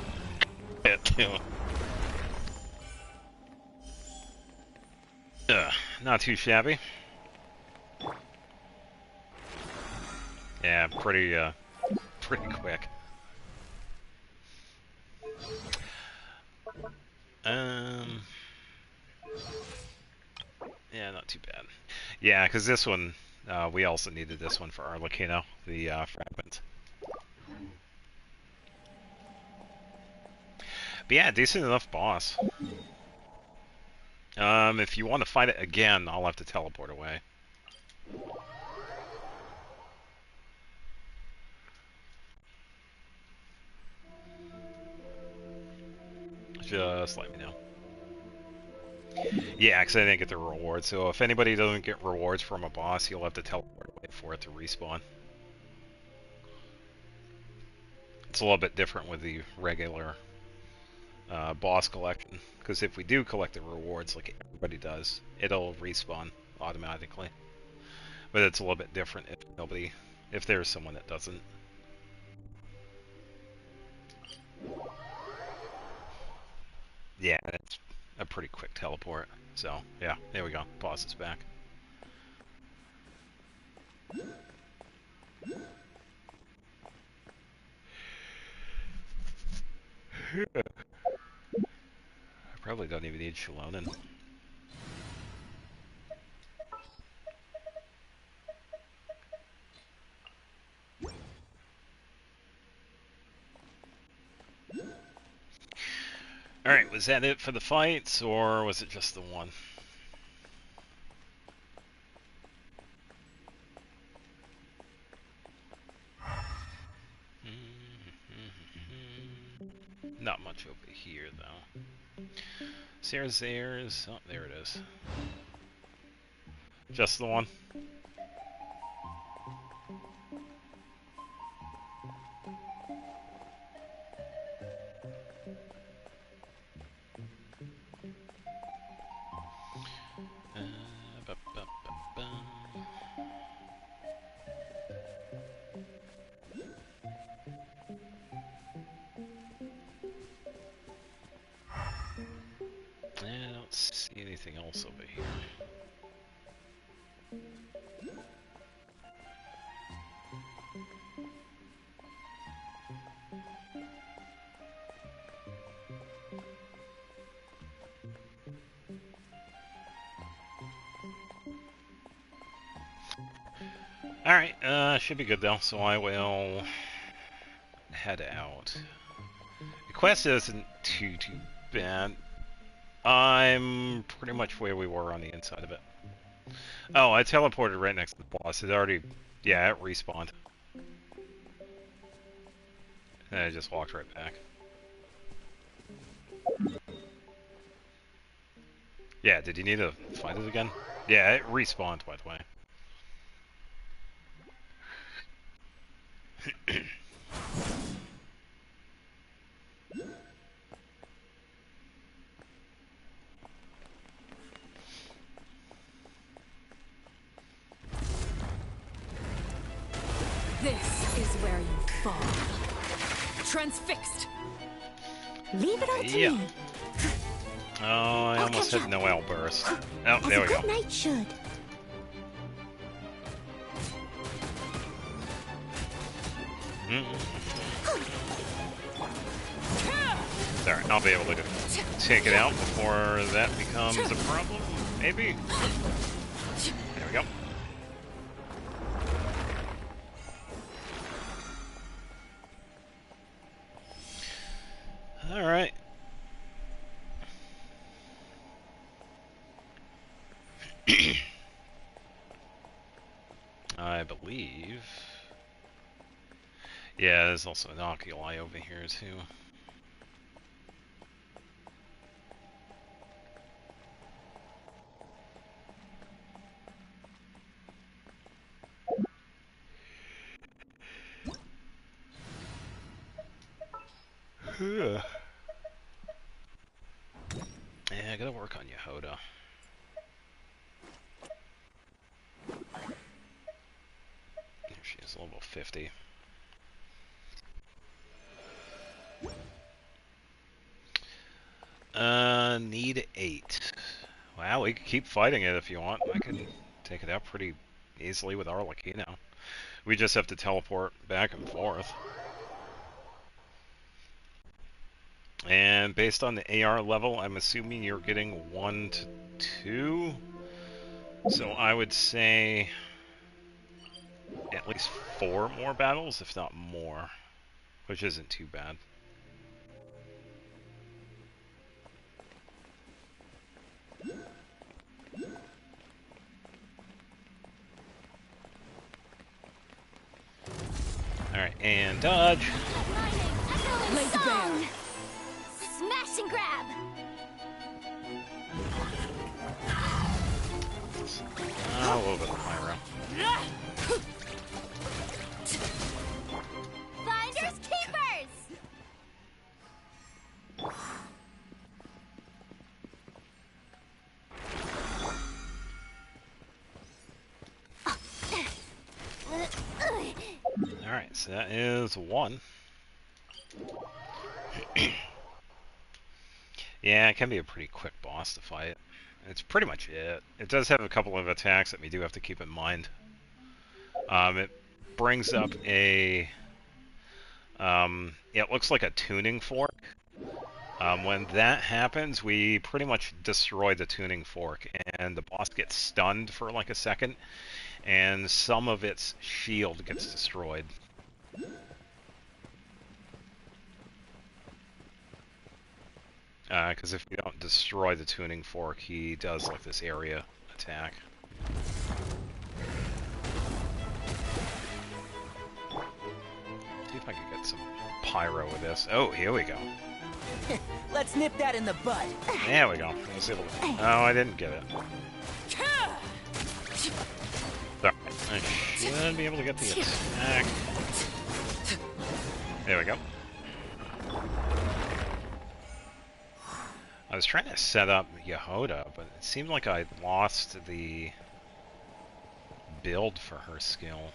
Not too shabby. Yeah, pretty quick. Yeah, not too bad. Yeah, because this one, we also needed this one for Arlecchino, the fragment. But yeah, decent enough boss. If you want to fight it again, I'll have to teleport away. Just let me know. Yeah, because I didn't get the reward, so if anybody doesn't get rewards from a boss, you'll have to teleport away for it to respawn. It's a little bit different with the regular boss collection, because if we do collect the rewards like everybody does, it'll respawn automatically. But it's a little bit different if there's someone that doesn't. Yeah, it's a pretty quick teleport. So, yeah, there we go. Boss is back. I probably don't even need Shalonen. Alright, was that it for the fights, or was it just the one? Not much over here, though. Sarah's. Oh, there it is. Just the one? I don't see anything else over here. Alright, should be good though, so I will head out. The quest isn't too bad. I'm pretty much where we were on the inside of it. Oh, I teleported right next to the boss. It already... yeah, it respawned. And I just walked right back. Yeah, did you need to fight it again? Yeah, it respawned, by the way. This is where you fall. Transfixed. Leave it all to me. Oh, I almost hit Noel burst. Oh, there we go. As a good knight should. There, I'll be able to take it out before that becomes a problem, maybe? There we go. Alright. I believe... yeah, there's also an oculi over here, too. Yeah, I gotta work on Yehoda. There she is, level 50. Need 8. Wow, we can keep fighting it if you want. I can take it out pretty easily with Arlecchino. We just have to teleport back and forth. And based on the AR level, I'm assuming you're getting 1 to 2. So I would say at least 4 more battles, if not more, which isn't too bad. Alright, and dodge. Laid bare. Smash and grab. A little bit of pyro. Finders keepers. Alright, so that is 1. Yeah, it can be a pretty quick boss to fight. It's pretty much it. It does have a couple of attacks that we do have to keep in mind. It brings up a... it looks like a tuning fork. When that happens, we pretty much destroy the tuning fork, and the boss gets stunned for like a second, and some of its shield gets destroyed. Because if you don't destroy the tuning fork, he does like this area attack. See if I can get some pyro with this. Oh, here we go. Let's nip that in the bud. There we go. Let's see. Oh, I didn't get it. should be able to get the attack. There we go. I was trying to set up Yehoda, but it seemed like I lost the build for her skill.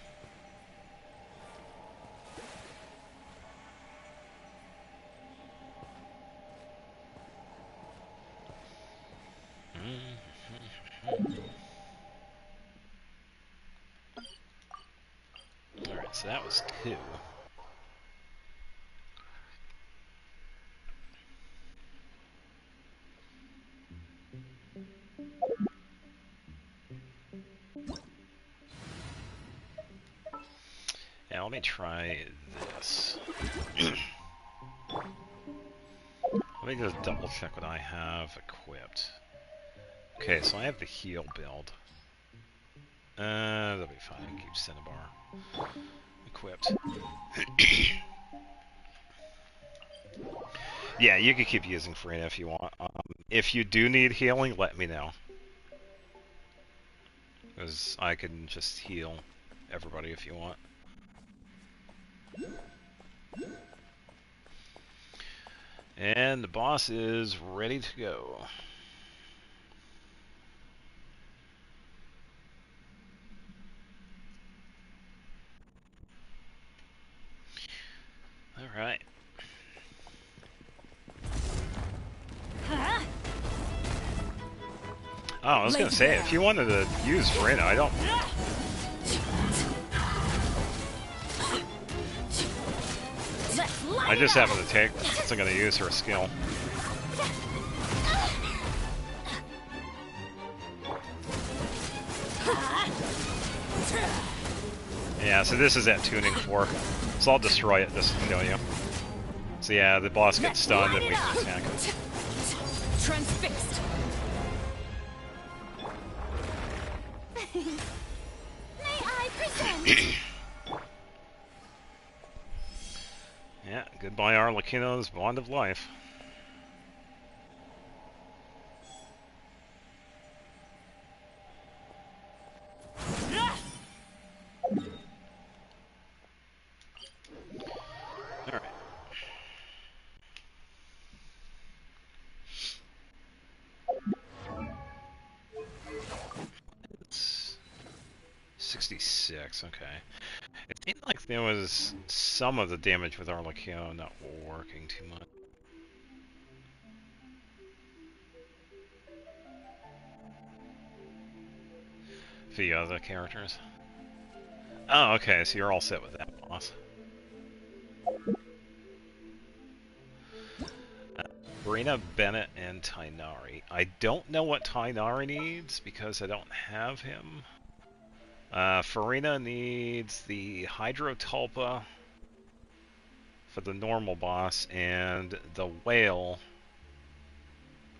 Alright, so that was 2. Now let me try this. Let me just double check what I have equipped. Okay, so I have the heal build. That'll be fine. Keep Cinnabar equipped. Yeah, you can keep using Farina if you want. If you do need healing, let me know. Because I can just heal everybody if you want. And the boss is ready to go. Alright. Oh, I was gonna say, if you wanted to use Farina, I don't... I just happen to take, since I'm gonna use her skill. Yeah, so this is that tuning fork. So I'll destroy it just to kill you. So yeah, the boss gets stunned and we can attack him. Transfixed. May I present? Yeah, goodbye Arlecchino's Bond of Life. Alright. It's 66, okay. It seemed like there was some of the damage with Arlecchino not working too much. For the other characters. Oh, okay, so you're all set with that boss. Brina, Bennett, and Tainari. I don't know what Tainari needs because I don't have him. Farina needs the Hydro Tulpa for the normal boss and the Whale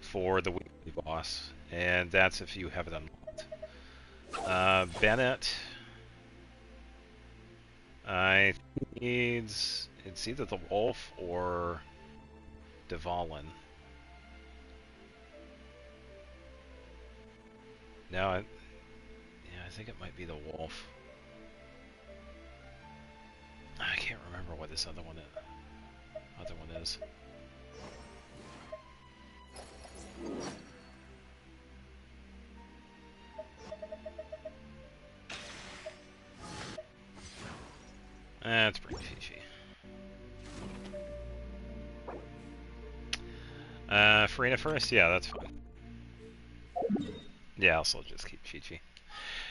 for the weekly boss. And that's if you have it unlocked. Bennett needs... It's either the Wolf or Dvalin. No, yeah, I think it might be the Wolf. I can't remember what this other one is. That's pretty fishy. Farina first? Yeah, that's fine. Yeah, I'll still just keep Chi-Chi.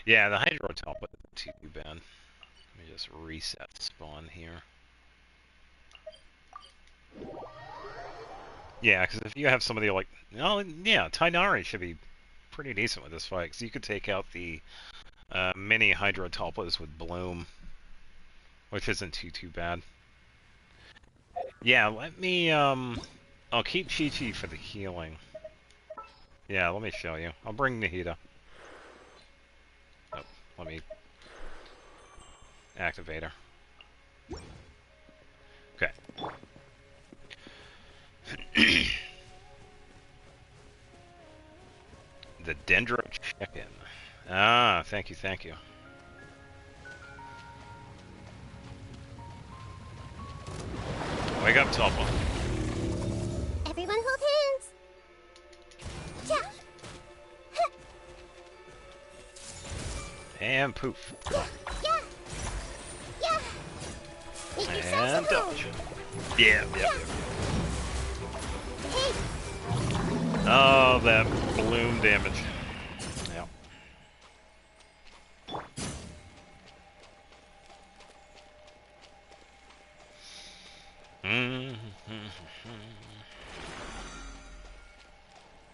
Yeah, the Hydro Tulpa isn't too bad. Let me just reset spawn here. Yeah, because if you have somebody like... Oh, yeah, Tainari should be pretty decent with this fight, because you could take out the mini Hydro Tulpas with Bloom, which isn't too bad. Yeah, let me... I'll keep Chi-Chi for the healing. Yeah, let me show you. I'll bring Nahida. Oh, let me activate her. Okay. The Dendro Check-In. Ah, thank you, thank you. Wake up, Telpa. Everyone hold hands. Ja. And poof. Yeah. Yeah. Make yourselves And at home. dodge. Yeah, yeah. Hey. Oh, that bloom damage. Yeah.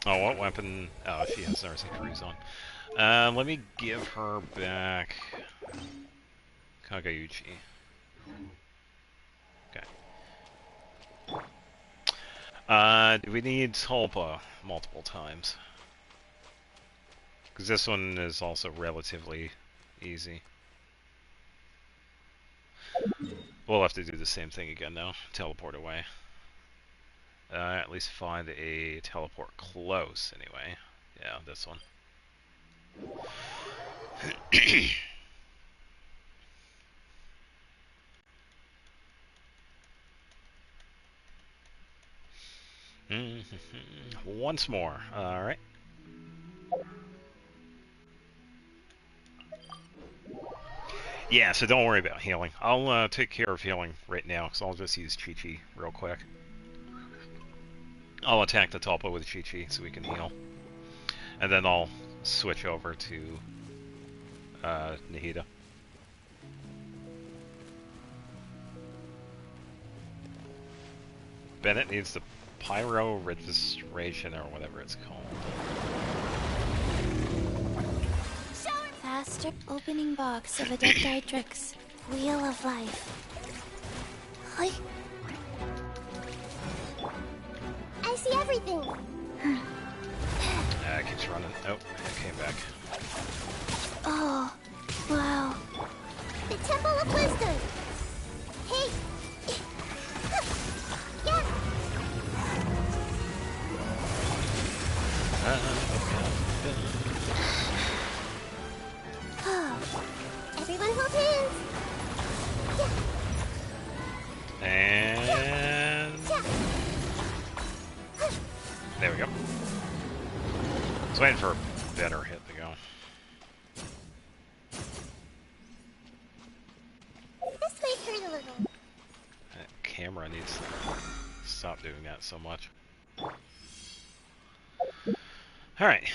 Oh, what weapon? Oh, she has Narcy Cruise on. Let me give her back Kagayuchi. Okay. Do we need Tulpa multiple times? Because this one is also relatively easy. We'll have to do the same thing again now. Teleport away. At least find a teleport close, anyway. Yeah, this one. Once more. Alright. Yeah, so don't worry about healing. I'll take care of healing right now, because I'll just use Chi-Chi real quick. I'll attack the Tulpa with Chi-Chi so we can heal. And then I'll switch over to Nahida. Bennett needs the Pyro Registration, or whatever it's called. Faster opening box of Adeptitrix. Wheel of Life. Hi. I see everything. It keeps running. Oh, it came back. Oh, wow. The Temple of Wisdom. Hey. Yeah. Everyone hold hands. Yeah. And there we go. I was waiting for a better hit to go. This might hurt a little. That camera needs to stop doing that so much. Alright.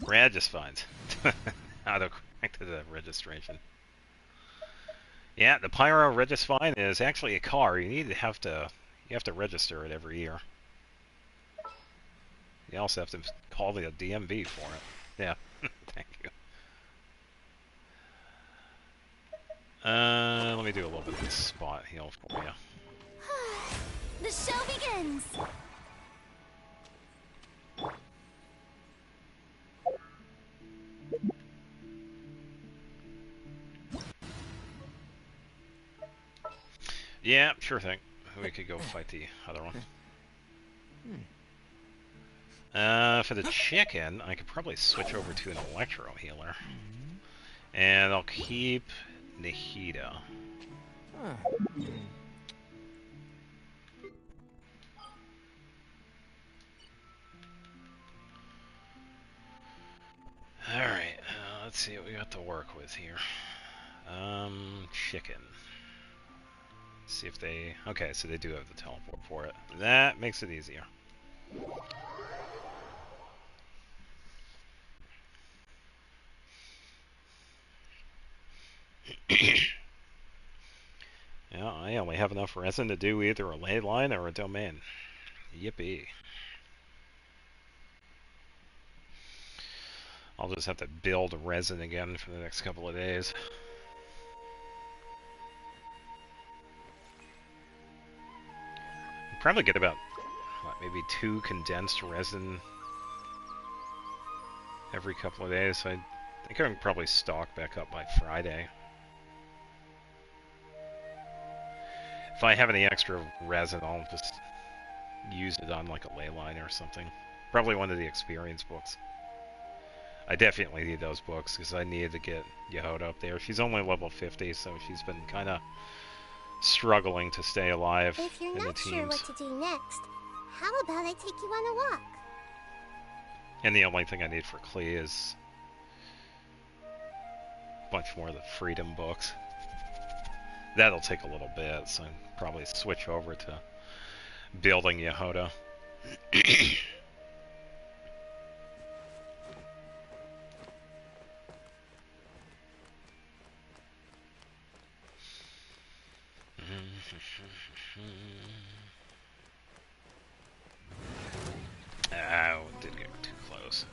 Registines. Auto-correct to the registration. Yeah, the Pyro Registine is actually a car. You have to register it every year. You also have to call the DMV for it. Yeah, thank you. Let me do a little bit of a spot heal for you. The show begins. Yeah, sure thing. We could go fight the other one. For the chicken, I could probably switch over to an electro healer. And I'll keep Nahida. Alright, let's see what we got to work with here. Chicken. See if they... Okay, so they do have the teleport for it. That makes it easier. Yeah, I only have enough resin to do either a ley line or a domain. Yippee. I'll just have to build resin again for the next couple of days. I'll probably get about, what, maybe 2 condensed resin every couple of days. I think I can probably stock back up by Friday. If I have any extra resin, I'll just use it on like a ley line or something. Probably one of the experience books. I definitely need those books because I needed to get Yehoda up there. She's only level 50, so she's been kind of struggling to stay alive If you're in the not sure what teams. to do next, how about I take you on a walk? And the only thing I need for Klee is a bunch more of the freedom books. That'll take a little bit, so I'll probably switch over to building Yehoda. Oh, did get too close.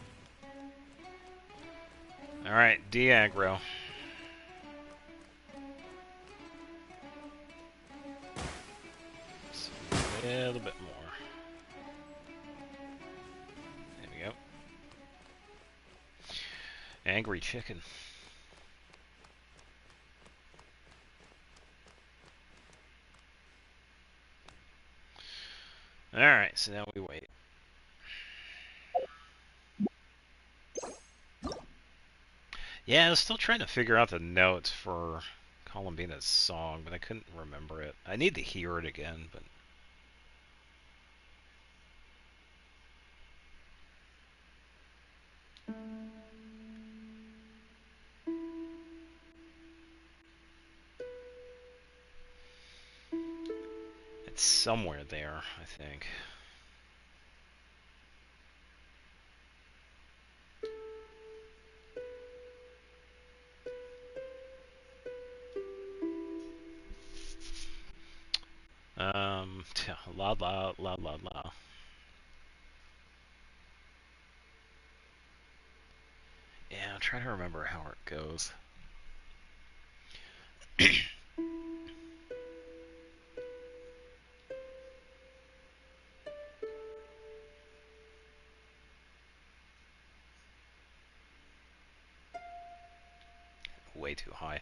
Alright, de-aggro. A little bit more. There we go. Angry chicken. Alright, so now we wait. Yeah, I was still trying to figure out the notes for Columbina's song, but I couldn't remember it. I need to hear it again, but... It's somewhere there, I think. La la la la la. Yeah, I'm trying to remember how it goes. Way too high.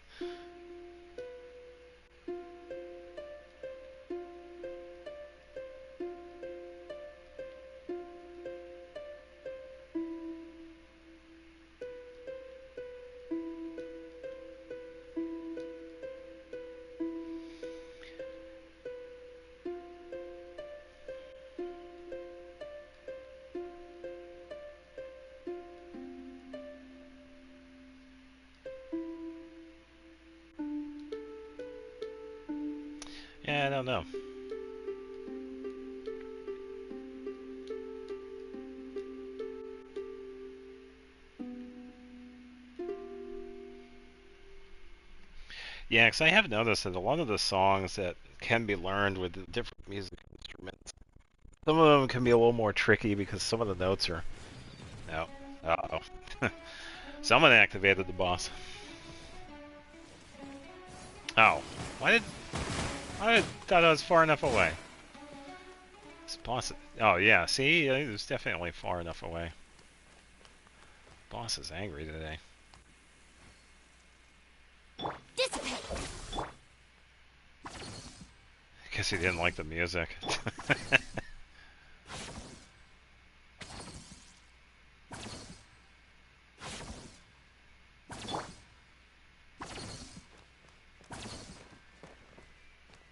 Yeah, I don't know. Yeah, because I have noticed that a lot of the songs that can be learned with the different music instruments, some of them can be a little more tricky because some of the notes are... No. Uh-oh. Someone activated the boss. Oh. I thought I was far enough away. This boss... Oh, yeah, see? It was definitely far enough away. Boss is angry today. Dissipate! Guess he didn't like the music.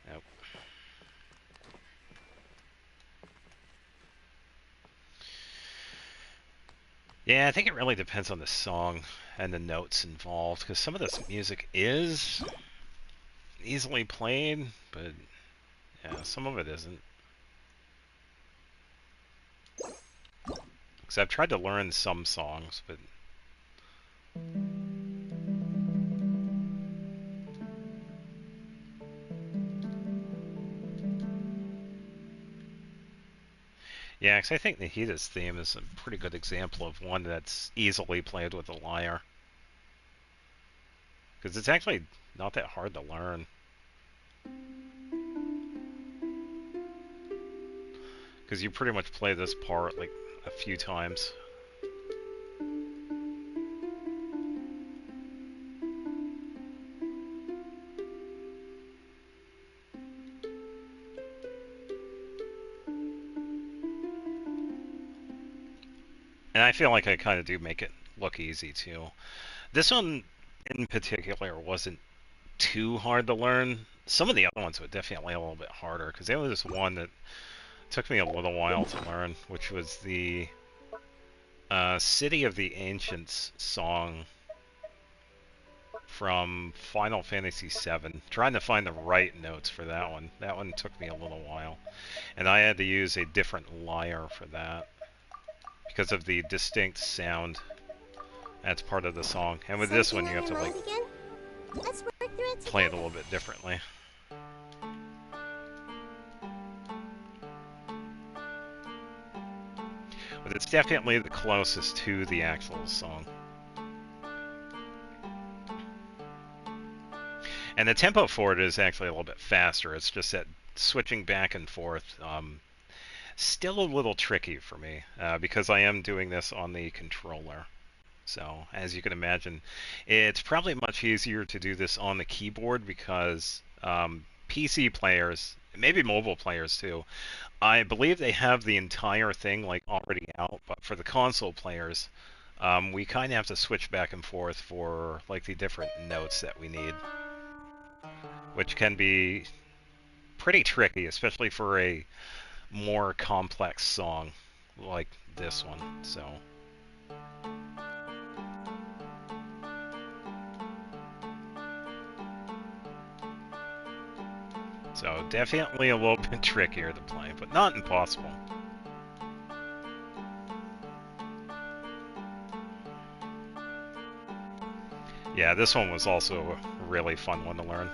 Nope. Yeah, I think it really depends on the song and the notes involved, because some of this music is easily played, but yeah, some of it isn't. Because I've tried to learn some songs, but... Yeah, because I think Nahida's theme is a pretty good example of one that's easily played with a lyre. Because it's actually not that hard to learn. Because you pretty much play this part like a few times. And I feel like I kind of do make it look easy too. This one in particular wasn't too hard to learn. Some of the other ones were definitely a little bit harder, because there was one that took me a little while to learn, which was the City of the Ancients song from Final Fantasy VII. Trying to find the right notes for that one. That one took me a little while. And I had to use a different lyre for that, because of the distinct sound that's part of the song. And with this one, you have to like play it a little bit differently. But it's definitely the closest to the actual song. And the tempo for it is actually a little bit faster. It's just that switching back and forth, still a little tricky for me, because I am doing this on the controller. So, as you can imagine, it's probably much easier to do this on the keyboard, because PC players, maybe mobile players too, I believe they have the entire thing like already out, but for the console players, we kind of have to switch back and forth for like the different notes that we need, which can be pretty tricky, especially for a more complex song like this one. So definitely a little bit trickier to play, but not impossible. Yeah, this one was also a really fun one to learn.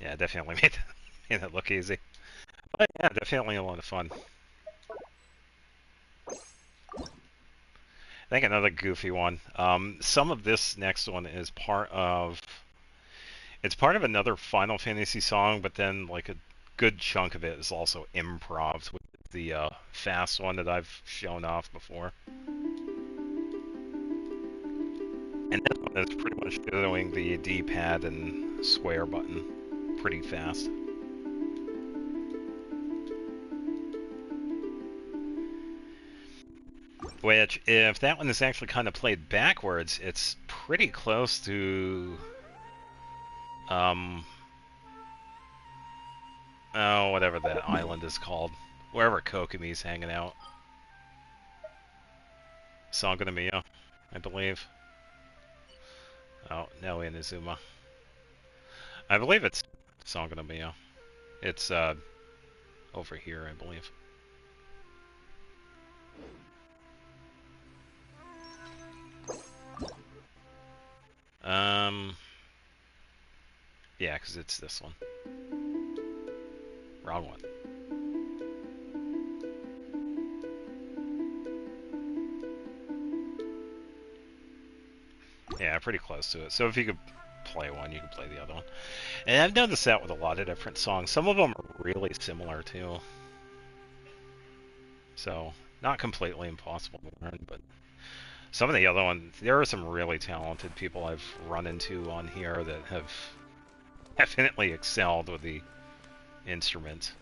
Yeah, definitely made it look easy. But yeah, definitely a lot of fun. I think another goofy one. Some of this next one is part of... It's part of another Final Fantasy song, but then like a good chunk of it is also improv, with the fast one that I've shown off before. And this one is pretty much doing the D-pad and square button pretty fast. Which, if that one is actually kind of played backwards, it's pretty close to... oh, whatever that island is called. Wherever Kokomi's hanging out. Sangonomiya, I believe. Oh, no, Inazuma. I believe it's Sangonomiya. It's, over here, I believe. Yeah, because it's this one. Wrong one. Yeah, pretty close to it. So if you could play one, you can play the other one. And I've noticed that with a lot of different songs. Some of them are really similar, too. So, not completely impossible to learn, but some of the other ones, there are some really talented people I've run into on here that have definitely excelled with the instrument.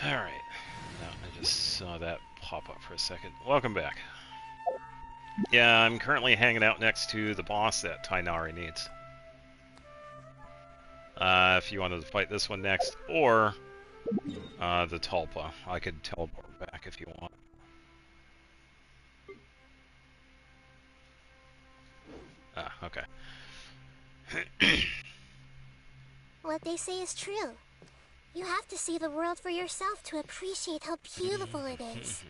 Alright. No, I just saw that pop up for a second. Welcome back. Yeah, I'm currently hanging out next to the boss that Tainari needs. If you wanted to fight this one next, or the Tulpa. I could teleport back if you want. Ah, okay. What they say is true. You have to see the world for yourself to appreciate how beautiful it is.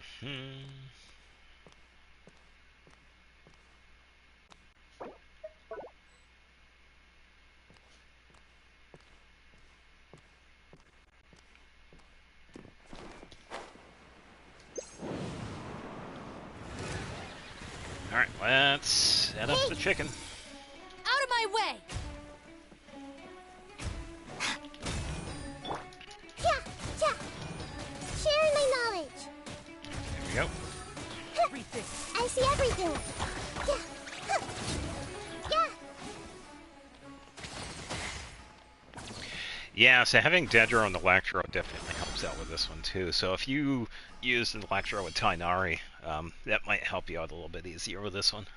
Alright, let's set up the chicken. Out of my way! Yeah. Sharing my knowledge. There we go. I see everything. Yeah. Yeah, so having Dedra on the Electro definitely helps out with this one too. So if you use the Electro with Tainari, that might help you out a little bit easier with this one.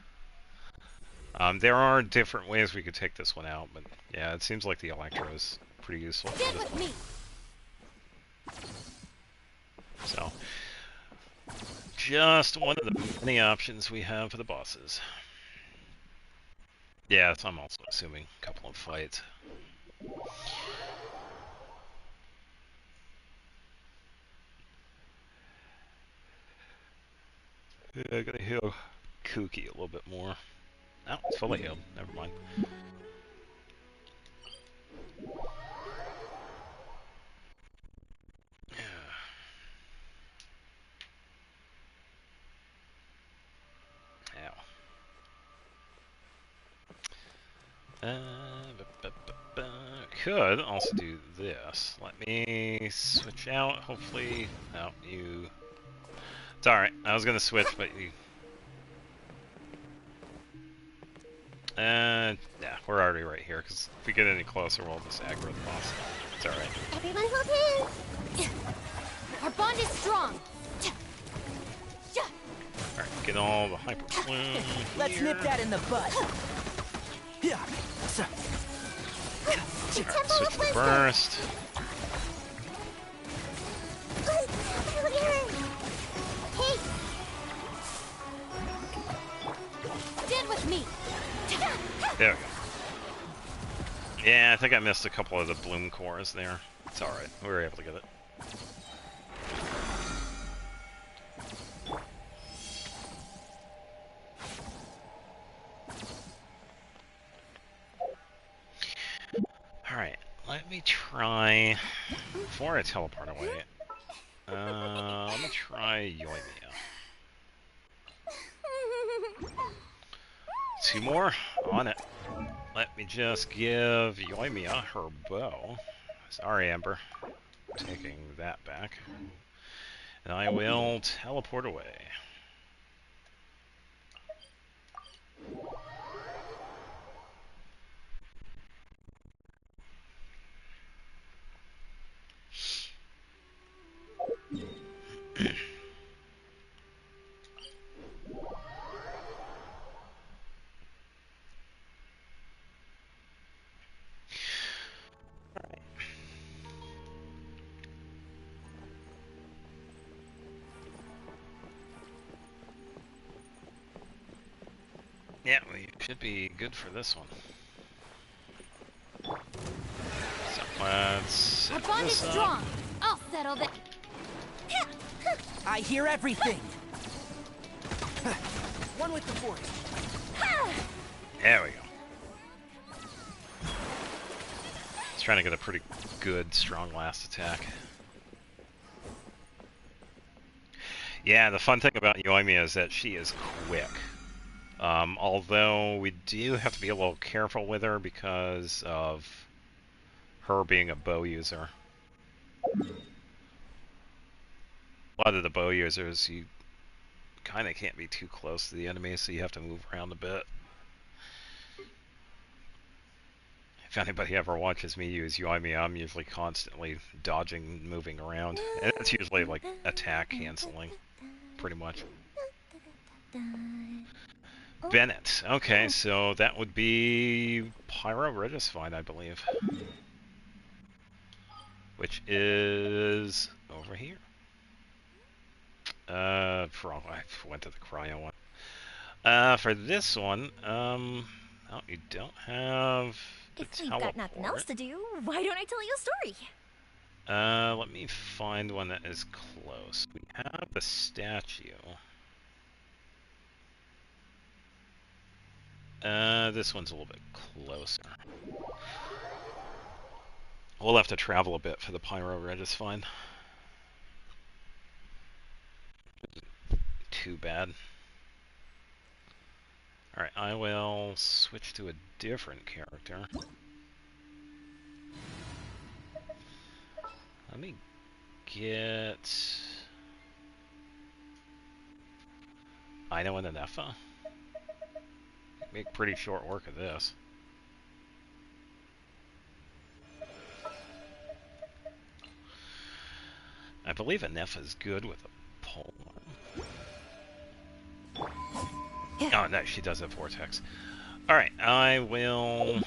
There are different ways we could take this one out, but yeah, it seems like the Electro is pretty useful. Stand with me. So, just one of the many options we have for the bosses. Yeah, so I'm also assuming a couple of fights. Yeah, I gotta heal Kooky a little bit more. Oh, it's fully healed. Never mind. Could also do this. Let me switch out. Hopefully, no, you. It's all right. I was gonna switch, but you. Yeah, we're already right here. Because if we get any closer, we'll just aggro the boss. It's all right. Everyone hold hands. Our bond is strong. All right, get all the hyper plume. Let's nip that in the bud. Yeah. Switch to burst. Hey! Stand with me! There we go. Yeah, I think I missed a couple of the bloom cores there. It's alright. We were able to get it. Alright, let me try... Before I teleport away, let me try Yoimiya. 2 more? On it. Let me just give Yoimiya her bow. Sorry, Ember. Taking that back. And I will teleport away. Yeah, we should be good for this one. So let's Our bond is strong. I'll settle that. I hear everything. One with the force. There we go. He's trying to get a pretty good, strong last attack. Yeah, the fun thing about Yoimiya is that she is quick. Although we do have to be a little careful with her because of her being a bow user. A lot of the bow users, you kind of can't be too close to the enemy, so you have to move around a bit. If anybody ever watches me use Yoimiya, I'm usually constantly dodging, moving around. And it's usually like attack canceling, pretty much. Bennett. Okay, so that would be Pyro Regisfine, I believe. Which is over here. I went to the cryo one. For this one, oh, you don't have the If we've got nothing else to do, why don't I tell you a story? Let me find one that is close. We have the statue. This one's a little bit closer. We'll have to travel a bit for the Pyro Regisfine. Too bad. Alright, I will switch to a different character. Let me get... Ino and Anefa. Make pretty short work of this. believe Anefa is good with a pole arm. Oh, no, she does have Vortex. Alright, I will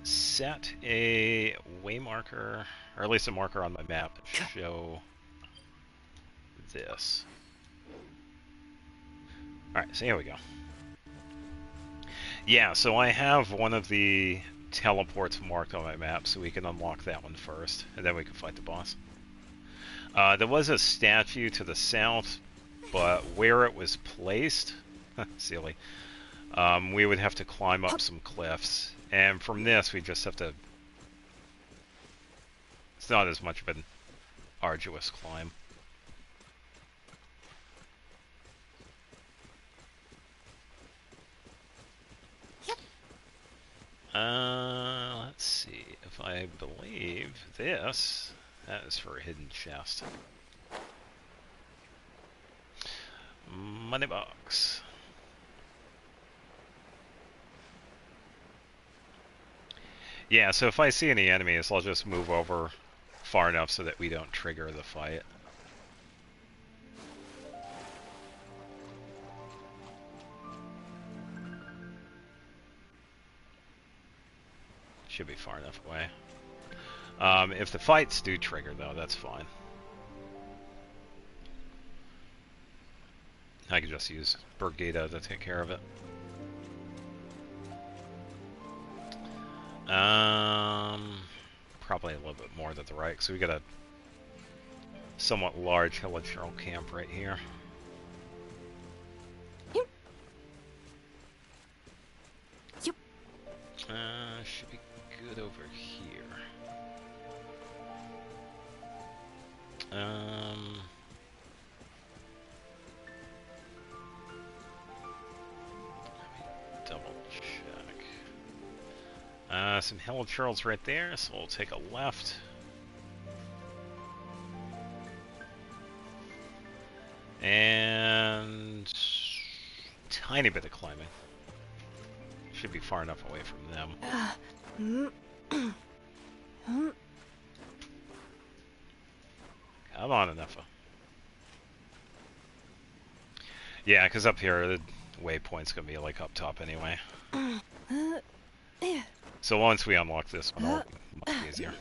set a way marker, or at least a marker on my map to show this. Alright, so here we go. Yeah, so I have one of the teleports marked on my map, so we can unlock that one first, and then we can fight the boss. There was a statue to the south, but where it was placed, silly, we would have to climb up some cliffs, and from this we just have to, it's not as much of an arduous climb. Let's see, if I believe this, that is for a hidden chest. Money box. Yeah, so if I see any enemies, I'll just move over far enough so that we don't trigger the fight. Should be far enough away. If the fights do trigger, though, that's fine. I can just use Brigida to take care of it. Probably a little bit more to the right, because we got a somewhat large Hilichurl camp right here. Should be good over here. Let me double check. Some Hilichurls right there, so we'll take a left. And tiny bit of climbing. Should be far enough away from them. Come on, Anefa. Yeah, because up here, the waypoint's going to be like up top anyway. So once we unlock this one, it'll be much easier.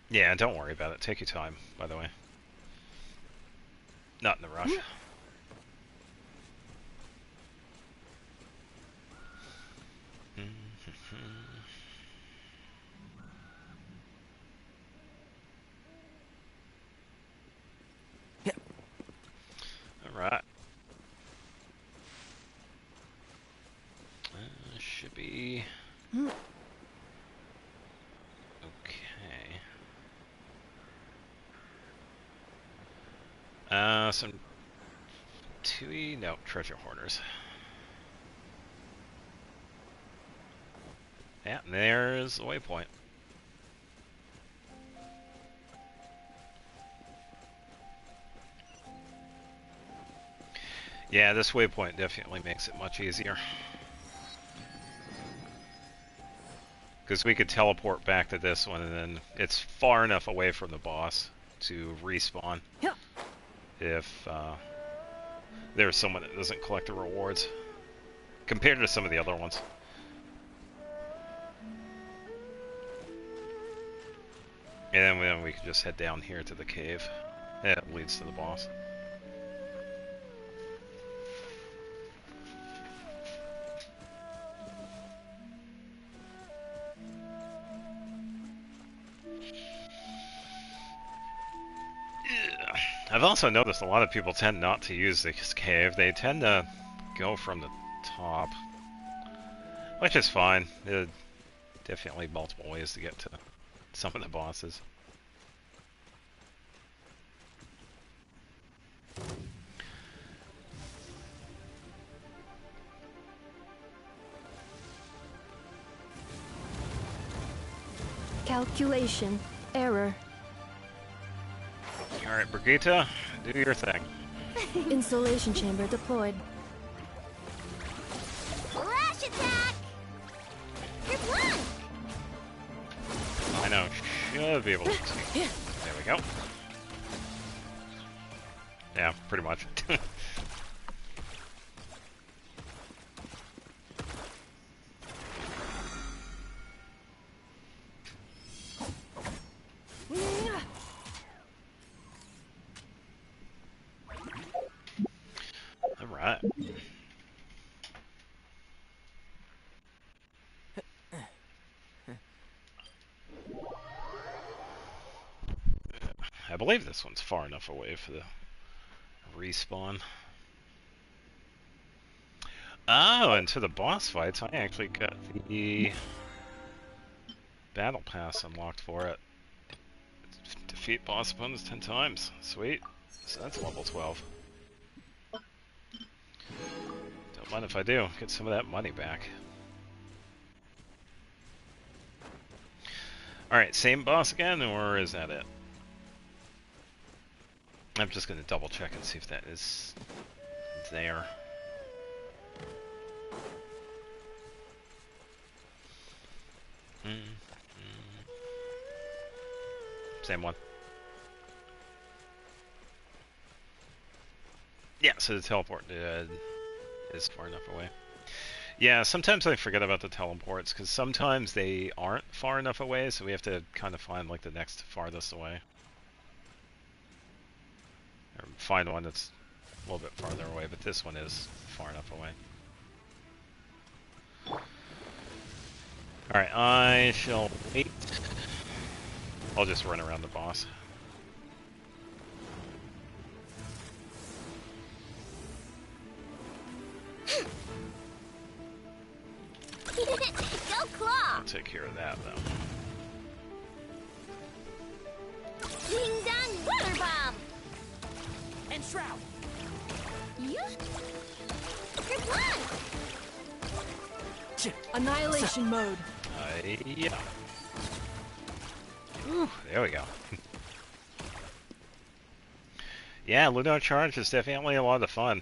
Yeah, don't worry about it. Take your time, by the way. Not in a rush. Alright. Should be... some Tui, no, treasure hoarders. Yeah, and there's the waypoint. Yeah, this waypoint definitely makes it much easier. Because we could teleport back to this one, and then it's far enough away from the boss to respawn. Yeah. If there's someone that doesn't collect the rewards compared to some of the other ones. And then we can just head down here to the cave. That leads to the boss. I've also noticed a lot of people tend not to use this cave. They tend to go from the top, which is fine. There are definitely multiple ways to get to some of the bosses. Calculation. Error. Alright, Brigitte, do your thing. Insulation chamber deployed. Flash attack! Rhino should be able to take. There we go. Yeah, pretty much. Alright. I believe this one's far enough away for the respawn. Oh, and to the boss fights, I actually got the battle pass unlocked for it. Defeat boss opponents 10 times. Sweet. So that's level 12. Don't mind if I do. Get some of that money back. Alright, same boss again, or is that it? I'm just going to double check and see if that is there. Same one. Yeah, so the teleport is far enough away. Yeah, sometimes I forget about the teleports, because sometimes they aren't far enough away, so we have to kind of find like the next farthest away. Or find one that's a little bit farther away, but this one is far enough away. Alright, I shall wait. I'll just run around the boss. Go Claw! I'll take care of that, though. Ding dong water bomb! And Shroud! You? Kerplunk! Annihilation mode. Yeah. Whew, there we go. Yeah, Ludo Charge is definitely a lot of fun.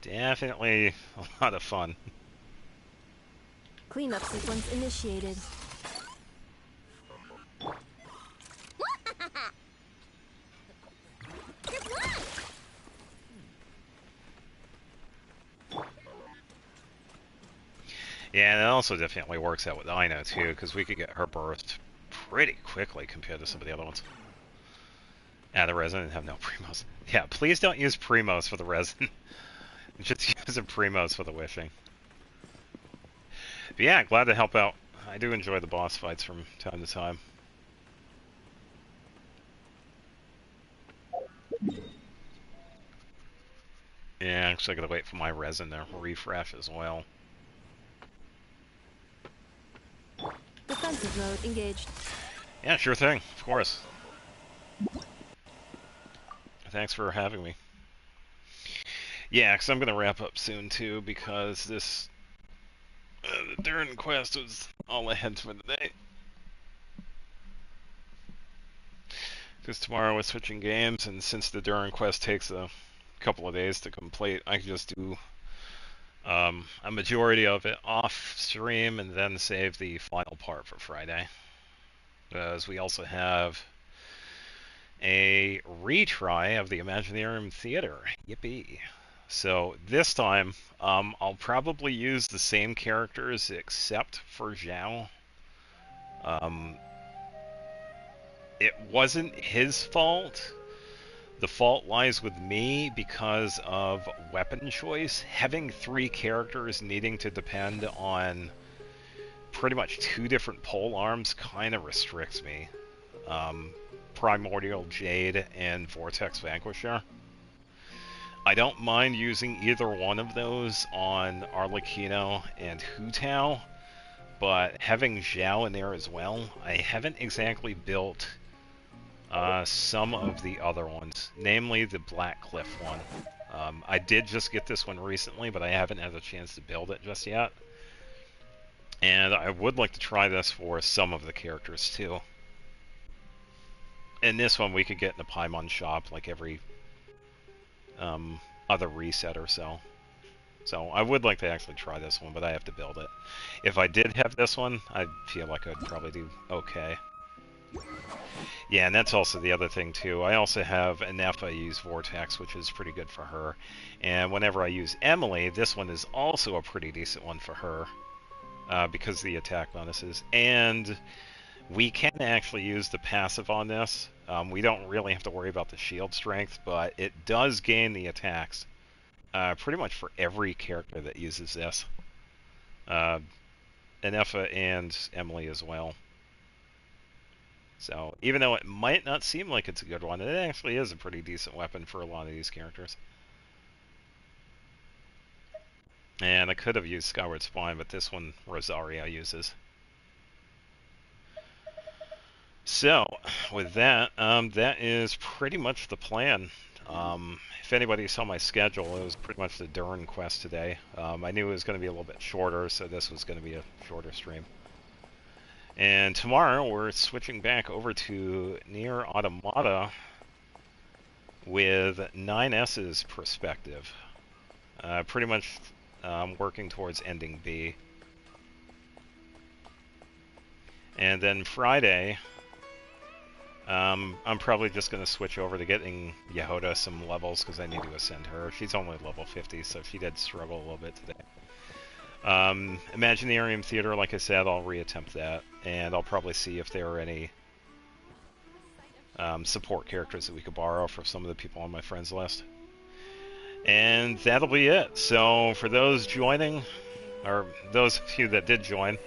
Definitely a lot of fun. Cleanup sequence initiated. Yeah, and it also definitely works out with Ino too, because we could get her birthed pretty quickly compared to some of the other ones. Yeah, the resin have no primos. Yeah, please don't use primos for the resin. Just use a primos for the wishing. But yeah, glad to help out. I do enjoy the boss fights from time to time. Yeah, actually I gotta wait for my resin to refresh as well. Defensive mode engaged. Yeah, sure thing, of course. Thanks for having me. Yeah, because I'm going to wrap up soon too, because this the Durin quest was all I had for the day. Because tomorrow we're switching games, and since the Durin quest takes a couple of days to complete, I can just do a majority of it off stream and then save the final part for Friday. Because we also have a retry of the Imaginarium Theater. Yippee. So this time, I'll probably use the same characters except for Zhao. It wasn't his fault. The fault lies with me because of weapon choice. Having 3 characters needing to depend on pretty much 2 different pole arms kind of restricts me. Primordial Jade and Vortex Vanquisher. I don't mind using either one of those on Arlecchino and Hu Tao, but having Zhao in there as well, I haven't exactly built some of the other ones, namely the Black Cliff one. I did just get this one recently, but I haven't had a chance to build it just yet. And I would like to try this for some of the characters too. And this one we could get in the Paimon shop like every other reset or so. So I would like to actually try this one, but I have to build it. If I did have this one, I feel like I'd probably do okay. Yeah, and that's also the other thing too. I also have enough I use Vortex, which is pretty good for her. And whenever I use Emily, this one is also a pretty decent one for her. Because of the attack bonuses. And we can actually use the passive on this. We don't really have to worry about the shield strength, but it does gain the attacks. Pretty much for every character that uses this. Enefa and Emily as well. So, even though it might not seem like it's a good one, it actually is a pretty decent weapon for a lot of these characters. And I could have used Skyward Spine, but this one Rosario uses. So, with that, that is pretty much the plan. If anybody saw my schedule, it was pretty much the Durin quest today. I knew it was going to be a little bit shorter, so this was going to be a shorter stream. And tomorrow, we're switching back over to Nier Automata with 9S's perspective. Pretty much working towards ending B. And then Friday, I'm probably just going to switch over to getting Yehoda some levels because I need to ascend her. She's only level 50, so she did struggle a little bit today. Imaginarium Theater, like I said, I'll reattempt that, and I'll probably see if there are any support characters that we could borrow for some of the people on my friends list. And that'll be it. So for those joining, or those of you that did join,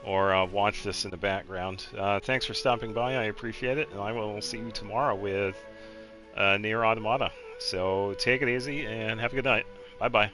or watch this in the background, thanks for stopping by. I appreciate it, and I will see you tomorrow with Nier Automata. So take it easy and have a good night. Bye-bye.